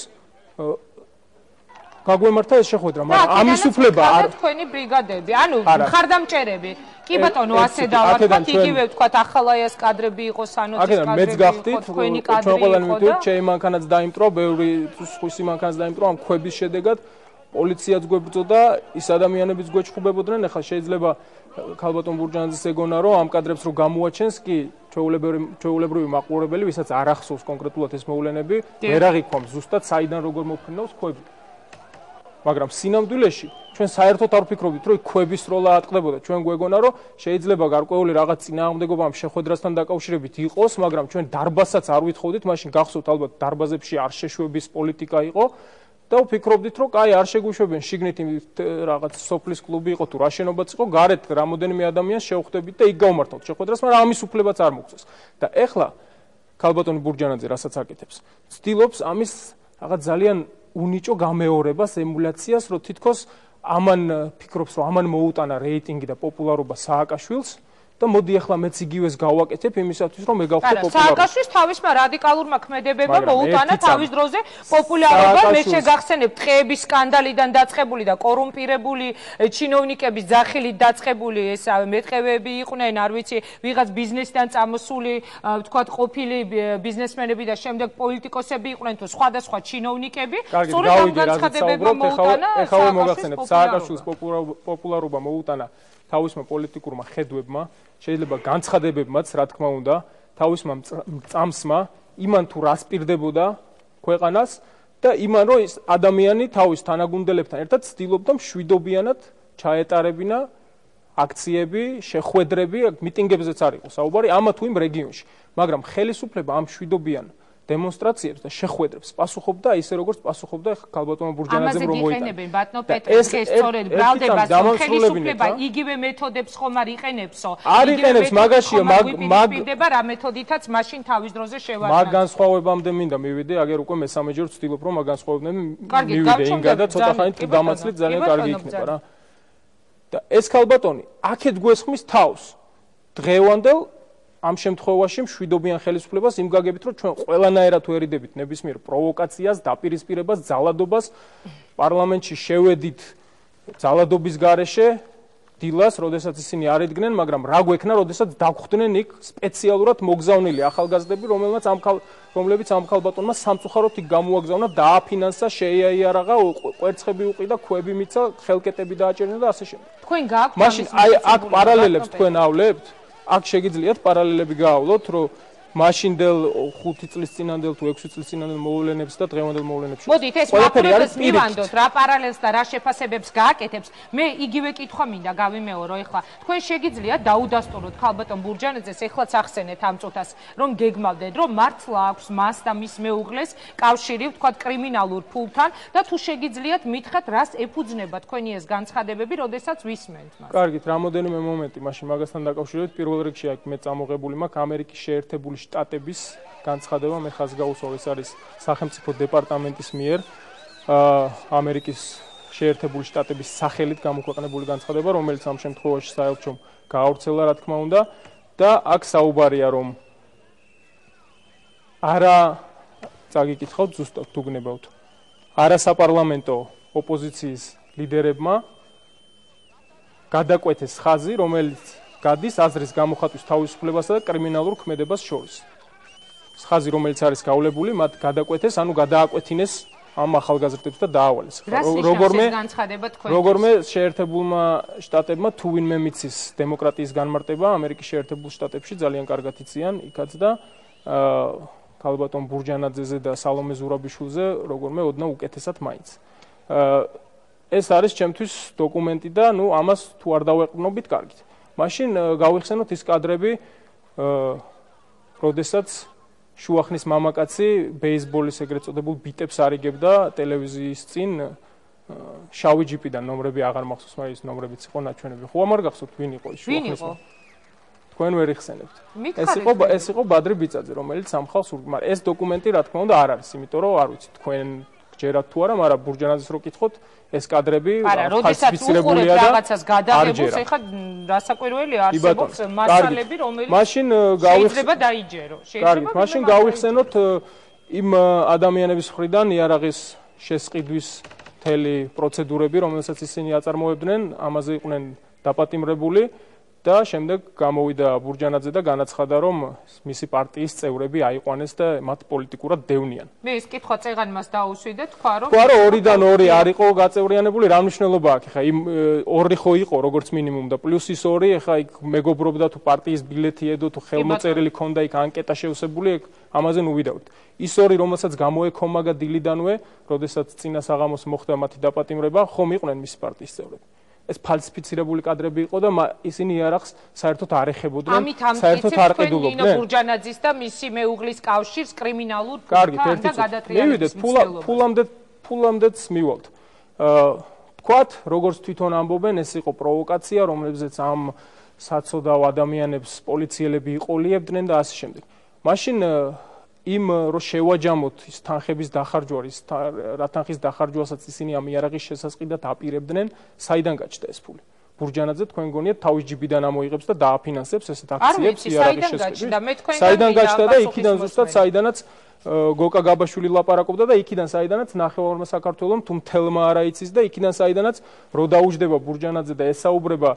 გაგვემართა ეს შეხვედრა, მაგრამ ამის უფლება არ თქვენი ბრიგადები, ანუ მხარდამჭერები. კი ბატონო, ასე დავარქვათ, იგივე ვთქვათ, ახალაიას კადრები იყო, სანოძის კადრები იყო, თქვენი კადრი იყო და ჩემი მანქანაც დაიმტრო, ბევრი სხვისი მანქანაც დაიმტრო ამ ქვების შედეგად. პოლიციაც გვებრძოდა, ის ადამიანებიც გვეჩხუბებოდნენ, ახლა შეიძლება ქალბატონ ბურჯანაძის ეგონა, რომ ამ კადრებს რო გამოაჩენს, კი ჩვეულებრივი მაყურებელი, ვისაც არ ახსოვს კონკრეტულად ეს მოვლენები, ვერ აღიქვამს ზუსტად საიდან როგორ მოფრინავს ქვები. მაგრამ სინამდვილეში ჩვენ საერთოდ არ ვფიქრობთ, რომ ქვების სროლა ატყდებოდა. ჩვენ გვეგონა, რომ შეიძლება გარკვეული რაღაც წინააღმდეგობა ამ შეხვედრასთან დაკავშირებით იყოს, მაგრამ ჩვენ დარბაზსაც არ ვითხოვდით, მაშინ გახსოვთ ალბათ დარბაზებში არ შეშვების პოლიტიკა იყო. და ვფიქრობდით, რომ კაი არ შეგვიშვებენ შიგნით რაღაც სოფლის კლუბი იყო თუ რა შენობაც იყო, გარეთ რამოდენიმე ადამიანს შევხვდებით და იქ გავმართავთ შეხვედრას, მაგრამ ამის უფლებაც არ მოგწეს. და ეხლა ქალბატონი ბურჯანაძე რასაც აკეთებს, ცდილობს ამის რაღაც ძალიან უნიჭო გამეორებას, ემულაციას, რომ თითქოს ამან ფიქრობს, რომ ამან მოუტანა რეიტინგი და პოპულარობა სააკაშვილს და მოდი ახლა მეც იგივეს გავაკეთებ იმისათვის რომ მე გავხდე პოპულარული. სააკაშვილს თავისმა რადიკალურმა ქმედებებმა მოუტანა თავის დროზე პოპულარობა. მე შეგახსენებ ტყეების სკანდალიდან დაწყებული და კორუმპირებული ჩინოვნიკების ძახილით დაწყებული ეს მეტყევები იყვნენ, არ ვიცი, ვიღაც ბიზნესიდან წამოსული, თქვათ, ყოფილი ბიზნესმენები და შემდეგ პოლიტიკოსები იყვნენ თუ სხვადასხვა ჩინოვნიკები. სწორედ ამ განცხადებებმა მოუტანა სააკაშვილს პოპულარობა მოუტანა თავისმა პოლიტიკურმა ხედვებმა, შეიძლება განცხადებებმაც, რა თქმა უნდა, თავისმა წამსმა, იმან თუ რას პირდებოდა ქვეყანას და იმან რომ ის ადამიანი თავის თანაგუნდელებთან ერთად ცდილობდა მშვიდობიანად ჩაეტარებინა აქციები, შეხვედრები, მიტინგებზეც არ იყო საუბარი ამა თუ იმ რეგიონში, მაგრამ ხელისუფლება ამ მშვიდობიან დემონსტრაციებს და შეხვედრებს პასუხობდა ისე როგორც პასუხობდა ქალბატონმა ბურჯანაძემ რომ მოიტანა. იგივე ბატონო პეტრეს სწორედ ბრალდებას ხელისუფლება იგივე მეთოდებს ხომ არ იყენებსო? არ იყენებს, მაგაშია მაგ რა მეთოდითაც მაშინ თავის დროზე შევარდა. მაგ განსხვავებამდე მინდა მივიდე, აგერ უკვე მესამეჯერ ვცდილობ რომ მაგ განსხვავებამდე მივიდე ინგა და ცოტა ხანით დამაცლით ძალიან კარგი იქნება რა. და ეს ქალბატონი აქეთ გვესხმის თავს დღევანდელ ამ შემთხვევაში მშვიდობიან ხელისუფლებას იმ გაგებით, რომ ჩვენ ყველანაირად ვერიდებით ნებისმიერ პროვოკაციას, დაპირისპირებას, ძალადობას პარლამენტში შევედით ძალადობის გარეშე დილას, როდესაც ისინი არ იდგნენ, მაგრამ რა გვექნა, როდესაც დაგვხვდნენ იქ სპეციალურად მოგზავნილი ახალგაზრდები, რომლებიც ამ ქალბატონმა სამწუხაროდ იქ გამოაგზავნა, დააფინანსა, შეიარაღა, კვერცხები უყიდა, ქვები მიცა, ხელკეტები დააჭერნა და ასე შემდეგ. თქვენ გააქვთ მაშინ აი აქ პარალელებს თქვენ ავლებთ? აქ შეგიძლიათ პარალელები გაავლოთ, რომ მაშინდელ 5 წლის წინანდელ თუ 6 წლის წინანდელ მოვლენებს და დღევანდელ მოვლენებს მოდით ეს მაყურებელს მივანდოთ რა პარალელს და რა შეფასებებს გააკეთებს. მე იგივე კითხვა მინდა გავიმეორო ეხლა. თქვენ შეგიძლიათ დაუდასტუროთ ქალბატონ ბურჯანაძეს, ეხლაც ახსენეთ ამ წუთას, რომ გეგმავდეთ, რომ მართლა აქვს მას და მის მეუღლეს კავშირი, ვთქვათ, კრიმინალურ ფულთან და თუ შეგიძლიათ მითხრათ, რას ეფუძნება თქვენი ეს განცხადებები, როდესაც ვისმენთ მას. კარგით, რამოდენიმე მომენტი მაშინ მაგასთან დაკავშირებით, პირველ რიგში აქ მე წამოღებული მაქვს ამერიკის შეერთებული შტატების განცხადება, მე ხაზს გაუსვავ, ეს არის სახელმწიფო დეპარტამენტის მიერ ამერიკის შეერთებული შტატების სახელით გამოქვეყნებული განცხადება, რომელიც ამ შემთხვევაში საელჩომ გაავრცელა, რა თქმა უნდა, და აქ საუბარია, რომ არა წაგიკითხავთ ზუსტად თუ გნებავთ. არა საპარლამენტო ოპოზიციის ლიდერებმა გადაკვეთეს ხაზი, რომელიც გადის აზრის გამოხატვის თავისუფლებასა და კრიმინალურ ქმედებას შორის. ხაზი, რომელიც არის გავლებული, მათ გადაკვეთეს, ანუ გადააკვეთინეს ამ ახალგაზრდებს და დაავალეს. როგორმე შეერთებულმა შტატებმა თუ ვინმე მიცის დემოკრატიის განმარტება ამერიკის შეერთებულ შტატებში ძალიან კარგად იციან იქაც და ქალბატონ ბურჯანაძეზე და სალომე ზურაბიშვილზე როგორმე ოდნავ უკეთესად მაინც. ეს არის ჩემთვის დოკუმენტი და ნუ ამას თუ არ დავეყრდნობით კარგით. მაშინ გავიხსენოთ ის კადრები, როდესაც შუახნის მამაკაცი ბეისბოლის ეგრეთ წოდებულ ბიტებს არიგებდა ტელევიზიის წინ შავი ჯიპიდან, ნომრები აღარ მახსოვს, მაგრამ ის ნომრებიც იყო ნაჩვენები. ხო ამარ გახსოვთ ვინ იყო ის შუახნის? თქვენ ვერ იხსენებთ. ეს იყო ბადრი ბიწაძე, რომელიც ამ ხალხს მაგრამ ეს დოკუმენტი რა თქმა უნდა არ არის, იმიტომ რომ არ ვიცი თქვენ ჯერათ თუ არა, მაგრამ ბურჯანაძეს რო კითხოთ, ეს კადრები ფალსიფიცირებულია და რაღაცას გადაღებულს, ეხლა რასაკვირველი არსებობს მასალები, რომელიც შეიძლება დაიჯერო. კარგი, მაშინ გავიხსენოთ იმ ადამიანების მხრიდან იარაღის შესყიდვის მთელი პროცედურები, რომელსაც ისინი აწარმოებდნენ, ამაზე იყვნენ დაპატიმრებული. და შემდეგ გამოვიდა ბურჯანაძე და განაცხადა, რომ მისი პარტიის წევრები აიყვანეს და მათ პოლიტიკურად დევნიან. მე ეს კითხვა წეღანმას დაუსვიდე, თქვა რომ 2-2 არ იყო გაწევრიანებული, რა მნიშვნელობა აქვს? ხა იმ 2 ხო იყო როგორც მინიმუმ და პლუს ის 2, ხა იქ მეგობრობდა თუ პარტიის ბილეთი ედო თუ ხელმოწერილი ქონდა იქ ანკეტა შევსებული, ამაზე ნუ ვიდავთ. ის 2, რომელსაც გამოექომაგა დილიდანვე, როდესაც წინა საღამოს მოხდა მათი დაპატიმრება, ხომ იყვნენ მისი პარტიის წევრები. ეს ფალსიფიცირებული კადრები იყო და ისინი იარაღს საერთოდ არ ეხებოდნენ, საერთოდ არ ყიდულობდნენ. ნინო ბურჯანაძის და მისი მეუღლის კავშირს კრიმინალურ ფულთან და გადატრიალების მცდელობას. ფულამდეც მივალთ. თქვათ, როგორც თვითონ ამბობენ, ეს იყო პროვოკაცია, რომლებზეც ამ საცოდავ ადამიანებს პოლიციელები იყოლიებდნენ და ასე შემდეგ. მაშინ იმ რო შევაჯამოთ ის თანხების დახარჯვა ის რა თანხის დახარჯვასაც ისინი ამ იარაღის შესაწყიდად აპირებდნენ, საიდან გაჩნდა ეს ფული? ბურჯანაძე თქვენ გონიათ თავის ჯიბიდან ამოიღებს და დააფინანსებს ესეთ აქციებს იარაღის შესაწყიდად. საიდან გაჩნდა და იქიდან ზუსტად საიდანაც გოკა გაბაშვილი ლაპარაკობდა და იქიდან საიდანაც ნახევარმა საქართველოს თუ მთელმა არა იცის და იქიდან საიდანაც რო დაუჯდება ბურჯანაძე და ესაუბრება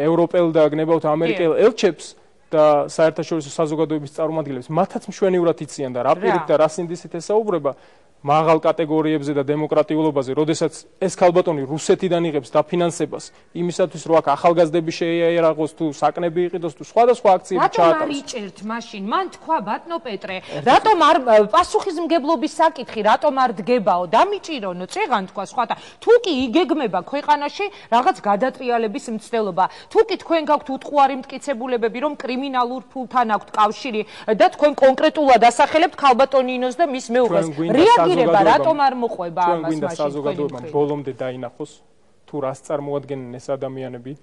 ევროპელ და გნებავთ ამერიკელ ელჩებს და საერთაშორისო საზოგადოების წარმომადგენლებს, მათაც მშვენივრად იციან და რა პირით და რა სინდისით ესაუბრება მაღალ კატეგორიებზე და დემოკრატიულობაზე, როდესაც ეს ქალბატონი რუსეთიდან იღებს დაფინანსებას იმისათვის, რომ აქ ახალგაზრდები შეიარაღოს თუ საკნები იყიდოს თუ სხვადასხვა აქციები ჩაატაროს. რატომ არ იჭერთ მაშინ? მან თქვა ბატონო პეტრე, რატომ არ პასუხისმგებლობის საკითხი, რატომ არ დგებაო? დამიჭირონო, წეღან თქვა სხვათა. თუ კი იგეგმება ქვეყანაში რაღაც გადატრიალების მცდელობა, თუ კი თქვენ გაქვთ უტყუარი მტკიცებულებები, რომ კრიმინალურ ფულთან აქვთ კავშირი და თქვენ კონკრეტულად ასახელებთ ქალბატონინოს და მის მეუღლეს. რატომ არ მოყვება ამას მაშინ? გვინდა საზოგადოებამ ბოლომდე დაინახოს თუ რას წარმოადგენენ ეს ადამიანები,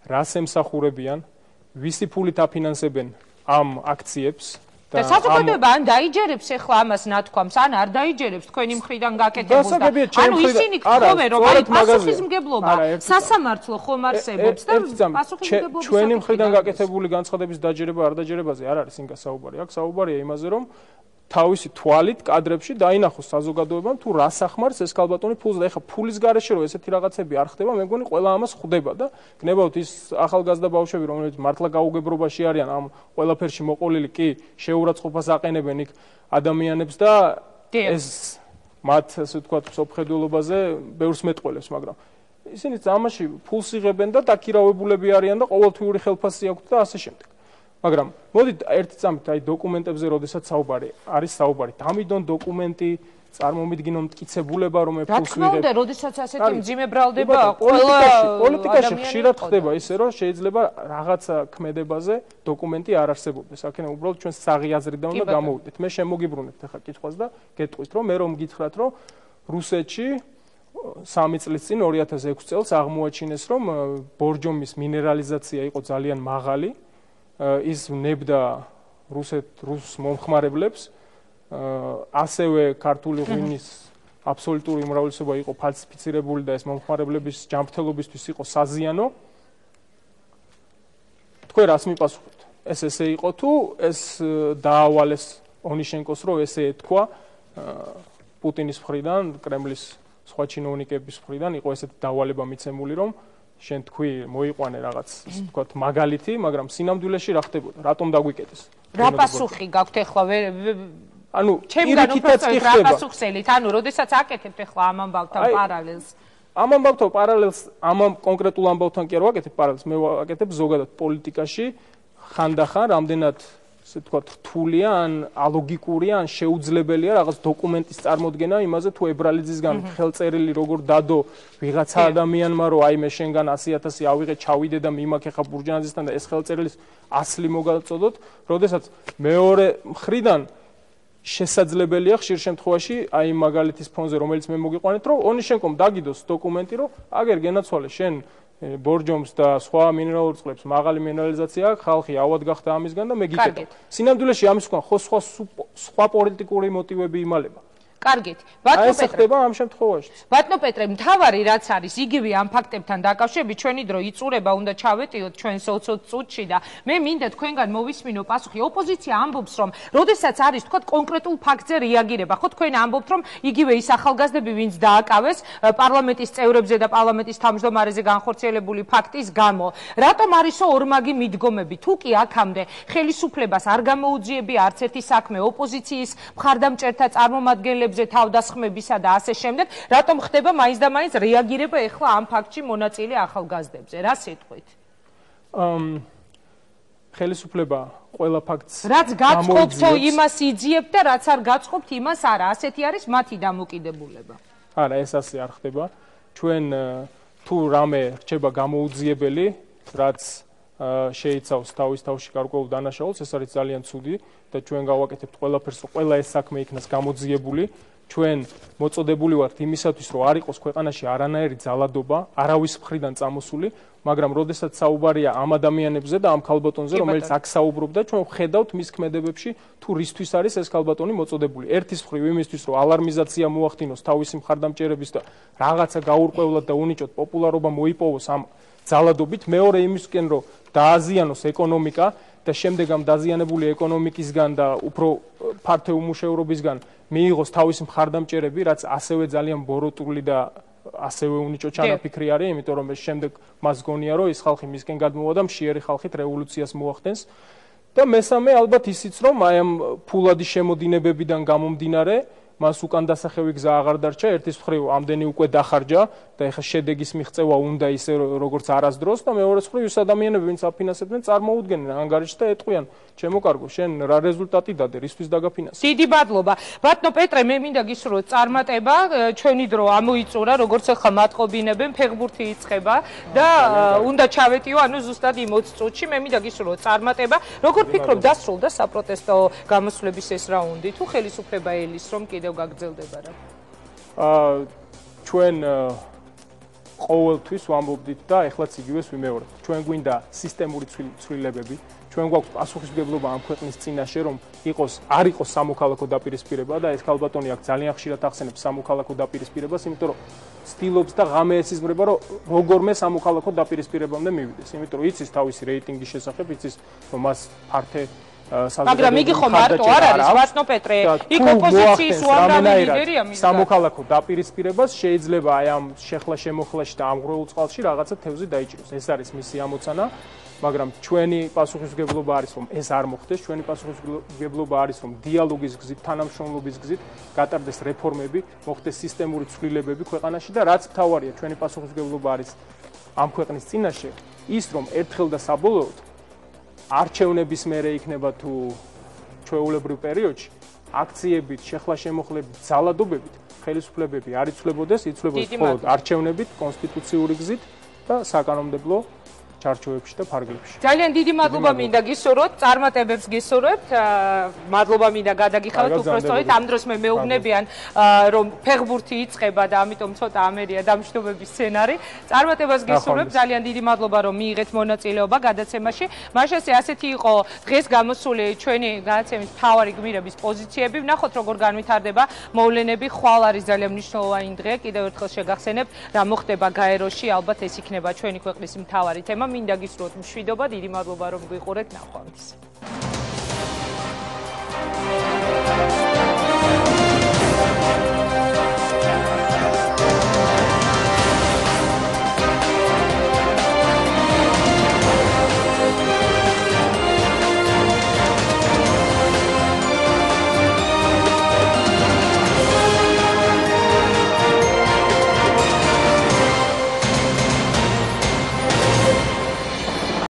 რას ემსახურებიან, ვისი ფულით აფინანსებენ ამ აქციებს და საზოგადოება ან დაიჯერებს ახლა ამას ნათქვამს, ან არ დაიჯერებს თქვენი მხრიდან გაკეთებულს და ანუ ისინი გქონენ რომ აი პასუხისმგებლობა სასამართლო ხომ არსებობს და პასუხისმგებლობის ჩვენი მხრიდან გაკეთებული განცხადების დაჯერება არ დაჯერებაზე არ არის ინგა საუბარი. აქ საუბარია იმაზე რომ თავისი თვალით კადრებში დაინახოს საზოგადოებამ თუ რას ახმარს ეს ქალბატონი ფულს და ეხა ფულის გარეშე რომ ესეთი რაღაცები არ ხდება, მე მგონი ყველა ამას ხვდება და გნებავთ ის ახალგაზრდა ბავშვები რომლებიც მართლა გაუგებრობაში არიან ამ ყველაფერში მოყოლილი კი შეურაცხყოფას აყენებენ იქ ადამიანებს და ეს მათ ასე ვთქვათ სოფხედულობაზე ბევრს მეტყველებს, მაგრამ ისინი ამაში ფულს იღებენ და დაქირავებულები არიან და ყოველთვიური ხელფასი აქვთ და ასე შემდეგ. მაგრამ მოდით ერთი წამით აი დოკუმენტებზე როდესაც საუბარი არის საუბარი დამიდონ დოკუმენტი წარმომიდგინო მტკიცებულება რომ ფულს ვიღებ. რა თქმა უნდა, როდესაც ასეთი მძიმე ბრალდება პოლიტიკაში ხშირად ხდება ისე რომ შეიძლება რაღაცა ქმედებაზე დოკუმენტი არ არსებობდეს. აქედან უბრალოდ ჩვენ საღი აზრიდან უნდა გამოვიდეთ. მე შემოგიბრუნებთ ახლა კითხვას და გეტყვით რომ მე რომ გითხრათ რომ რუსეთში 3 წლის წინ 2006 წელს აღმოაჩინეს რომ ბორჯომის მინერალიზაცია იყო ძალიან მაღალი. ის ნებდა რუს მომხმარებლებს, ასევე ქართული ღვინის აბსოლუტური უმრავლესობა იყო ფალსიფიცირებული და ეს მომხმარებლების ჯანმრთელობისთვის იყო საზიანო. თქვენ რას მიპასუხებთ? ეს ესე იყო თუ ეს დაავალეს ონიშენკოს რომ ესე ეთქვა პუტინის მხრიდან, კრემლის სხვა ჩინოვნიკების მხრიდან იყო ესეთი დავალება მიცემული რომ შენ თქვი მოიყვანე რაღაც ისე ვთქვათ მაგალითი, მაგრამ სინამდვილეში რა ხდებოდა? რატომ დაგვიკეტეს? რა პასუხი გაქვთ ახლა? ანუ ჩემგან უბრალოდ რა პასუხსელით? ანუ როდესაც აკეთებთ ახლა ამ ამბავთან პარალელს? ამ ამბავთან პარალელს, ამ კონკრეტულ ამბავთან კი არ ვაკეთებ პარალელს, მე ვაკეთებ ზოგადად პოლიტიკაში ხანდახან რამდენად ასე ვთქვათ რთულია ან ალოგიკურია ან შეუძლებელია რაღაც დოკუმენტის წარმოდგენა იმაზე თუ ებრალიძისგან ხელწერილი როგორ დადო ვიღაცა ადამიანმა რომ აი მე შენგან 100,000 ავიღე ჩავიდე და მიმაქ ხა ბურჯანაძესთან და ეს ხელწერილის ასლი მოგაწოდოთ, როდესაც მეორე მხრიდან შესაძლებელია ხშირ შემთხვევაში აი მაგალითის ფონზე რომელიც მე მოგიყვანეთ რომ ონიშენკომ დაგიდოს დოკუმენტი რომ აგერ გენაცვალე შენ ბორჯომს და სხვა მინერალურ წყლებს მაღალი მინერალიზაცია აქვს, ხალხი ავად გახდა ამისგან და მე გიკეტავ. სინამდვილეში ამის უკან ხო სხვა პოლიტიკური მოტივები იმალება. კარგით. ბატონო პეტრე. ეს ხდება ამ შემთხვევაში. ბატონო პეტრე, მთავარი რაც არის, იგივე ამ ფაქტებთან დაკავშირებით ჩვენი დრო იწურება, უნდა ჩავეტიოთ ჩვენ 20 წუთში და მე მინდა თქვენგან მოვისმინო პასუხი. ოპოზიცია ამბობს, რომ როდესაც არის თქვა კონკრეტულ ფაქტზე რეაგირება, ხო თქვენ ამბობთ, რომ იგივე ის ახალგაზრდები, ვინც დააკავეს პარლამენტის წევრებზე და პარლამენტის თავმჯდომარეზე განხორციელებული ფაქტის გამო, რატომ არისო ორმაგი მიდგომები? თუ კი აქამდე ხელისუფლებას არ გამოუძიებია არც ერთი საქმე ოპოზიციის მხარდამჭერთა წარმომადგენლებს თავდასხმებისა და ასე შემდეგ, რატომ ხდება მაინც და მაინც რეაგირება ახლა ამ ფაქტში მონაწილე ახალგაზრდებზე? რა სიტყვით? ხელისუფლება ყველა ფაქტს რაც გაწყობთო იმას იძიებთ და რაც არ გაწყობთ იმას არა. ასეთი არის მათი დამოკიდებულება. არა, ეს ასე არ ხდება. ჩვენ თუ რამე რჩება გამოუძიებელი, რაც შეიცავს თავის თავში გარკვეულ დანაშაულს, ეს არის ძალიან ცუდი და ჩვენ გავაკეთებთ ყველაფერს, რომ ყველა ეს საქმე იქნას გამოძიებული. ჩვენ მოწოდებული ვართ იმისათვის, რომ არ იყოს ქვეყანაში არანაირი ძალადობა, არავის მხრიდან წამოსული, მაგრამ როდესაც საუბარია ამ ადამიანებზე და ამ ქალბატონზე, რომელიც აქ საუბრობდა, ჩვენ ვხედავთ მის ქმედებებში თუ რისთვის არის ეს ქალბატონი მოწოდებული. ერთის მხრივ იმისთვის, რომ ალარმიზაცია მოახდინოს თავისი მხარდამჭერების და რაღაცა გაურკვევლად და უნიჭოდ პოპულარობა მოიპოვოს ამ ძალადობით, მეორე იმისკენ, რომ დააზიანოს ეკონომიკა და შემდეგ ამ დაზიანებული ეკონომიკისგან და უფრო ფართო უმუშევრობისგან მიიღოს თავის მხარდამჭერები, რაც ასევე ძალიან ბოროტული და ასევე უნიჭო ჩანაფიქრი არის, იმიტომ რომ ეს შემდეგ მას გონია, რომ ეს ხალხი მისკენ გადმოვა და მშიერი ხალხით რევოლუციას მოახდენს. და მესამე ალბათ ისიც, რომ აი ამ ფულადი შემოდინებებიდან გამომდინარე მას უკან დასახევი გზა აღარ დარჩა, ერთის მხრივ ამდენი უკვე დახარჯა და ეხლა შედეგის მიღწევა უნდა ისე როგორც არასდროს და მეორეს მხრივ ის ადამიანები, ვინც აფინანსებდნენ, წარმოუდგენენ ანგარიშს და ეტყვიან, ჩემო კარგო, შენ რა რეზულტატი დადე, რისთვის დაგაფინანსე. დიდი მადლობა. ბატონო პეტრე, მე მინდა გისურვოთ წარმატება, ჩვენი დრო ამოიწურა, როგორც ახლა მათყობინებენ, ფეხბურთი იწყება და უნდა ჩავეტიო, ანუ ზუსტად იმ 20 წუთში, მე მინდა გისურვოთ წარმატება. როგორ ფიქრობ, დასრულდა საპროტესტო გამოსვლების ეს რაუნდი, თუ ხელისუფლება ელის, რომ კიდევ გაგრძელდება რა? ჩვენ ყოველთვის ვამბობდით და ეხლაც იგივეს ვიმეორებთ. ჩვენ გვინდა სისტემური ცვლილებები, ჩვენ გვაქვს პასუხისმგებლობა ამ ქვეყნის წინაშე, რომ არ იყოს სამოქალაქო დაპირისპირება და ეს ქალბატონი აქ ძალიან ხშირად ახსენებს სამოქალაქო დაპირისპირებას, იმიტომ რომ ცდილობს და ღამე ესიზმრება, რომ როგორმე სამოქალაქო დაპირისპირებამდე მივიდეს, იმიტომ რომ იცის თავისი რეიტინგის შესახებ, იცის რომ მას ფართე მაგრამ იგი ხომ მარტო არ არის, ბატონო პეტრე, იქ ოპოზიციის უამრავი ლიდერია მინდა. სამოქალაქო დაპირისპირებას შეიძლება აი ამ შეხლა-შემოხლაში და ამღვრეულ წყალში რაღაცა თევზი დაიჭიროს. ეს არის მისი ამოცანა, მაგრამ ჩვენი პასუხისმგებლობა არის, რომ ეს არ მოხდეს, ჩვენი პასუხისმგებლობა არის, რომ დიალოგის გზით, თანამშრომლობის გზით გატარდეს რეფორმები, მოხდეს სისტემური ცვლილებები ქვეყანაში და რაც მთავარია, ჩვენი პასუხისმგებლობა არის ამ ქვეყნის წინაშე, ის რომ ერთხელ და საბოლოოდ არჩევნების მერე იქნება თუ ჩვეულებრივ პერიოდში აქციებით, შეხლა-შემოხლებით, ძალადობებით ხელისუფლებები არ იცვლებოდეს, იცვლებოდეს მხოლოდ არჩევნებით, კონსტიტუციური გზით და საკანონმდებლო ჩარჩოებში და ფარგლებში. ძალიან დიდი მადლობა მინდა გისურვოთ, წარმატებებს გისურვებთ. მადლობა მინდა გადაგიხავთ უпростоით. ამ დროს მე მეუბნებიან, რომ ფეხბურთი იწყება და ამიტომ ცოტა ამერია დამშნობების სცენარი. წარმატებას გისურვებთ. ძალიან დიდი მადლობა, რომ მიიღეთ მონაწილეობა გადაცემაში. მაშასე ასეთი იყო დღეს გამოსული ჩვენი გადაცემის მთავარი გმირების პოზიციები. ვნახოთ როგორ განვითარდება მოვლენები. ხვალ არის ძალიან მნიშვნელოვანი დღე. კიდევ ერთხელ შეგახსენებ, რა მოხდება გაეროში. ალბათ ეს იქნება ჩვენი ქვეყნის მთავარი თემა. მინდა გისურვოთ მშვიდობა, დიდი მადლობა რომ გვიყურეთ, ნახვამდის.